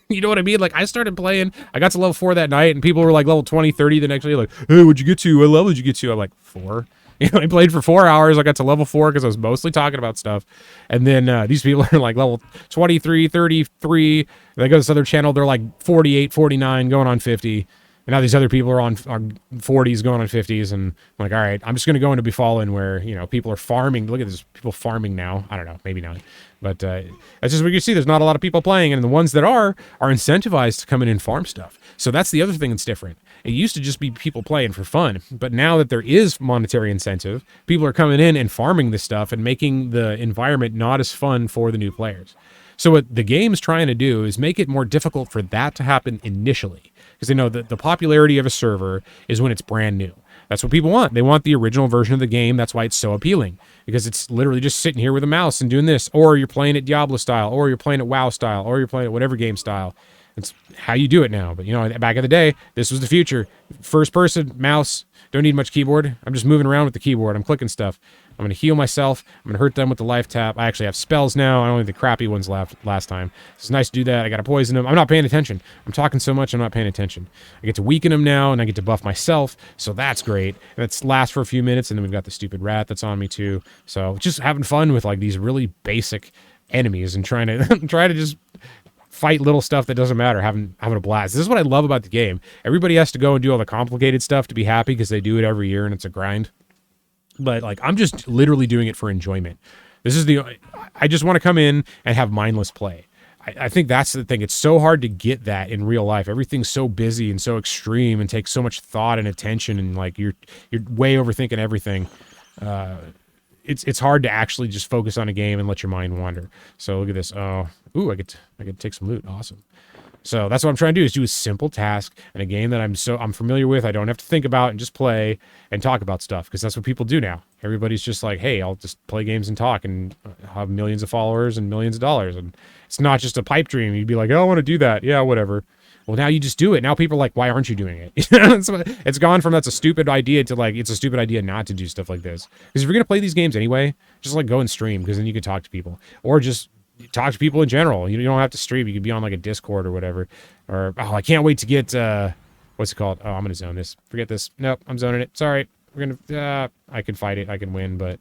You know what I mean? Like I started playing, I got to level 4 that night and people were like level 20, 30 the next day. Like, hey, what'd you get to? What level did you get to? I'm like 4. I played for 4 hours. I got to level 4 because I was mostly talking about stuff. And then these people are like level 23, 33. They go to this other channel. They're like 48, 49, going on 50. And now these other people are on 40s, going on 50s. And I'm like, all right, I'm just going to go into Befallen where, people are farming. Look at this, people farming now. I don't know, maybe not. But that's just what you see. There's not a lot of people playing. And the ones that are incentivized to come in and farm stuff. So that's the other thing that's different. It used to just be people playing for fun. But now that there is monetary incentive, people are coming in and farming this stuff and making the environment not as fun for the new players. So what the game's trying to do is make it more difficult for that to happen initially. Because they know that the popularity of a server is when it's brand new. That's what people want. They want the original version of the game. That's why it's so appealing. Because it's literally just sitting here with a mouse and doing this. Or you're playing it Diablo style. Or you're playing it WoW style. Or you're playing it whatever game style. It's how you do it now. But, back in the day, this was the future. First person, mouse. Don't need much keyboard. I'm just moving around with the keyboard. I'm clicking stuff. I'm going to heal myself. I'm going to hurt them with the life tap. I actually have spells now. I only had the crappy ones left last time. It's nice to do that. I got to poison them. I'm not paying attention. I'm talking so much, I'm not paying attention. I get to weaken them now, and I get to buff myself, so that's great. That's lasts for a few minutes, and then we've got the stupid rat that's on me too. So just having fun with like these really basic enemies and trying to just fight little stuff that doesn't matter, having a blast. This is what I love about the game. Everybody has to go and do all the complicated stuff to be happy because they do it every year and it's a grind. But like I'm just literally doing it for enjoyment. I just want to come in and have mindless play. I think that's the thing. It's so hard to get that in real life. Everything's so busy and so extreme and takes so much thought and attention and like you're way overthinking everything. It's hard to actually just focus on a game and let your mind wander. So look at this. I get to take some loot. Awesome. So that's what I'm trying to do, is do a simple task in a game that I'm familiar with. I don't have to think about and just play and talk about stuff, because that's what people do now. Everybody's just like, hey, I'll just play games and talk and have millions of followers and millions of dollars. And it's not just a pipe dream. You'd be like, oh, I want to do that. Yeah, whatever. Well, now you just do it. Now people are like, why aren't you doing it? It's gone from that's a stupid idea to like, it's a stupid idea not to do stuff like this. Because if you're going to play these games anyway, just like go and stream, because then you can talk to people. Or just talk to people in general. You don't have to stream. You could be on like a Discord or whatever. Or, oh, I can't wait to get, what's it called? Oh, I'm going to zone this. Forget this. Nope, I'm zoning it. Sorry. We're going to, I can fight it. I can win, but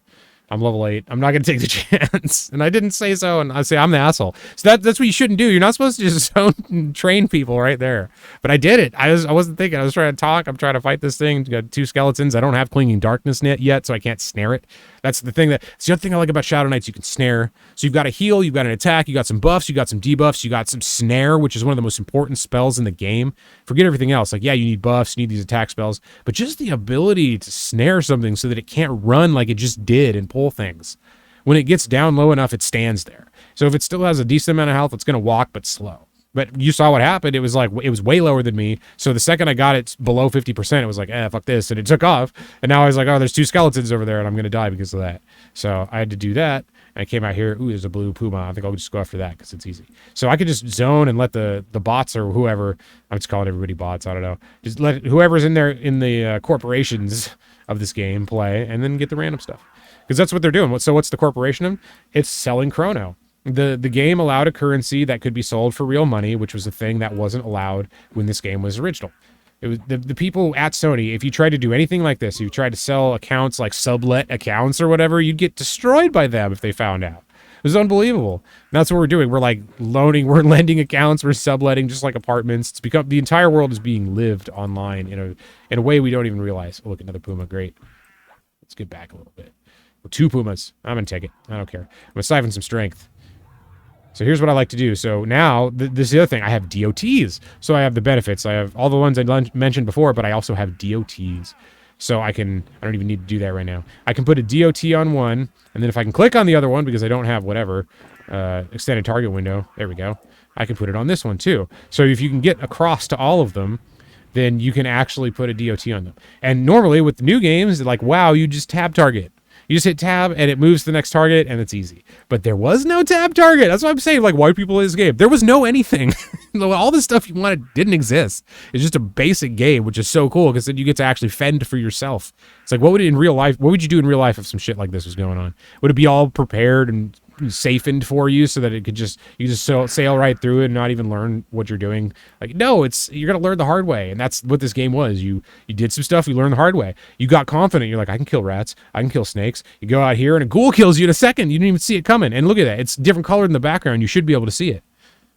I'm level 8. I'm not going to take the chance. And I didn't say so, and I say I'm the asshole. So that's what you shouldn't do. You're not supposed to just zone and train people right there. But I did it. I wasn't thinking. I was trying to talk. I'm trying to fight this thing. Got 2 skeletons. I don't have Clinging Darkness yet, so I can't snare it. That's the thing. It's the other thing I like about Shadow Knights. You can snare. So you've got a heal, you've got an attack, you got some buffs, you got some debuffs, you got some snare, which is one of the most important spells in the game. Forget everything else. Like, yeah, you need buffs, you need these attack spells, but just the ability to snare something so that it can't run like it just did and pull things. When it gets down low enough, it stands there. So if it still has a decent amount of health, it's going to walk, but slow. But you saw what happened. It was like, it was way lower than me. So the second I got it below 50%, it was like, fuck this. And it took off. And now I was like, oh, there's 2 skeletons over there and I'm going to die because of that. So I had to do that. And I came out here. Ooh, there's a blue puma. I think I'll just go after that because it's easy. So I could just zone and let the bots or whoever, I'm just calling everybody bots. I don't know. Just let whoever's in there in the corporations of this game play and then get the random stuff. Because that's what they're doing. So what's the corporation of? It's selling chrono. The game allowed a currency that could be sold for real money, which was a thing that wasn't allowed when this game was original. It was the people at Sony, if you tried to do anything like this, if you tried to sell accounts like sublet accounts or whatever, you'd get destroyed by them if they found out. It was unbelievable. And that's what we're doing. We're like we're lending accounts, we're subletting just like apartments. It's become, the entire world is being lived online in a way we don't even realize. Oh, look, another puma. Great. Let's get back a little bit. 2 pumas. I'm going to take it. I don't care. I'm going to siphon some strength. So here's what I like to do. So now, this is the other thing. I have DOTs. So I have the benefits. I have all the ones I mentioned before, but I also have DOTs. So I don't even need to do that right now. I can put a DOT on one, and then if I can click on the other one, because I don't have whatever, extended target window, there we go, I can put it on this one too. So if you can get across to all of them, then you can actually put a DOT on them. And normally with the new games, like, wow, you just tab target. You just hit tab and it moves to the next target and it's easy. But there was no tab target. That's what I'm saying. Like, why people play this game? There was no anything. All the stuff you wanted didn't exist. It's just a basic game, which is so cool because then you get to actually fend for yourself. It's like, what would you do in real life if some shit like this was going on? Would it be all prepared and safened for you so that you just sail right through it and not even learn what you're doing? Like, no, you're gonna learn the hard way, and that's what this game was. You did some stuff, you learned the hard way. You got confident, you're like, I can kill rats, I can kill snakes. You go out here and a ghoul kills you in a second. You didn't even see it coming. And look at that, it's different colored in the background. You should be able to see it,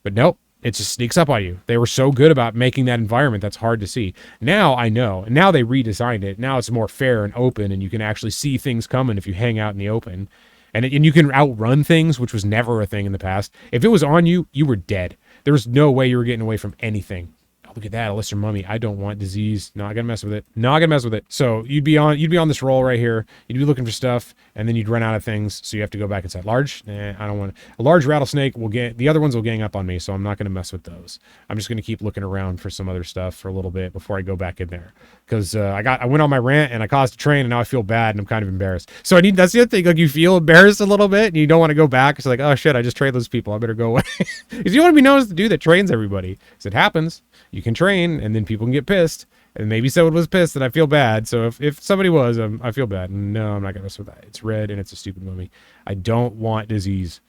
but nope, it just sneaks up on you. They were so good about making that environment that's hard to see. Now I know. Now they redesigned it. Now it's more fair and open, and you can actually see things coming if you hang out in the open. And you can outrun things, which was never a thing in the past. If it was on you, you were dead. There was no way you were getting away from anything. Oh, look at that, Aleister Mummy. I don't want disease. Not gonna mess with it. Not gonna mess with it. So you'd be on this roll right here. You'd be looking for stuff, and then you'd run out of things. So you have to go back inside. Large? Nah, I don't want it. A large rattlesnake will get the other ones will gang up on me, so I'm not gonna mess with those. I'm just gonna keep looking around for some other stuff for a little bit before I go back in there. Because I went on my rant and I caused a train, and now I feel bad and I'm kind of embarrassed. So that's the other thing. Like, you feel embarrassed a little bit and you don't want to go back. It's like, oh shit, I just trained those people. I better go away. Because you want to be known as the dude that trains everybody. Because it happens. You can train and then people can get pissed. And maybe someone was pissed and I feel bad. So if somebody was, I feel bad. No, I'm not gonna mess with that. It's red and it's a stupid mummy. I don't want disease.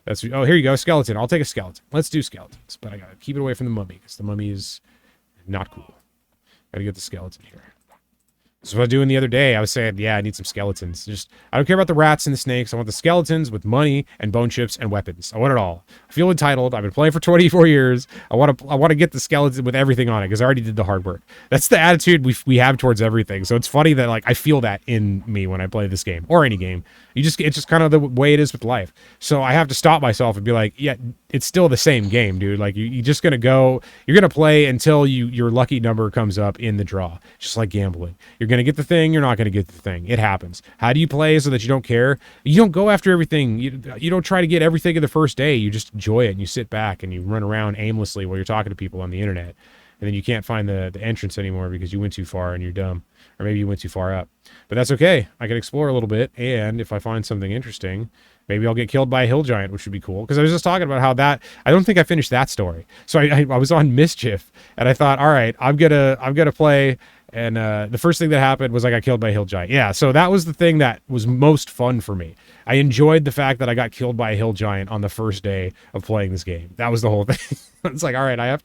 Oh, here you go, skeleton. I'll take a skeleton. Let's do skeletons, but I gotta keep it away from the mummy because the mummy is not cool. Gotta get the skeleton here. That's what I was doing the other day. I was saying, yeah, I need some skeletons. I don't care about the rats and the snakes. I want the skeletons with money and bone chips and weapons. I want it all. I feel entitled. I've been playing for 24 years. I want to get the skeleton with everything on it because I already did the hard work. That's the attitude we have towards everything. So it's funny that, like, I feel that in me when I play this game or any game. It's just kind of the way it is with life. So I have to stop myself and be like, yeah, it's still the same game, dude. Like, you're just you're gonna play until your lucky number comes up in the draw, just like gambling. You're going to get the thing, you're not going to get the thing. It happens. How do you play so that you don't care? You don't go after everything. You don't try to get everything in the first day. You just enjoy it, and you sit back and you run around aimlessly while you're talking to people on the internet. And then you can't find the entrance anymore because you went too far and you're dumb. Or maybe you went too far up. But that's okay. I can explore a little bit, and if I find something interesting, maybe I'll get killed by a hill giant, which would be cool. Because I was just talking about how that, I don't think I finished that story. So I was on Mischief, and I thought, all right, I'm gonna play. And the first thing that happened was I got killed by a hill giant. Yeah, so that was the thing that was most fun for me. I enjoyed the fact that I got killed by a hill giant on the first day of playing this game. That was the whole thing. It's like, all right, I have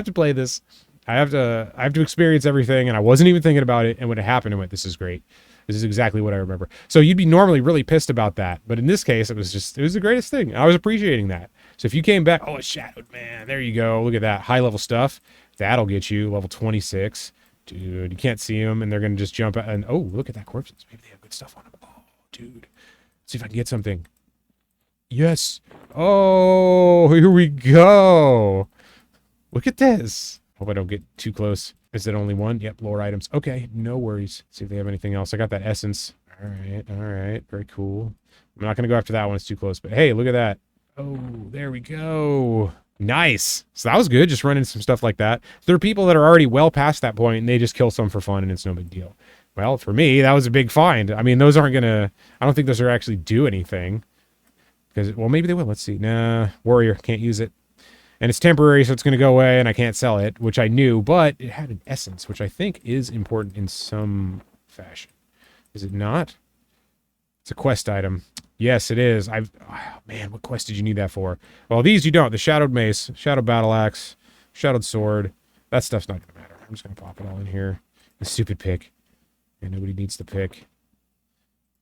to play this. I have to experience everything, and I wasn't even thinking about it. And when it happened, I went, "This is great. This is exactly what I remember." So you'd be normally really pissed about that, but in this case, it was the greatest thing. I was appreciating that. So if you came back, oh, a shadowed man, there you go. Look at that high level stuff. That'll get you level 26, dude. You can't see them, and they're gonna just jump out. And oh, look at that corpses. Maybe they have good stuff on them. Oh, dude. Let's see if I can get something. Yes. Oh, here we go. Look at this. Hope I don't get too close. Is it only one? Yep, lore items. Okay, no worries. See if they have anything else. I got that essence. All right. Very cool. I'm not going to go after that one. It's too close. But hey, look at that. Oh, there we go. Nice. So that was good, just running some stuff like that. There are people that are already well past that point, and they just kill some for fun, and it's no big deal. Well, for me, that was a big find. I mean, those aren't going to... I don't think those are actually do anything. Because, well, maybe they will. Let's see. Nah, warrior. Can't use it. And it's temporary, so it's going to go away, and I can't sell it, which I knew, but it had an essence, which I think is important in some fashion. Is it not? It's a quest item. Yes, it is. Oh, man, what quest did you need that for? Well, these you don't. The Shadowed Mace, Shadowed Battle Axe, Shadowed Sword. That stuff's not going to matter. I'm just going to pop it all in here. The stupid pick. And nobody needs the pick.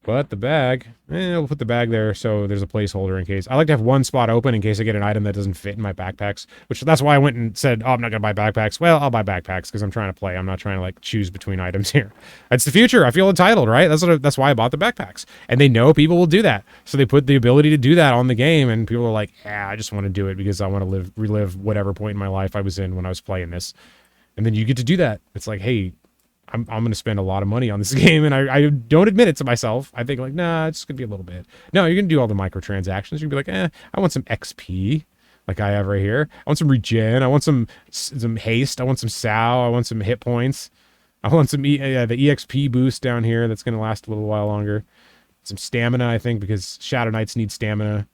But the bag, we'll put the bag there so there's a placeholder in case. I like to have one spot open in case I get an item that doesn't fit in my backpacks, which that's why I went and said, oh, I'm not going to buy backpacks. Well, I'll buy backpacks because I'm trying to play. I'm not trying to like choose between items here. That's the future. I feel entitled, right? That's why I bought the backpacks. And they know people will do that. So they put the ability to do that on the game, and people are like, yeah, I just want to do it because I want to relive whatever point in my life I was in when I was playing this. And then you get to do that. It's like, hey, I'm going to spend a lot of money on this game, and I don't admit it to myself. I think like, nah, it's going to be a little bit. No, you're going to do all the microtransactions. You're going to be like, I want some XP, like I have right here. I want some regen. I want some haste. I want some sow. I want some hit points. I want some the EXP boost down here that's going to last a little while longer. Some stamina, I think, because Shadow Knights need stamina.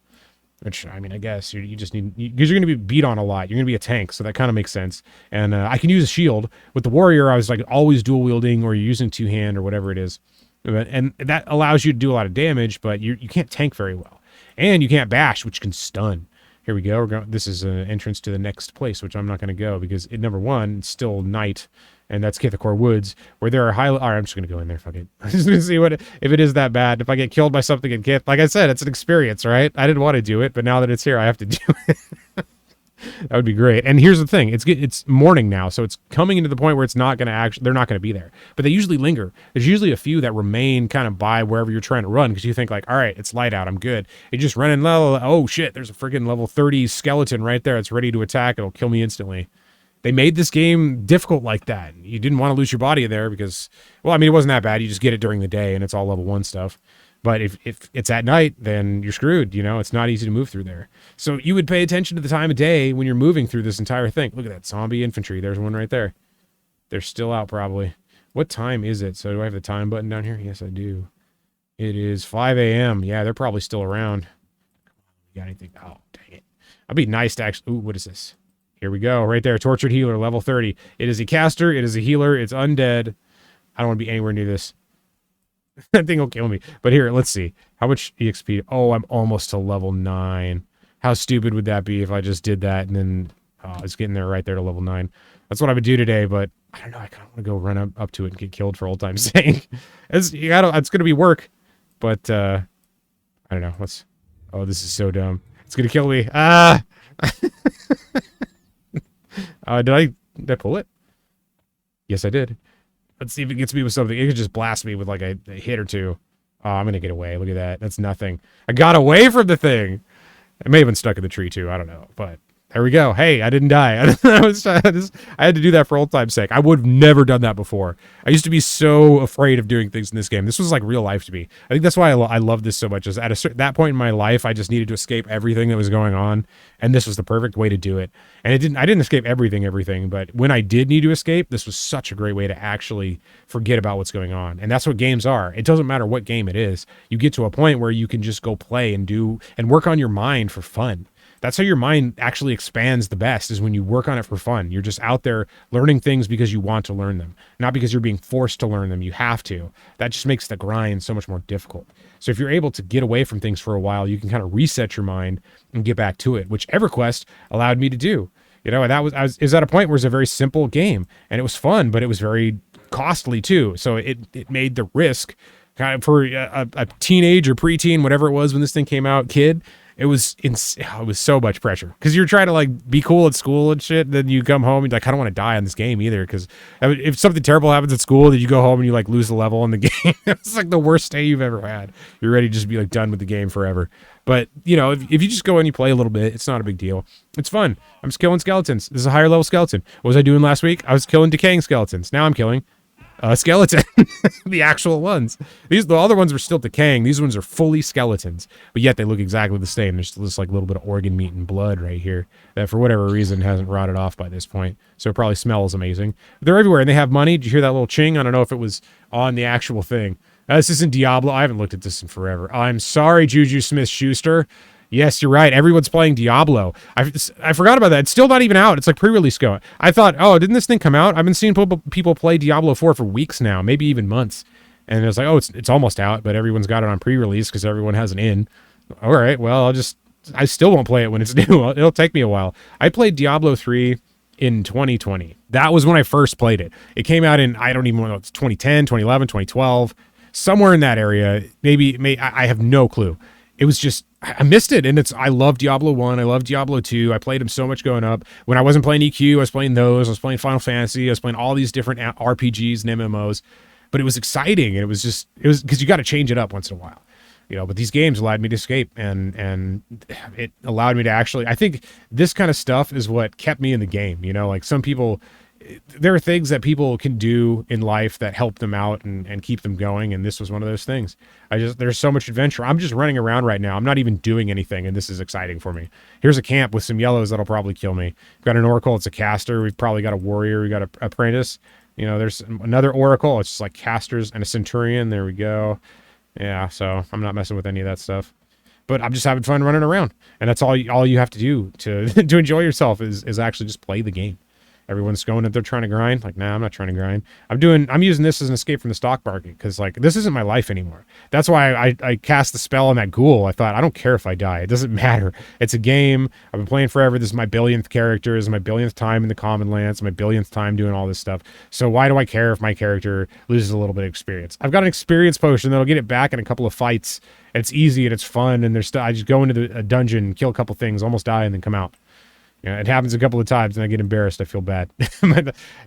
Which, I mean, I guess you just need... Because you're going to be beat on a lot. You're going to be a tank, so that kind of makes sense. And I can use a shield. With the warrior, I was like always dual-wielding, or you're using two-hand, or whatever it is. And that allows you to do a lot of damage, but you can't tank very well. And you can't bash, which can stun. Here we go. This is an entrance to the next place, which I'm not going to go, because number one, it's still night, and that's Kithakor Woods, where there are all right, I'm just going to go in there. Fuck it. I'm just going to see if it is that bad. If I get killed by something in Kith, like I said, it's an experience, right? I didn't want to do it, but now that it's here, I have to do it. That would be great. And here's the thing. It's morning now, so it's coming into the point where it's not going to they're not going to be there. But they usually linger. There's usually a few that remain kind of by wherever you're trying to run, because you think like, all right, it's light out, I'm good. You just run in level, oh shit, there's a freaking level 30 skeleton right there. It's ready to attack. It'll kill me instantly. They made this game difficult like that. You didn't want to lose your body there because, well, I mean, it wasn't that bad. You just get it during the day, and it's all level 1 stuff. But if it's at night, then you're screwed. You know, it's not easy to move through there. So you would pay attention to the time of day when you're moving through this entire thing. Look at that zombie infantry. There's one right there. They're still out probably. What time is it? So do I have the time button down here? Yes, I do. It is 5 a.m. Yeah, they're probably still around. You got anything? Oh, dang it. I'd be nice to actually... Ooh, what is this? Here we go. Right there. Tortured Healer, level 30. It is a caster. It is a healer. It's undead. I don't want to be anywhere near this. That thing will kill me. But here, let's see. How much EXP? Oh, I'm almost to level 9. How stupid would that be if I just did that and then it's getting there right there to level 9. That's what I would do today, but I don't know. I kind of want to go run up to it and get killed for old time's sake. It's going to be work, but I don't know. Oh, this is so dumb. It's going to kill me. Ah! Did I pull it? Yes, I did. Let's see if it gets me with something. It could just blast me with like a hit or two. Oh, I'm going to get away. Look at that. That's nothing. I got away from the thing. It may have been stuck in the tree too. I don't know. But There we go. Hey, I didn't die. I had to do that for old time's sake. I would have never done that before. I used to be so afraid of doing things in this game. This was like real life to me. I think that's why I love this so much. Is at that point in my life, I just needed to escape everything that was going on, and this was the perfect way to do it. And I didn't escape everything, but when I did need to escape, this was such a great way to actually forget about what's going on. And that's what games are. It doesn't matter what game it is. You get to a point where you can just go play and do and work on your mind for fun. That's how your mind actually expands the best, is when you work on it for fun. You're just out there learning things because you want to learn them, not because you're being forced to learn them. You have to. That just makes the grind so much more difficult. So if you're able to get away from things for a while, you can kind of reset your mind and get back to it, which EverQuest allowed me to do. You know, and I was at a point where it was a very simple game and it was fun, but it was very costly too. So it made the risk kind of for a teenage or preteen, whatever it was when this thing came out, kid. It was so much pressure because you're trying to like be cool at school and shit. Then you come home and like, I don't want to die on this game either. Because if something terrible happens at school, then you go home and you like lose the level in the game. It's like the worst day you've ever had. You're ready to just be like done with the game forever. But you know, if you just go and you play a little bit, it's not a big deal. It's fun. I'm just killing skeletons. This is a higher level skeleton. What was I doing last week? I was killing decaying skeletons. Now I'm killing a skeleton. The actual ones. The other ones were still decaying. These ones are fully skeletons, but yet they look exactly the same. There's just like a little bit of organ meat and blood right here that for whatever reason hasn't rotted off by this point. So it probably smells amazing. But they're everywhere and they have money. Did you hear that little ching? I don't know if it was on the actual thing. This isn't Diablo. I haven't looked at this in forever. I'm sorry, Juju Smith-Schuster. Yes, you're right. Everyone's playing Diablo. I forgot about that. It's still not even out. It's like pre-release going. I thought, oh, didn't this thing come out? I've been seeing people play Diablo 4 for weeks now, maybe even months. And it's like, oh, it's almost out, but everyone's got it on pre-release because everyone has an in. All right, well, I still won't play it when it's new. It'll take me a while. I played Diablo 3 in 2020. That was when I first played it. It came out in, I don't even know, it's 2010, 2011, 2012, somewhere in that area. Maybe I have no clue. It was just, I missed it. And I love Diablo 1. I love Diablo 2. I played them so much going up. When I wasn't playing EQ, I was playing those. I was playing Final Fantasy. I was playing all these different RPGs and MMOs. But it was exciting. And it was because you got to change it up once in a while. You know, but these games allowed me to escape. And it allowed me to actually, I think this kind of stuff is what kept me in the game. You know, like some people, there are things that people can do in life that help them out and keep them going. And this was one of those things. There's so much adventure. I'm just running around right now. I'm not even doing anything. And this is exciting for me. Here's a camp with some yellows that'll probably kill me. We've got an oracle. It's a caster. We've probably got a warrior. We got an apprentice. You know, there's another oracle. It's just like casters and a centurion. There we go. Yeah. So I'm not messing with any of that stuff, but I'm just having fun running around. And that's all you have to do to enjoy yourself is actually just play the game. Everyone's going if they're trying to grind. Like, nah, I'm not trying to grind. I'm using this as an escape from the stock market because, like, this isn't my life anymore. That's why I cast the spell on that ghoul. I thought, I don't care if I die. It doesn't matter. It's a game. I've been playing forever. This is my billionth character. This is my billionth time in the common lands. My billionth time doing all this stuff. So why do I care if my character loses a little bit of experience? I've got an experience potion that'll get it back in a couple of fights. And it's easy and it's fun. And I just go into a dungeon, kill a couple things, almost die, and then come out. Yeah, it happens a couple of times and I get embarrassed. I feel bad.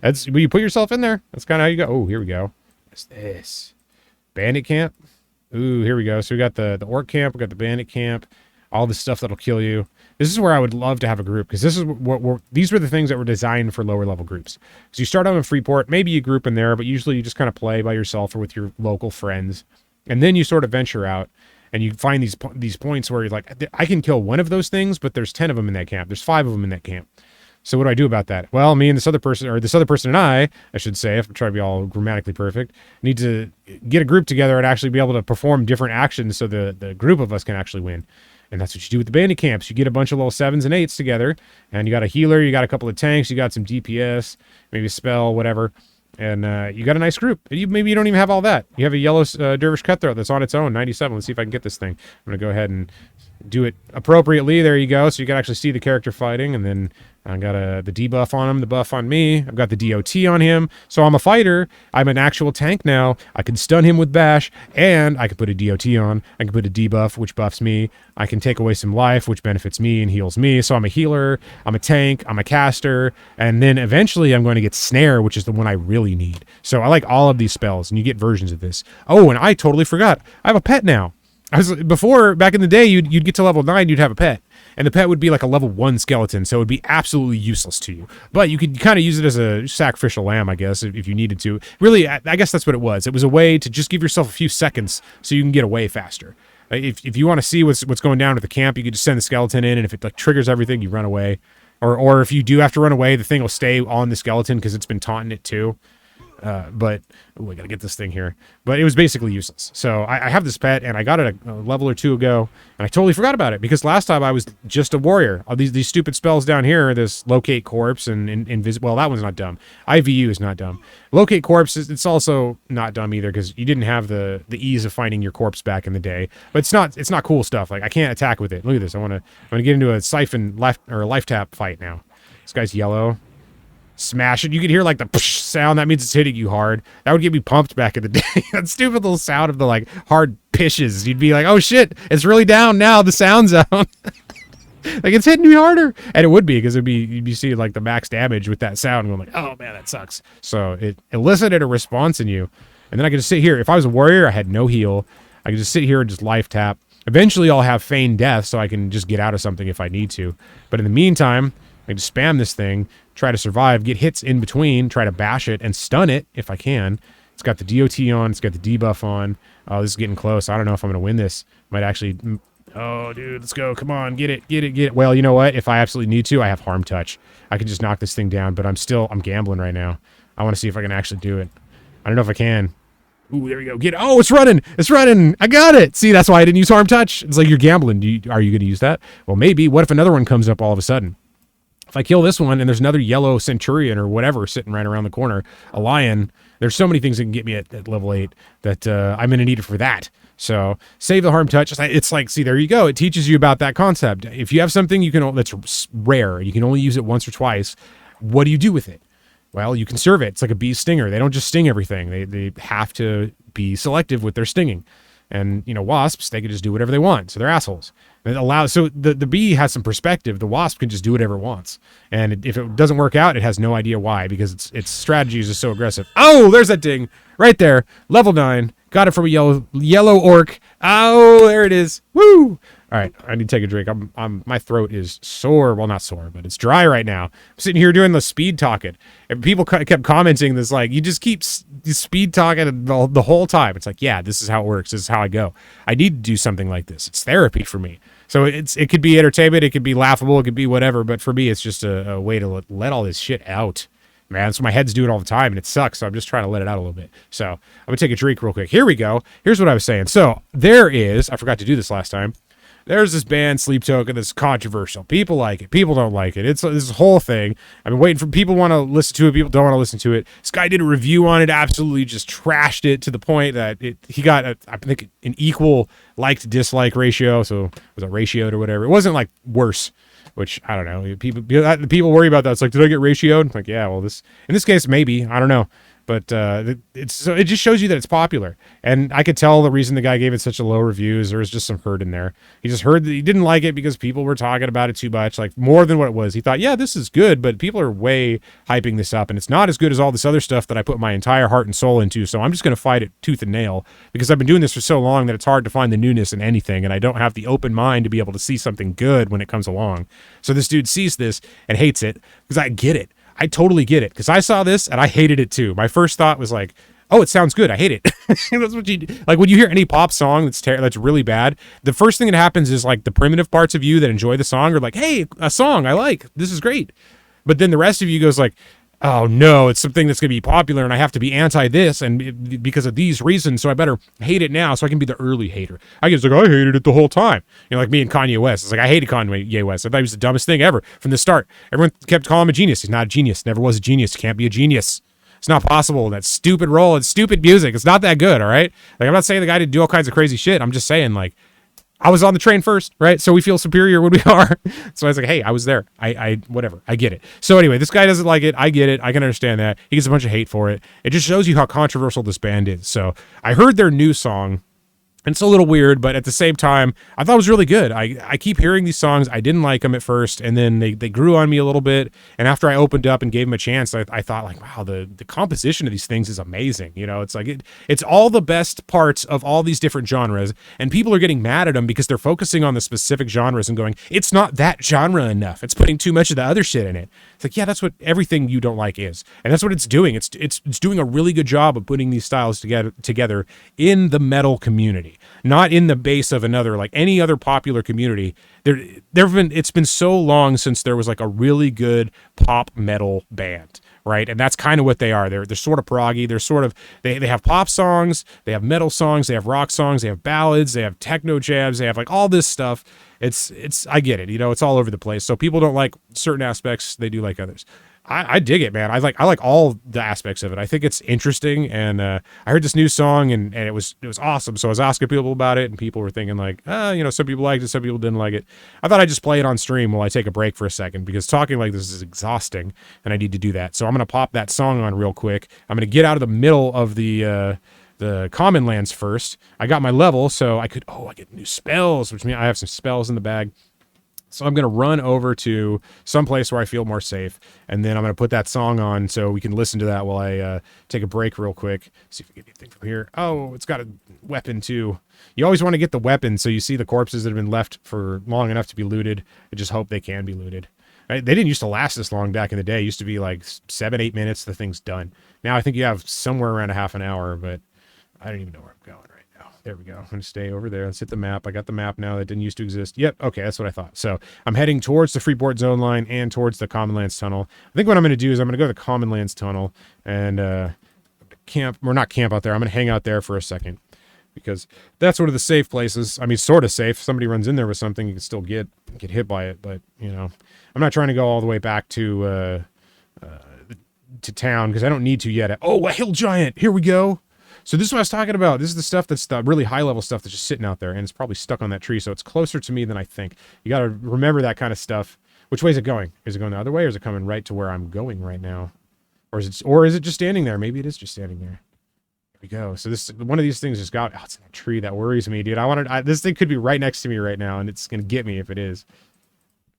That's when you put yourself in there. That's kind of how you go. Oh, here we go. What's this? Bandit camp. Ooh, here we go. So we got the orc camp. We got the bandit camp. All the stuff that'll kill you. This is where I would love to have a group because this is these were the things that were designed for lower level groups. So you start out in Freeport, maybe you group in there, but usually you just kind of play by yourself or with your local friends, and then you sort of venture out. And you find these points where you're like, I can kill one of those things, but there's 10 of them in that camp. There's 5 of them in that camp. So what do I do about that? Well, me and this other person and I should say, if I'm trying to be all grammatically perfect, need to get a group together and actually be able to perform different actions so the group of us can actually win. And that's what you do with the bandit camps. You get a bunch of little 7s and 8s together, and you got a healer, you got a couple of tanks, you got some DPS, maybe a spell, whatever. And you got a nice group. Maybe you don't even have all that. You have a yellow Dervish Cutthroat that's on its own, 97. Let's see if I can get this thing. I'm going to go ahead and do it appropriately. There you go. So you can actually see the character fighting. And then I got the debuff on him, the buff on me. I've got the DOT on him. So I'm a fighter. I'm an actual tank now. I can stun him with bash, and I can put a DOT on. I can put a debuff, which buffs me. I can take away some life, which benefits me and heals me. So I'm a healer. I'm a tank. I'm a caster. And then eventually I'm going to get snare, which is the one I really need. So I like all of these spells, and you get versions of this. Oh, and I totally forgot. I have a pet now. Before, back in the day, you'd get to level 9, you'd have a pet, and the pet would be like a level 1 skeleton, so it would be absolutely useless to you. But you could kind of use it as a sacrificial lamb, I guess, if you needed to. Really, I guess that's what it was. It was a way to just give yourself a few seconds so you can get away faster. If you want to see what's going down at the camp, you could just send the skeleton in, and if it like triggers everything, you run away. Or if you do have to run away, the thing will stay on the skeleton because it's been taunting it too. But I gotta get this thing here. But it was basically useless. So I have this pet, and I got it a level or two ago, and I totally forgot about it because last time I was just a warrior. These stupid spells down here, this locate corpse and invisible. Well, that one's not dumb. IVU is not dumb. Locate corpse it's also not dumb either because you didn't have the ease of finding your corpse back in the day. But it's not cool stuff. Like I can't attack with it. Look at this. I'm gonna get into a siphon life tap fight now. This guy's yellow. Smash it. You can hear like the psh sound. That means it's hitting you hard. That would get me pumped back in the day. That stupid little sound of the like hard pishes. You'd be like, oh shit, it's really down now. The sound's out. Like it's hitting me harder. And it would be because you'd be seeing like the max damage with that sound. And I'm like, oh man, that sucks. So it elicited a response in you. And then I could just sit here. If I was a warrior, I had no heal. I could just sit here and just life tap. Eventually I'll have feigned death so I can just get out of something if I need to. But in the meantime, I can just spam this thing, try to survive, get hits in between, try to bash it, and stun it if I can. It's got the DOT on. It's got the debuff on. Oh, this is getting close. I don't know if I'm going to win this. Might actually... Oh, dude, let's go. Come on, get it. Well, you know what? If I absolutely need to, I have Harm Touch. I can just knock this thing down, but I'm gambling right now. I want to see if I can actually do it. I don't know if I can. Ooh, there we go. Oh, it's running. It's running. I got it. See, that's why I didn't use Harm Touch. It's like you're gambling. Are you going to use that? Well, maybe. What if another one comes up all of a sudden? If I kill this one and there's another yellow centurion or whatever sitting right around the corner, a lion, there's so many things that can get me at level 8 that I'm going to need it for that. So save the Harm Touch. It's like, see, there you go. It teaches you about that concept. If you have something that's rare, you can only use it once or twice, what do you do with it? Well, you conserve it. It's like a bee's stinger. They don't just sting everything. They have to be selective with their stinging. And, wasps, they can just do whatever they want. So they're assholes. So the bee has some perspective. The wasp can just do whatever it wants. And if it doesn't work out, it has no idea why because its strategy is just so aggressive. Oh, there's that ding right there. Level 9. Got it from a yellow orc. Oh, there it is. Woo! All right, I need to take a drink. My throat is sore. Well, not sore, but it's dry right now. I'm sitting here doing the speed talking. And people kept commenting this, like, you just keep speed talking the whole time. It's like, yeah, this is how it works. This is how I go. I need to do something like this. It's therapy for me. So it could be entertainment. It could be laughable. It could be whatever. But for me, it's just a way to let all this shit out. Man, so my head's doing it all the time, and it sucks, so I'm just trying to let it out a little bit. So I'm going to take a drink real quick. Here we go. Here's what I was saying. So there is, I forgot to do this last time, there's this band, Sleep Token, that's controversial. People like it. People don't like it. It's this whole thing. I've been waiting for people want to listen to it. People don't want to listen to it. This guy did a review on it, absolutely just trashed it to the point that he got, I think, an equal like-to-dislike ratio. So was it ratioed or whatever? It wasn't, like, worse. Which, I don't know, people worry about that. It's like, did I get ratioed? Like, yeah, well, in this case, maybe. I don't know. But it just shows you that it's popular. And I could tell the reason the guy gave it such a low review is there was just some hurt in there. He just heard that he didn't like it because people were talking about it too much, like more than what it was. He thought, yeah, this is good, but people are way hyping this up, and it's not as good as all this other stuff that I put my entire heart and soul into, so I'm just going to fight it tooth and nail because I've been doing this for so long that it's hard to find the newness in anything, and I don't have the open mind to be able to see something good when it comes along. So this dude sees this and hates it because I get it. I totally get it because I saw this and I hated it too. My first thought was like, oh, it sounds good. I hate it. That's what you like when you hear any pop song that's really bad. The first thing that happens is like the primitive parts of you that enjoy the song are like, hey, a song I like. This is great. But then the rest of you goes like, oh no, it's something that's going to be popular and I have to be anti this and because of these reasons, so I better hate it now so I can be the early hater. I get like, I hated it the whole time. Like me and Kanye West. It's like, I hated Kanye West. I thought he was the dumbest thing ever from the start. Everyone kept calling him a genius. He's not a genius. Never was a genius. Can't be a genius. It's not possible. That stupid role and stupid music. It's not that good, all right? Like, I'm not saying the guy didn't do all kinds of crazy shit. I'm just saying, like, I was on the train first, right? So we feel superior when we are. So I was like, hey, I was there. I whatever. I get it. So anyway, this guy doesn't like it. I get it. I can understand that. He gets a bunch of hate for it. It just shows you how controversial this band is. So I heard their new song And it's a little weird, but at the same time, I thought it was really good. I keep hearing these songs. I didn't like them at first, and then they grew on me a little bit. And after I opened up and gave them a chance, I thought like, wow, the composition of these things is amazing. You know, it's like it's all the best parts of all these different genres, and people are getting mad at them because they're focusing on the specific genres and going, it's not that genre enough. It's putting too much of the other shit in it. It's like, yeah, that's what everything you don't like is, and that's what it's doing. It's doing a really good job of putting these styles together in the metal community. Not in the base of another, like any other popular community. It's been so long since there was like a really good pop metal band, right? And that's kind of what they are. They're sort of proggy. They're sort of they have pop songs, they have metal songs, they have rock songs, they have ballads, they have techno jams, they have like all this stuff. It's I get it, you know, it's all over the place. So people don't like certain aspects, they do like others. I dig it, man. I like all the aspects of it. I think it's interesting, and I heard this new song, and it was awesome. So I was asking people about it, and people were thinking like, you know, some people liked it, some people didn't like it. I thought I'd just play it on stream while I take a break for a second, because talking like this is exhausting, and I need to do that. So I'm gonna pop that song on real quick. I'm gonna get out of the middle of the common lands first. I got my level, so I get new spells, which means I have some spells in the bag. So I'm going to run over to some place where I feel more safe, and then I'm going to put that song on so we can listen to that while I take a break real quick. See if we get anything from here. Oh, it's got a weapon too. You always want to get the weapon so you see the corpses that have been left for long enough to be looted. I just hope they can be looted. Right? They didn't used to last this long back in the day. It used to be like 7-8 minutes, the thing's done. Now I think you have somewhere around a half an hour, but I don't even know where I'm going. There we go. I'm going to stay over there. Let's hit the map. I got the map now that didn't used to exist. Yep. Okay. That's what I thought. So I'm heading towards the Freeport Zone line and towards the Common Lands Tunnel. I think what I'm going to do is I'm going to go to the Common Lands Tunnel and camp, or not camp out there. I'm going to hang out there for a second because that's one of the safe places. I mean, sort of safe. If somebody runs in there with something, you can still get hit by it. But, you know, I'm not trying to go all the way back to town because I don't need to yet. Oh, a hill giant. Here we go. So this is what I was talking about. This is the stuff that's the really high-level stuff that's just sitting out there, and it's probably stuck on that tree, so it's closer to me than I think. You got to remember that kind of stuff. Which way is it going? Is it going the other way, or is it coming right to where I'm going right now? Or is it just standing there? Maybe it is just standing there. There we go. So this one of these things just got... Oh, it's in that tree. That worries me, dude. This thing could be right next to me right now, and it's going to get me if it is.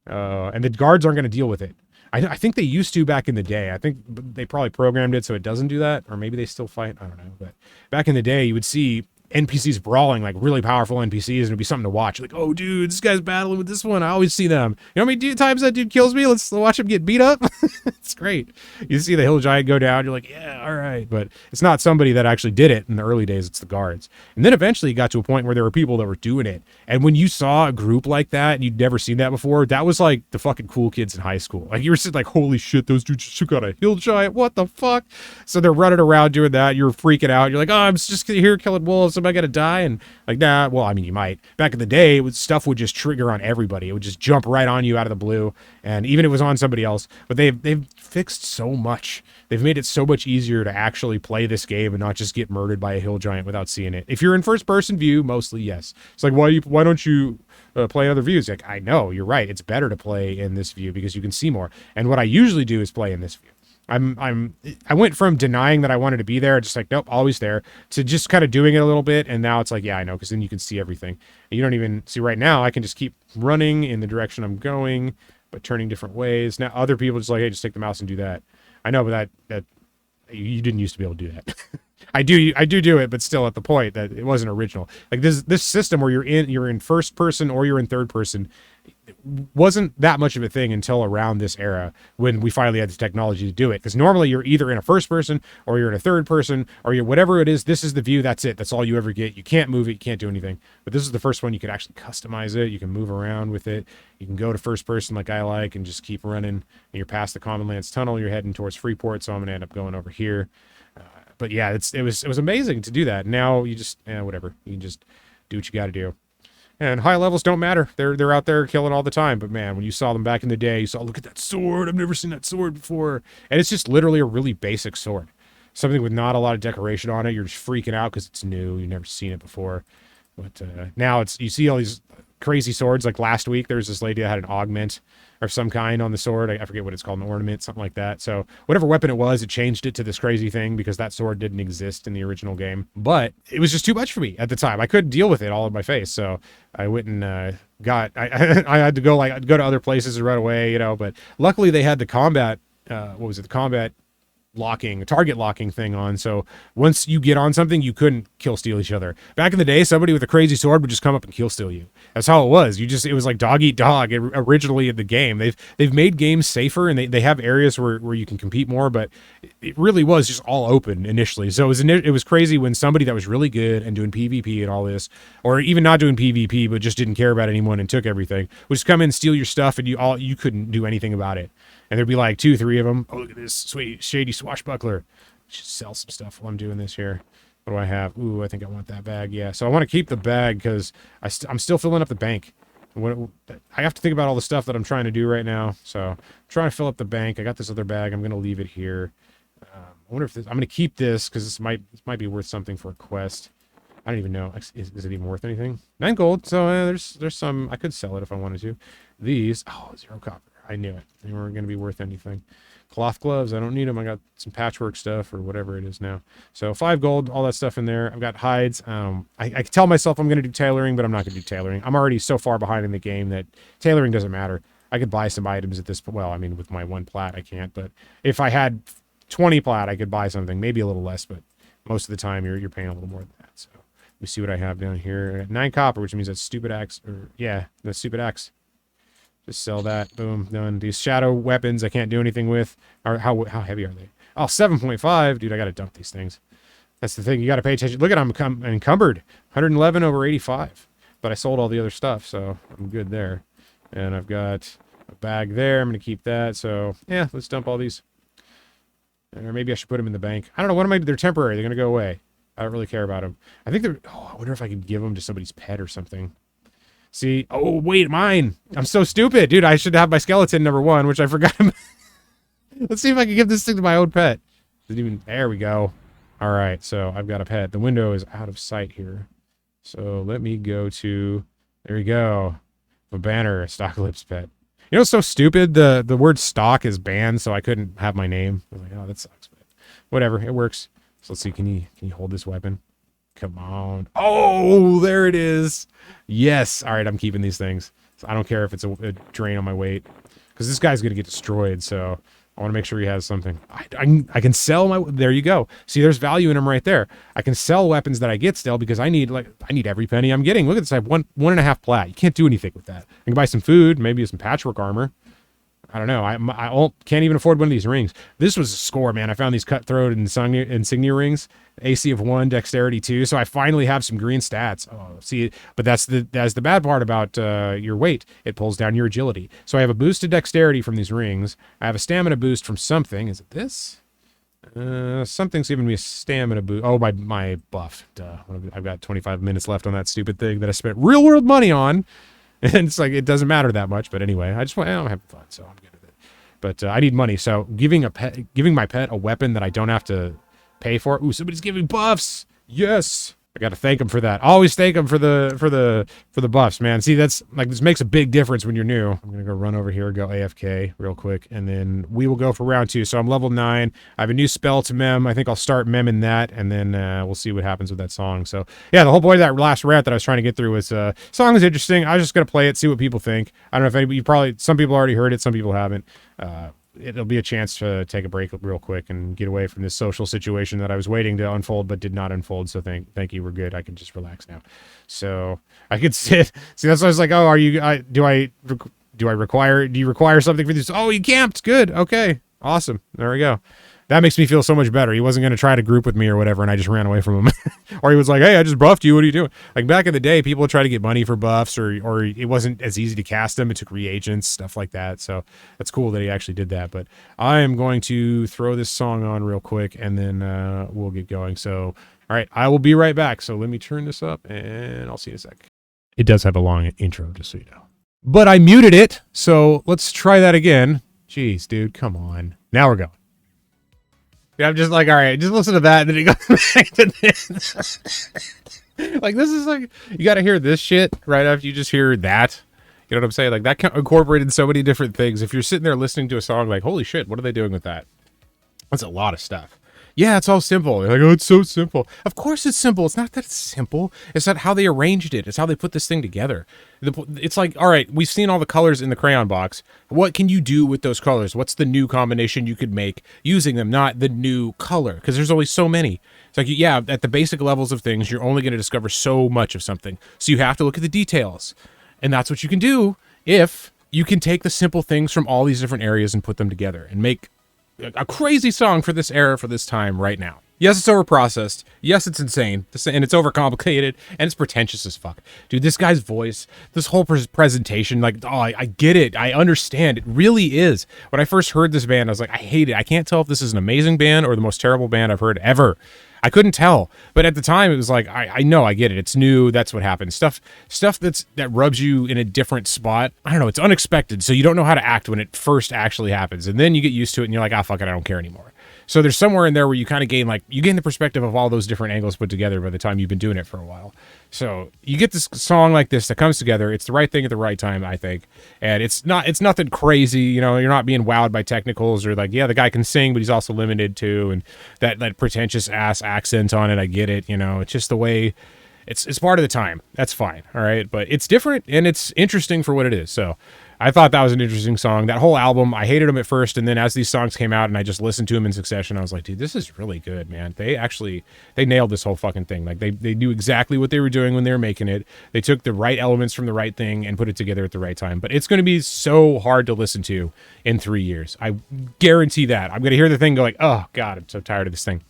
And the guards aren't going to deal with it. I think they used to back in the day. I think they probably programmed it so it doesn't do that, or maybe they still fight. I don't know. But back in the day, you would see NPCs brawling, like really powerful NPCs, and it'd be something to watch. Like, oh, dude, this guy's battling with this one. I always see them. You know how many times that dude kills me? Let's watch him get beat up. It's great. You see the hill giant go down. You're like, yeah, all right. But it's not somebody that actually did it in the early days. It's the guards. And then eventually it got to a point where there were people that were doing it. And when you saw a group like that and you'd never seen that before, that was like the fucking cool kids in high school. Like you were sitting like, holy shit, those dudes just got a hill giant. What the fuck? So they're running around doing that. You're freaking out. You're like, oh, I'm just here killing wolves. Am I going to die? And like, nah, well, I mean, you might. Back in the day, stuff would just trigger on everybody. It would just jump right on you out of the blue. And even if it was on somebody else. But they've fixed so much. They've made it so much easier to actually play this game and not just get murdered by a hill giant without seeing it. If you're in first person view, mostly yes. It's like, why don't you play other views? Like, I know, you're right. It's better to play in this view because you can see more. And what I usually do is play in this view. I went from denying that I wanted to be there, just like, nope, always there, to just kind of doing it a little bit. And now it's like, yeah, I know, because then you can see everything. And you don't even see right now. I can just keep running in the direction I'm going, but turning different ways. Now other people just like, hey, just take the mouse and do that. I know, but that you didn't used to be able to do that. I do it, but still at the point that it wasn't original. Like this system where you're in first person or you're in third person wasn't that much of a thing until around this era when we finally had the technology to do it. Because normally you're either in a first person or you're in a third person or you're whatever it is. This is the view. That's it. That's all you ever get. You can't move it. You can't do anything. But this is the first one you could actually customize it. You can move around with it. You can go to first person like I like and just keep running. And you're past the Common Lands Tunnel. You're heading towards Freeport. So I'm going to end up going over here. But yeah, it was amazing to do that. Now you just, whatever. You can just do what you got to do. And high levels don't matter. They're out there killing all the time. But man, when you saw them back in the day, you saw, look at that sword. I've never seen that sword before. And it's just literally a really basic sword. Something with not a lot of decoration on it. You're just freaking out because it's new. You've never seen it before. But now you see all these crazy swords. Like last week, there was this lady that had an augment or some kind on the sword. I forget what it's called, an ornament, something like that. So whatever weapon it was, it changed it to this crazy thing because that sword didn't exist in the original game. But it was just too much for me at the time. I couldn't deal with it all in my face. So I went and I had to go to other places right away, you know. But luckily they had the combat, the combat target locking thing on. So once you get on something, you couldn't kill steal each other. Back in the day, somebody with a crazy sword would just come up and kill steal you. That's how it was. It was like dog eat dog originally in the game. They've made games safer, and they have areas where you can compete more, but it really was just all open initially. So it was crazy when somebody that was really good and doing PvP and all this, or even not doing PvP but just didn't care about anyone and took everything, would just come in and steal your stuff, and you couldn't do anything about it. And there'd be like 2, 3 of them. Oh, look at this sweet shady swashbuckler. Should sell some stuff while I'm doing this here. What do I have? Ooh, I think I want that bag. Yeah, so I want to keep the bag because I'm still filling up the bank. I have to think about all the stuff that I'm trying to do right now. So I'm trying to fill up the bank. I got this other bag. I'm going to leave it here. I wonder if I'm going to keep this because this might be worth something for a quest. I don't even know. Is it even worth anything? 9 gold. So there's some. I could sell it if I wanted to. These. Oh, 0 copper. I knew it. They weren't going to be worth anything. Cloth gloves. I don't need them. I got some patchwork stuff or whatever it is now. So 5 gold, all that stuff in there. I've got hides. I tell myself I'm going to do tailoring, but I'm not going to do tailoring. I'm already so far behind in the game that tailoring doesn't matter. I could buy some items at this point. Well, I mean, with my 1 plat, I can't. But if I had 20 plat, I could buy something. Maybe a little less, but most of the time you're paying a little more than that. So let me see what I have down here. 9 copper, which means that's stupid axe. That's stupid axe. Just sell that. Boom. Done. These shadow weapons I can't do anything with. How heavy are they? Oh, 7.5. Dude, I got to dump these things. That's the thing. You got to pay attention. Look at I'm encumbered. 111 over 85. But I sold all the other stuff, so I'm good there. And I've got a bag there. I'm going to keep that. So, yeah, let's dump all these. Or maybe I should put them in the bank. I don't know. What am I? They're temporary. They're going to go away. I don't really care about them. I think they're... Oh, I wonder if I could give them to somebody's pet or something. See, oh, wait, mine. I'm so stupid. Dude, I should have my skeleton number 1, which I forgot. Let's see if I can give this thing to my own pet. There we go. All right, so I've got a pet. The window is out of sight here. So let me go to, there we go. A banner, Stocklips pet. You know what's so stupid? The word stock is banned, so I couldn't have my name. I was like, oh, that sucks, but whatever, it works. So let's see, can you hold this weapon? Come on. Oh, there it is. Yes. All right, I'm keeping these things. So I don't care if it's a drain on my weight. Because this guy's going to get destroyed, so I want to make sure he has something. I can sell my... There you go. See, there's value in them right there. I can sell weapons that I get still because I need every penny I'm getting. Look at this. I have 1.5 plat. You can't do anything with that. I can buy some food, maybe some patchwork armor. I don't know. I can't even afford one of these rings. This was a score, man. I found these cutthroat and insignia rings. AC of 1, dexterity 2. So I finally have some green stats. Oh, see, but that's the bad part about your weight. It pulls down your agility. So I have a boost to dexterity from these rings. I have a stamina boost from something. Is it this? Something's giving me a stamina boost. Oh, my buff. Duh. I've got 25 minutes left on that stupid thing that I spent real world money on. And it's like, it doesn't matter that much. But anyway, I'm having fun, so I'm good with it. But I need money. So giving my pet a weapon that I don't have to pay for. Ooh, somebody's giving buffs. Yes. I got to thank them for that. Always thank them for the buffs, man. See, that's like, this makes a big difference when you're new. I'm going to go run over here, go AFK real quick, and then we will go for round 2. So I'm level 9. I have a new spell to mem. I think I'll start memming that, and then we'll see what happens with that song. So yeah, the whole point of that last rant that I was trying to get through was, song is interesting. I was just going to play it, see what people think. I don't know if anybody, some people already heard it, some people haven't. It'll be a chance to take a break real quick and get away from this social situation that I was waiting to unfold but did not unfold. So thank you. We're good. I can just relax now. So I could sit. See, that's why I was like, oh, do you require something for this? Oh, you camped. Good. Okay. Awesome. There we go. That makes me feel so much better. He wasn't going to try to group with me or whatever, and I just ran away from him. Or he was like, hey, I just buffed you. What are you doing? Like, back in the day, people would try to get money for buffs, or it wasn't as easy to cast them. It took reagents, stuff like that. So that's cool that he actually did that. But I am going to throw this song on real quick, and then we'll get going. So, all right, I will be right back. So let me turn this up, and I'll see you in a sec. It does have a long intro, just so you know. But I muted it, so let's try that again. Jeez, dude, come on. Now we're going. Yeah, I'm just like, all right, just listen to that, and then he goes back to this. Like, this is like, you got to hear this shit right after you just hear that. You know what I'm saying? Like, that incorporated so many different things. If you're sitting there listening to a song, like, holy shit, what are they doing with that? That's a lot of stuff. Yeah, it's all simple. You're like, oh, it's so simple. Of course it's simple. It's not that it's simple. It's not how they arranged it. It's how they put this thing together. It's like, all right, we've seen all the colors in the crayon box. What can you do with those colors? What's the new combination you could make using them, not the new color? Because there's only so many. It's like, yeah, at the basic levels of things, you're only going to discover so much of something. So you have to look at the details. And that's what you can do if you can take the simple things from all these different areas and put them together and make a crazy song for this era, for this time right now. Yes, it's overprocessed. Yes, it's insane. And it's overcomplicated. And it's pretentious as fuck. Dude, this guy's voice, this whole presentation, like, oh, I get it. I understand. It really is. When I first heard this band, I was like, I hate it. I can't tell if this is an amazing band or the most terrible band I've heard ever. I couldn't tell. But at the time, it was like, I know, I get it. It's new. That's what happens. Stuff that rubs you in a different spot. I don't know. It's unexpected. So you don't know how to act when it first actually happens. And then you get used to it and you're like, ah, fuck it. I don't care anymore. So there's somewhere in there where you kind of gain the perspective of all those different angles put together by the time you've been doing it for a while. So you get this song like this that comes together. It's the right thing at the right time, I think. And it's nothing crazy. You know, you're not being wowed by technicals or like, yeah, the guy can sing, but he's also limited to, and that pretentious ass accent on it. I get it. You know, it's just the way it's part of the time. That's fine. All right. But it's different and it's interesting for what it is. So I thought that was an interesting song. That whole album, I hated them at first, and then as these songs came out and I just listened to them in succession, I was like, dude, this is really good, man. They nailed this whole fucking thing. Like, they knew exactly what they were doing when they were making it. They took the right elements from the right thing and put it together at the right time. But it's going to be so hard to listen to in 3 years. I guarantee that. I'm going to hear the thing go like, oh, God, I'm so tired of this thing.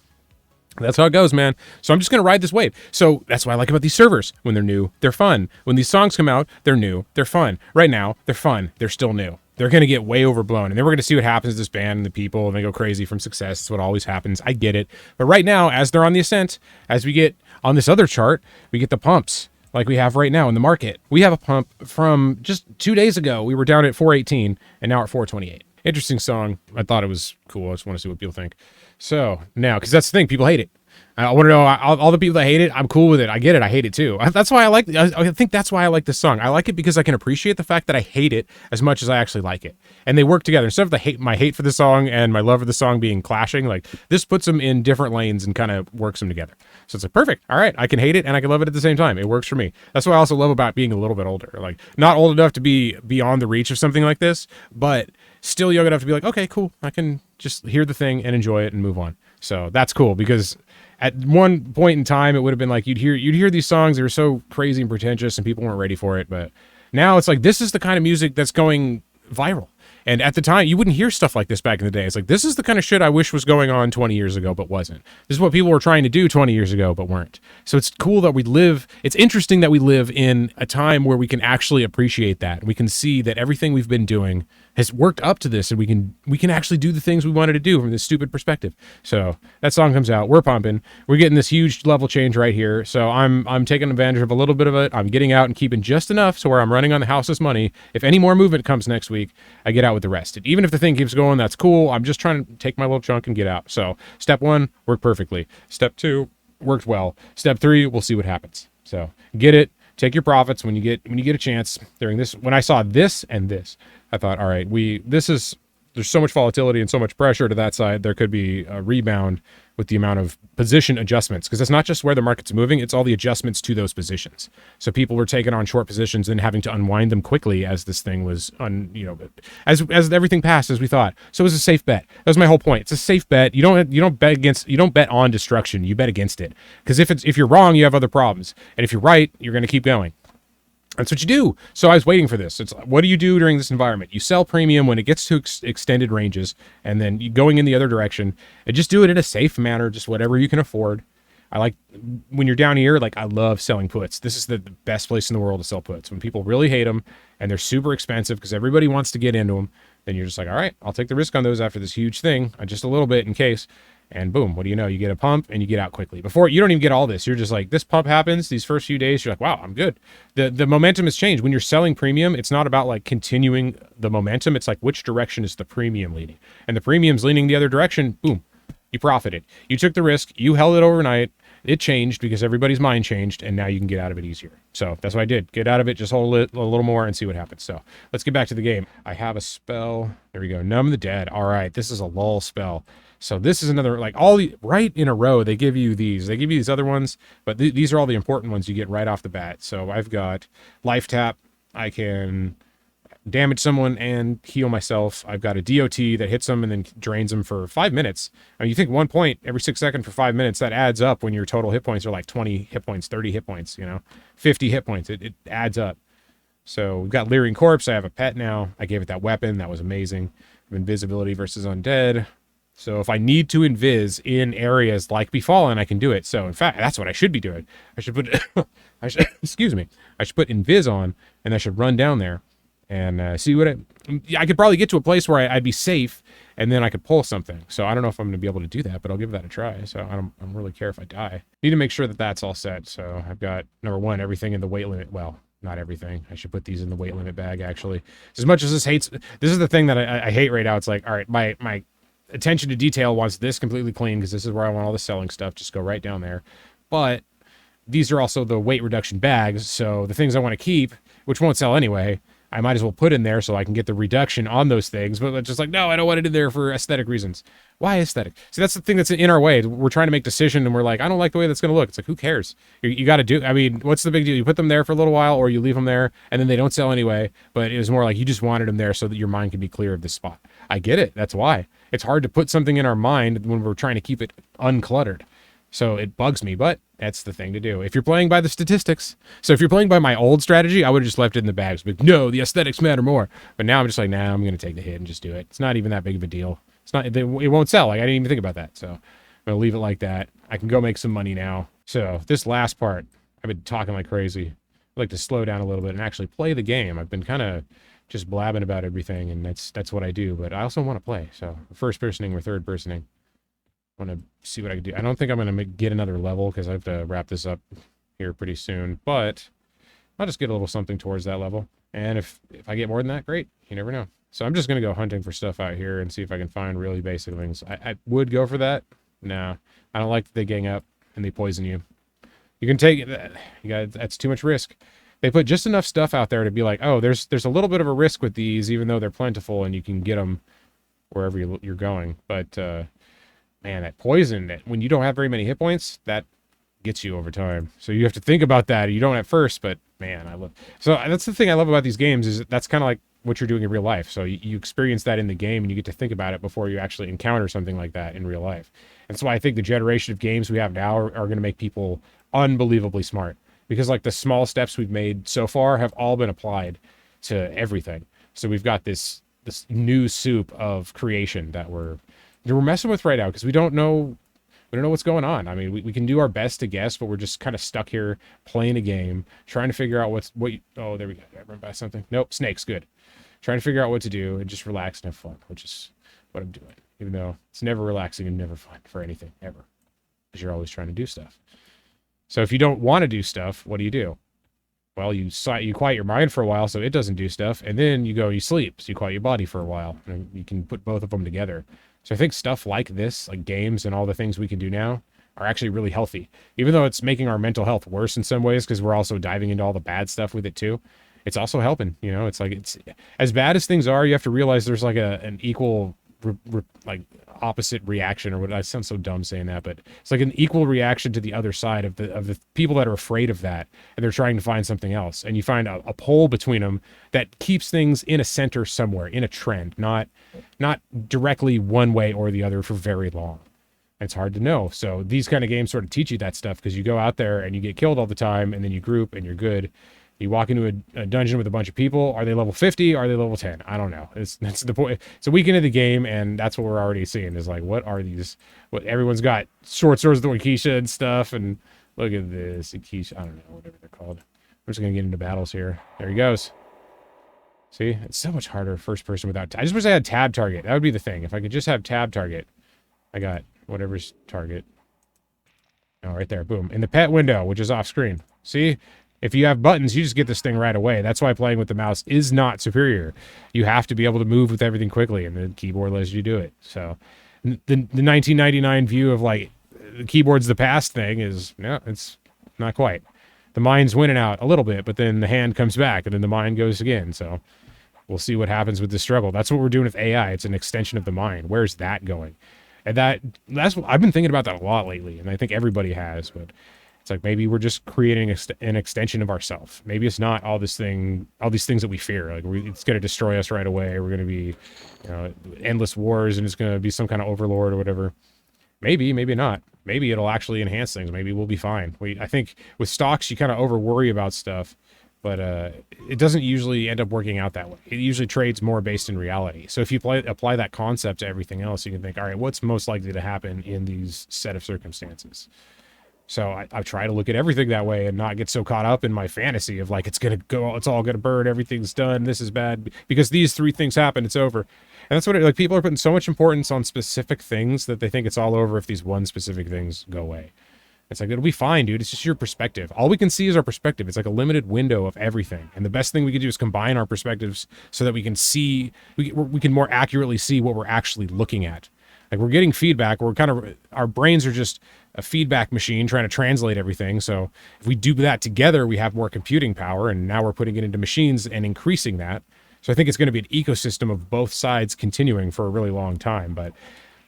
That's how it goes, man. So I'm just going to ride this wave. So that's what I like about these servers. When they're new, they're fun. When these songs come out, they're new, they're fun. Right now, they're fun. They're still new. They're going to get way overblown. And then we're going to see what happens to this band and the people, and they go crazy from success. It's what always happens. I get it. But right now, as they're on the ascent, as we get on this other chart, we get the pumps like we have right now in the market. We have a pump from just 2 days ago. We were down at 418, and now at 428. Interesting song. I thought it was cool. I just want to see what people think. So now, because that's the thing, people hate it. I want to know all the people that hate it. I'm cool with it. I get it. I hate it too. That's why I think that's why I like this song. I like it because I can appreciate the fact that I hate it as much as I actually like it, and they work together. Instead of my hate for the song and my love for the song being clashing, like this puts them in different lanes and kind of works them together. So it's like perfect. All right, I can hate it and I can love it at the same time. It works for me. That's what I also love about being a little bit older. Like not old enough to be beyond the reach of something like this, but still young enough to be like, okay, cool. I can just hear the thing and enjoy it and move on. So that's cool because at one point in time, it would have been like you'd hear these songs that were so crazy and pretentious and people weren't ready for it. But now it's like this is the kind of music that's going viral. And at the time, you wouldn't hear stuff like this back in the day. It's like, this is the kind of shit I wish was going on 20 years ago, but wasn't. This is what people were trying to do 20 years ago, but weren't. So it's cool that it's interesting that we live in a time where we can actually appreciate that. We can see that everything we've been doing has worked up to this, and we can actually do the things we wanted to do from this stupid perspective. So that song comes out, we're pumping, we're getting this huge level change right here. So I'm taking advantage of a little bit of it. I'm getting out and keeping just enough so where I'm running on the house's money. If any more movement comes next week, I get out with the rest. And even if the thing keeps going, that's cool. I'm just trying to take my little chunk and get out. So step 1 worked perfectly. Step 2 worked well. Step 3, we'll see what happens. So get it. Take your profits when you get a chance. During this, when I saw this and this, I thought, all right, there's so much volatility and so much pressure to that side. There could be a rebound with the amount of position adjustments, because it's not just where the market's moving, it's all the adjustments to those positions. So people were taking on short positions and having to unwind them quickly as this thing was as everything passed as we thought. So it was a safe bet. That was my whole point. It's a safe bet. You don't bet on destruction. You bet against it. Because if you're wrong, you have other problems. And if you're right, you're going to keep going. That's what you do. So I was waiting for this. It's what do you do during this environment? You sell premium when it gets to extended ranges, and then you going in the other direction, and just do it in a safe manner, just whatever you can afford. I like when you're down here, like I love selling puts. This is the best place in the world to sell puts. When people really hate them and they're super expensive because everybody wants to get into them, then you're just like, all right, I'll take the risk on those after this huge thing, just a little bit in case. And boom, what do you know? You get a pump and you get out quickly. Before, you don't even get all this. You're just like, this pump happens these first few days. You're like, wow, I'm good. The momentum has changed. When you're selling premium, it's not about like continuing the momentum. It's like, which direction is the premium leading? And the premium's leaning the other direction. Boom. You profited. You took the risk. You held it overnight. It changed because everybody's mind changed, and now you can get out of it easier. So that's what I did. Get out of it, just hold it a little more and see what happens. So let's get back to the game. I have a spell. There we go. Numb the Dead. All right, this is a lull spell. So this is another, like, right in a row, they give you these. They give you these other ones, but these are all the important ones you get right off the bat. So I've got Life Tap. I can damage someone and heal myself. I've got a DOT that hits them and then drains them for 5 minutes. I mean, you think 1 point every 6 seconds for 5 minutes, that adds up when your total hit points are like 20 hit points, 30 hit points, 50 hit points. It adds up. So we've got Leering Corpse. I have a pet now. I gave it that weapon. That was amazing. Invisibility versus Undead. So if I need to invis in areas like Befallen, I can do it. So in fact, that's what I should be doing. I should put, excuse me. I should put invis on, and I should run down there and see what I could probably get to a place where I'd be safe, and then I could pull something. So I don't know if I'm going to be able to do that, but I'll give that a try. So I don't really care if I die. Need to make sure that that's all set. So I've got, number one, everything in the weight limit. Well, not everything. I should put these in the weight limit bag, actually. As much as this is the thing that I hate right now. It's like, all right, my attention to detail wants this completely clean because this is where I want all the selling stuff. Just go right down there. But these are also the weight reduction bags. So the things I want to keep, which won't sell anyway, I might as well put in there so I can get the reduction on those things. But it's just like, no, I don't want it in there for aesthetic reasons. Why aesthetic? See, that's the thing that's in our way. We're trying to make decision, and we're like, I don't like the way that's going to look. It's like, who cares? You got to do, I mean, what's the big deal? You put them there for a little while, or you leave them there, and then they don't sell anyway. But it was more like you just wanted them there so that your mind can be clear of this spot. I get it. That's why. It's hard to put something in our mind when we're trying to keep it uncluttered. So it bugs me, but that's the thing to do. If you're playing by the statistics, so if you're playing by my old strategy, I would have just left it in the bags. But no, the aesthetics matter more. But now I'm just like, nah, I'm going to take the hit and just do it. It's not even that big of a deal. It's not, it won't sell. Like, I didn't even think about that. So I'm going to leave it like that. I can go make some money now. So this last part, I've been talking like crazy. I'd like to slow down a little bit and actually play the game. I've been kind of just blabbing about everything, and that's what I do. But I also want to play. So first personing or third personing. I want to see what I can do. I don't think I'm going to get another level because I have to wrap this up here pretty soon. But I'll just get a little something towards that level. And if I get more than that, great. You never know. So I'm just going to go hunting for stuff out here and see if I can find really basic things. I would go for that. No, I don't like that they gang up and they poison you. You can take it. That's too much risk. They put just enough stuff out there to be like, oh, there's a little bit of a risk with these, even though they're plentiful and you can get them wherever you're going. But man, that poison, that when you don't have very many hit points, that gets you over time. So you have to think about that. You don't at first, but man, so that's the thing I love about these games, is that's kind of like what you're doing in real life. So you experience that in the game and you get to think about it before you actually encounter something like that in real life. And so I think the generation of games we have now are going to make people unbelievably smart, because like the small steps we've made so far have all been applied to everything. So we've got this new soup of creation that we're messing with right now, because we don't know what's going on. I mean, we can do our best to guess, but we're just kind of stuck here playing a game, trying to figure out oh, there we go. Did I run by something? Nope, snakes, good. Trying to figure out what to do and just relax and have fun, which is what I'm doing. Even though it's never relaxing and never fun for anything, ever. Because you're always trying to do stuff. So if you don't want to do stuff, what do? Well, you quiet your mind for a while so it doesn't do stuff, and then you sleep, so you quiet your body for a while. And you can put both of them together. So I think stuff like this, like games and all the things we can do now, are actually really healthy. Even though it's making our mental health worse in some ways, because we're also diving into all the bad stuff with it too, it's also helping. It's like, it's as bad as things are, you have to realize there's like an equal like opposite reaction, or what. I sound so dumb saying that, but it's like an equal reaction to the other side of the people that are afraid of that, and they're trying to find something else, and you find a pole between them that keeps things in a center somewhere, in a trend, not directly one way or the other for very long. It's hard to know. So these kind of games sort of teach you that stuff, because you go out there and you get killed all the time, and then you group and you're good. You walk into a dungeon with a bunch of people. Are they level 50? Are they level 10? I don't know. That's the point. It's a week into the game, and that's what we're already seeing, is like, what are these? What everyone's got short swords with Ikisha and stuff, and look at this Ikisha. I don't know, whatever they're called. We're just gonna get into battles here. There he goes. See, it's so much harder first person without. I just wish I had tab target. That would be the thing. If I could just have tab target. I got whatever's target. Oh, right there. Boom. In the pet window, which is off screen. See? If you have buttons, you just get this thing right away. That's why playing with the mouse is not superior. You have to be able to move with everything quickly, and the keyboard lets you do it. So the 1999 view of like the keyboard's the past thing is, no, it's not quite. The mind's winning out a little bit, but then the hand comes back and then the mind goes again. So we'll see what happens with this struggle. That's what we're doing with AI. It's an extension of the mind. Where's that going? And that's what I've been thinking about that a lot lately. And I think everybody has, but it's like, maybe we're just creating an extension of ourselves. Maybe it's not all these things that we fear. Like it's going to destroy us right away. We're going to be, endless wars, and it's going to be some kind of overlord or whatever. Maybe not. Maybe it'll actually enhance things. Maybe we'll be fine. I think with stocks, you kind of over worry about stuff, but it doesn't usually end up working out that way. It usually trades more based in reality. So if you apply that concept to everything else, you can think, all right, what's most likely to happen in these set of circumstances? So I try to look at everything that way and not get so caught up in my fantasy of like, it's all going to burn, everything's done, this is bad, because these 3 things happen, it's over. And that's what people are putting so much importance on specific things that they think it's all over if these one specific things go away. It's like, it'll be fine, dude. It's just your perspective. All we can see is our perspective. It's like a limited window of everything. And the best thing we can do is combine our perspectives so that we can see, we can more accurately see what we're actually looking at. Like, we're getting feedback. Our brains are just a feedback machine trying to translate everything. So if we do that together, we have more computing power, and now we're putting it into machines and increasing that. So I think it's going to be an ecosystem of both sides continuing for a really long time. But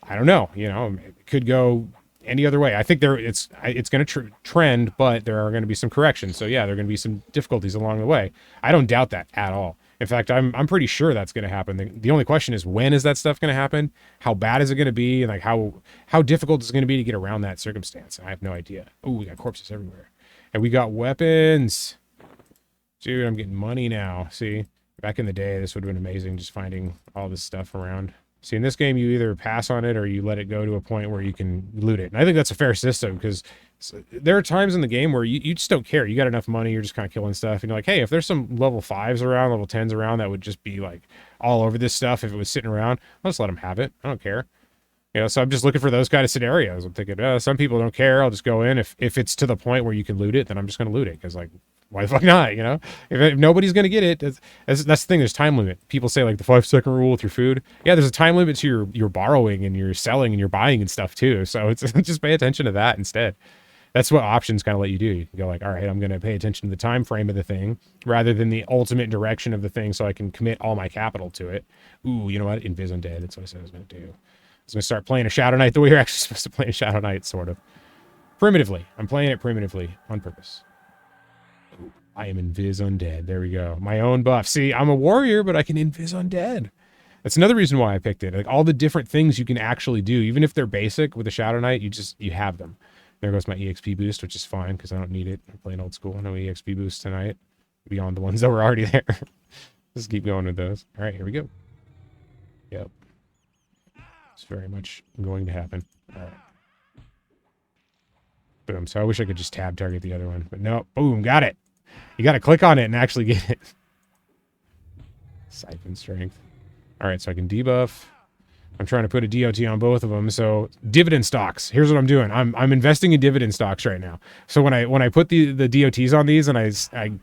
I don't know, it could go any other way. I think it's going to trend, but there are going to be some corrections. So yeah, there are going to be some difficulties along the way. I don't doubt that at all. In fact, I'm pretty sure that's going to happen. The only question is, when is that stuff going to happen? How bad is it going to be? And like how difficult is it going to be to get around that circumstance? I have no idea. Oh, we got corpses everywhere. And we got weapons. Dude, I'm getting money now. See, back in the day, this would have been amazing, just finding all this stuff around. See, in this game, you either pass on it or you let it go to a point where you can loot it. And I think that's a fair system, because there are times in the game where you just don't care. You got enough money, you're just kind of killing stuff. And you're like, hey, if there's some level 5s around, level 10s around, that would just be like all over this stuff if it was sitting around, I'll just let them have it. I don't care. So I'm just looking for those kind of scenarios. I'm thinking, some people don't care. I'll just go in. If it's to the point where you can loot it, then I'm just going to loot it. Because, like, why the fuck not, If nobody's going to get it, that's the thing. There's time limit. People say, like, the 5-second rule with your food. Yeah, there's a time limit to your borrowing and your selling and your buying and stuff, too. So it's just pay attention to that instead. That's what options kind of let you do. You can go like, all right, I'm going to pay attention to the time frame of the thing rather than the ultimate direction of the thing, so I can commit all my capital to it. Ooh, you know what? Invis Undead. That's what I said I was going to do. I was going to start playing a Shadow Knight the way you're actually supposed to play a Shadow Knight, sort of. Primitively. I'm playing it primitively on purpose. Ooh, I am Invis Undead. There we go. My own buff. See, I'm a warrior, but I can Invis Undead. That's another reason why I picked it. Like, all the different things you can actually do, even if they're basic with a Shadow Knight, you have them. There goes my EXP boost, which is fine because I don't need it. I'm playing old school. No EXP boost tonight. Beyond the ones that were already there. Just keep going with those. All right, here we go. Yep. It's very much going to happen. All right. Boom. So I wish I could just tab target the other one. But no. Boom. Got it. You got to click on it and actually get it. Siphon strength. All right, so I can debuff. I'm trying to put a DOT on both of them. So dividend stocks. Here's what I'm doing. I'm investing in dividend stocks right now. So when I put the DOTs on these and I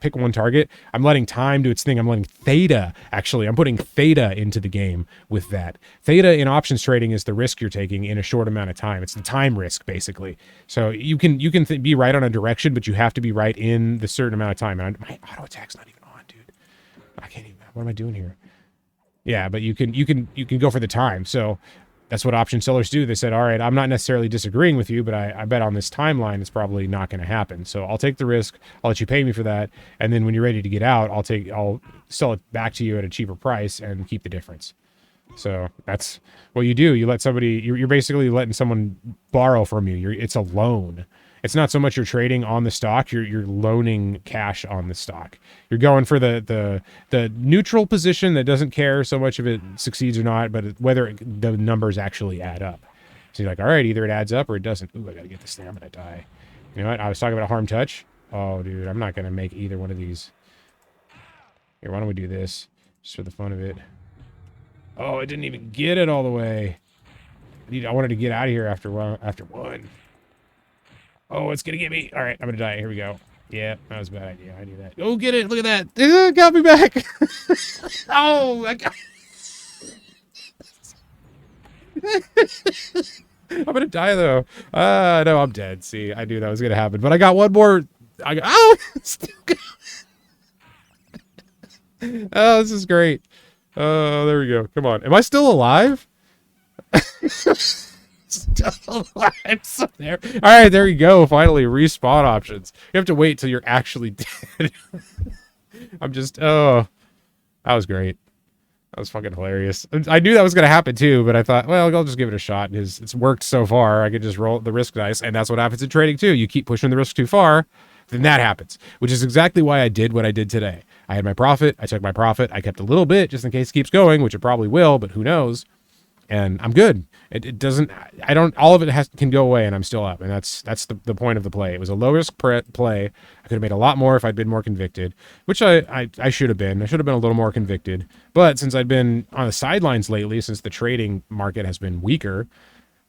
pick one target, I'm letting time do its thing. I'm letting theta, actually. I'm putting theta into the game with that. Theta in options trading is the risk you're taking in a short amount of time. It's the time risk, basically. So you can be right on a direction, but you have to be right in the certain amount of time. And my auto attack's not even on, dude. I can't even. What am I doing here? Yeah, but you can go for the time. So that's what option sellers do. They said, all right, I'm not necessarily disagreeing with you, but I bet on this timeline it's probably not going to happen. So I'll take the risk. I'll let you pay me for that. And then when you're ready to get out, I'll sell it back to you at a cheaper price and keep the difference. So that's what you do. You let somebody, you're basically letting someone borrow from you. It's a loan. It's not so much you're trading on the stock, you're loaning cash on the stock. You're going for the neutral position that doesn't care so much if it succeeds or not, but whether the numbers actually add up. So you're like, all right, either it adds up or it doesn't. Ooh, I gotta get this thing. I'm gonna die. You know what? I was talking about a harm touch. Oh, dude, I'm not gonna make either one of these. Here, why don't we do this just for the fun of it? Oh, I didn't even get it all the way. I wanted to get out of here after one. Oh, it's gonna get me. All right, I'm gonna die. Here we go. Yeah, that was a bad idea. I knew that. Oh, get it. Look at that. It got me back. Oh, I got... I'm gonna die though. No, I'm dead. See, I knew that was gonna happen, but I got one more. Oh, oh, this is great. Oh, there we go. Come on. Am I still alive? Still alive. So there. All right, there you go. Finally, respawn options. You have to wait till you're actually dead. I'm just. Oh, that was great. That was fucking hilarious. I knew that was going to happen too, but I thought, well, I'll just give it a shot. It's worked so far. I could just roll the risk dice, and that's what happens in trading too. You keep pushing the risk too far, then that happens, which is exactly why I did what I did today. I had my profit. I took my profit. I kept a little bit just in case it keeps going, which it probably will, but who knows? And I'm good. It doesn't. I don't. All of it can go away, and I'm still up. And that's the point of the play. It was a low risk play. I could have made a lot more if I'd been more convicted, which I should have been. I should have been a little more convicted. But since I'd been on the sidelines lately, since the trading market has been weaker,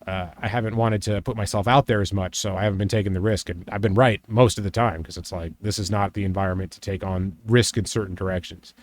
I haven't wanted to put myself out there as much. So I haven't been taking the risk, and I've been right most of the time because it's like this is not the environment to take on risk in certain directions.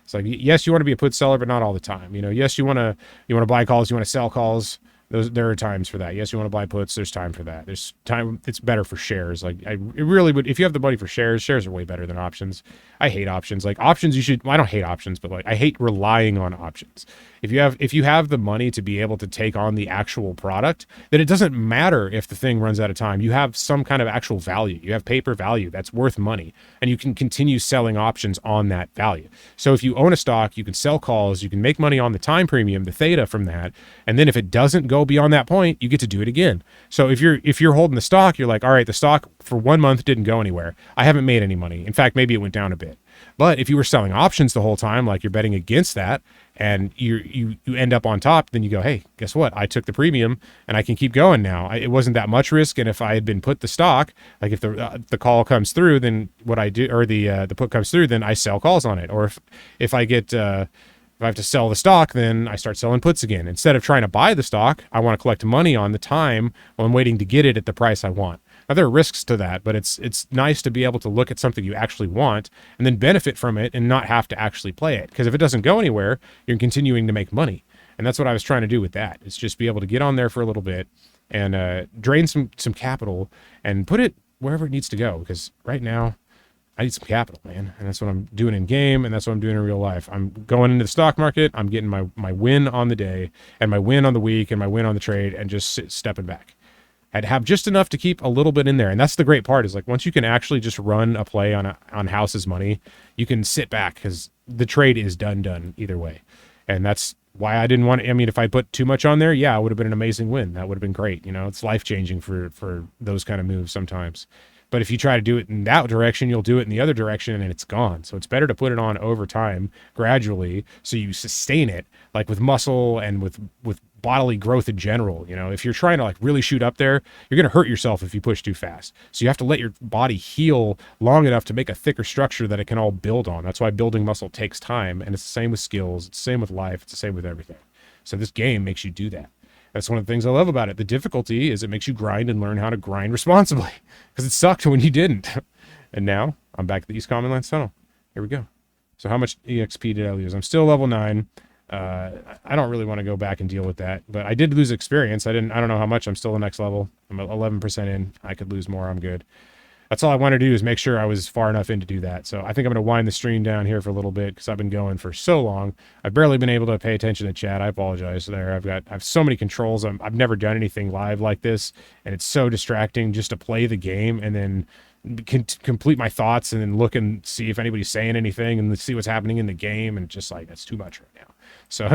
It's like, yes, you want to be a put seller, but not all the time. Yes, you want to buy calls, you want to sell calls. There are times for that. Yes, you want to buy puts. There's time for that. There's time. It's better for shares. Like it really would. If you have the money for shares, shares are way better than options. I hate options. Like options, you should. Well, I don't hate options, but like I hate relying on options. If you have the money to be able to take on the actual product, then it doesn't matter if the thing runs out of time. You have some kind of actual value. You have paper value that's worth money, and you can continue selling options on that value. So if you own a stock, you can sell calls. You can make money on the time premium, the theta from that, and then if it doesn't go beyond that point, you get to do it again. So if you're holding the stock, you're like, all right, the stock for 1 month didn't go anywhere. I haven't made any money. In fact, maybe it went down a bit. But if you were selling options the whole time, like you're betting against that, and you end up on top, then you go, hey, guess what? I took the premium and I can keep going now. It wasn't that much risk, and if I had been put the stock, like if the call comes through, then what I do, or the put comes through, then I sell calls on it. Or if I get if I have to sell the stock, then I start selling puts again. Instead of trying to buy the stock, I want to collect money on the time while I'm waiting to get it at the price I want. Now, there are risks to that, but it's nice to be able to look at something you actually want and then benefit from it and not have to actually play it. Because if it doesn't go anywhere, you're continuing to make money. And that's what I was trying to do with that. It's just be able to get on there for a little bit and drain some capital and put it wherever it needs to go. Because right now, I need some capital, man. And that's what I'm doing in game, and that's what I'm doing in real life. I'm going into the stock market. I'm getting my win on the day and my win on the week and my win on the trade and just stepping back. I'd have just enough to keep a little bit in there. And that's the great part is like once you can actually just run a play on House's money, you can sit back because the trade is done either way. And that's why I didn't want to. I mean, if I put too much on there, yeah, it would have been an amazing win. That would have been great. It's life-changing for those kind of moves sometimes. But if you try to do it in that direction, you'll do it in the other direction and it's gone. So it's better to put it on over time, gradually, so you sustain it, like with muscle and with bodily growth in general. If you're trying to like really shoot up there, you're going to hurt yourself if you push too fast. So you have to let your body heal long enough to make a thicker structure that it can all build on. That's why building muscle takes time. And it's the same with skills. It's the same with life. It's the same with everything. So this game makes you do that. That's one of the things I love about it. The difficulty is it makes you grind and learn how to grind responsibly because it sucked when you didn't. And now I'm back at the East Common Lands Tunnel. Here we go. So how much EXP did I lose? I'm still level 9. I don't really want to go back and deal with that, but I did lose experience. I don't know how much. I'm still the next level. I'm 11% in. I could lose more. I'm good. That's all I wanted to do is make sure I was far enough in to do that. So I think I'm going to wind the stream down here for a little bit because I've been going for so long. I've barely been able to pay attention to chat. I apologize there. I have so many controls. I've never done anything live like this, and it's so distracting just to play the game and then complete my thoughts and then look and see if anybody's saying anything and see what's happening in the game. And just like, that's too much right now. So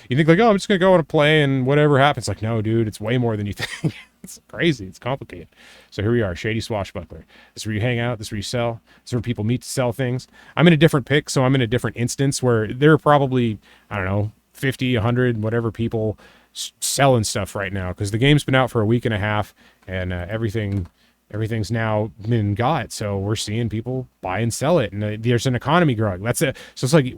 you think like, oh, I'm just going to go and play and whatever happens. Like, no, dude, it's way more than you think. It's crazy. It's complicated. So here we are, Shady Swashbuckler. This is where you hang out. This is where you sell. This is where people meet to sell things. I'm in a different pick, so I'm in a different instance where there are probably, I don't know, 50, 100, whatever people selling stuff right now because the game's been out for a week and a half and everything's now been got. So we're seeing people buy and sell it. And there's an economy growing. That's it. So it's like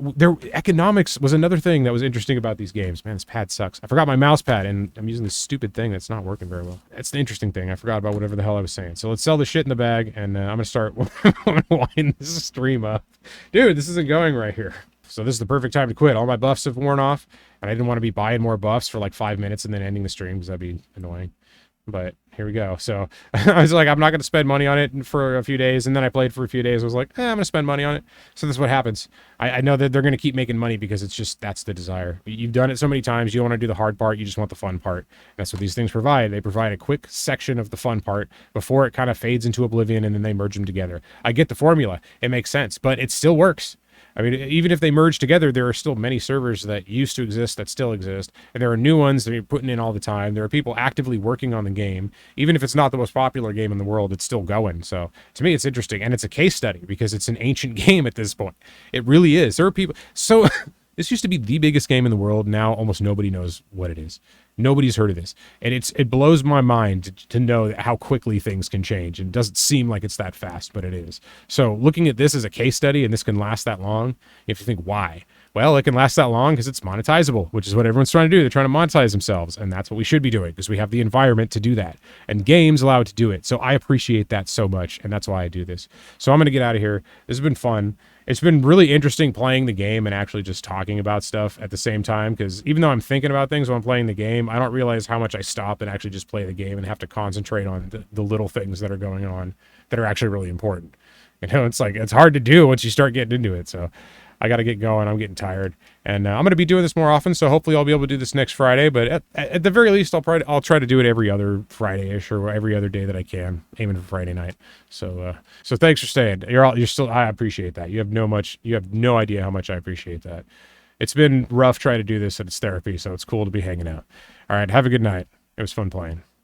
economics was another thing that was interesting about these games. Man, this pad sucks. I forgot my mouse pad and I'm using this stupid thing that's not working very well. That's the interesting thing. I forgot about whatever the hell I was saying. So let's sell the shit in the bag and I'm going to start winding this stream up. Dude, this isn't going right here. So this is the perfect time to quit. All my buffs have worn off, and I didn't want to be buying more buffs for like 5 minutes and then ending the stream because that'd be annoying. But here we go. So I was like, I'm not going to spend money on it for a few days. And then I played for a few days. I was like, I'm going to spend money on it. So this is what happens. I know that they're going to keep making money because it's just, that's the desire. You've done it so many times. You don't want to do the hard part. You just want the fun part. That's what these things provide. They provide a quick section of the fun part before it kind of fades into oblivion, and then they merge them together. I get the formula. It makes sense, but it still works. I mean, even if they merge together, there are still many servers that used to exist that still exist. And there are new ones that you're putting in all the time. There are people actively working on the game. Even if it's not the most popular game in the world, it's still going. So to me, it's interesting. And it's a case study because it's an ancient game at this point. It really is. There are people. So this used to be the biggest game in the world. Now almost nobody knows what it is. Nobody's heard of this. And it blows my mind to know how quickly things can change. And it doesn't seem like it's that fast, but it is. So looking at this as a case study, and this can last that long, you have to think, why? Well, it can last that long because it's monetizable, which is what everyone's trying to do. They're trying to monetize themselves, and that's what we should be doing because we have the environment to do that. And games allow it to do it. So I appreciate that so much, and that's why I do this. So I'm going to get out of here. This has been fun. It's been really interesting playing the game and actually just talking about stuff at the same time, because even though I'm thinking about things while I'm playing the game, I don't realize how much I stop and actually just play the game and have to concentrate on the little things that are going on that are actually really important. You know, it's like, it's hard to do once you start getting into it. So I got to get going. I'm getting tired, and I'm going to be doing this more often. So hopefully I'll be able to do this next Friday, but at the very least, I'll try to do it every other Friday-ish or every other day that I can, aiming for Friday night. So thanks for staying. You're still, I appreciate that. You have no idea how much I appreciate that. It's been rough trying to do this, and it's therapy. So it's cool to be hanging out. All right. Have a good night. It was fun playing.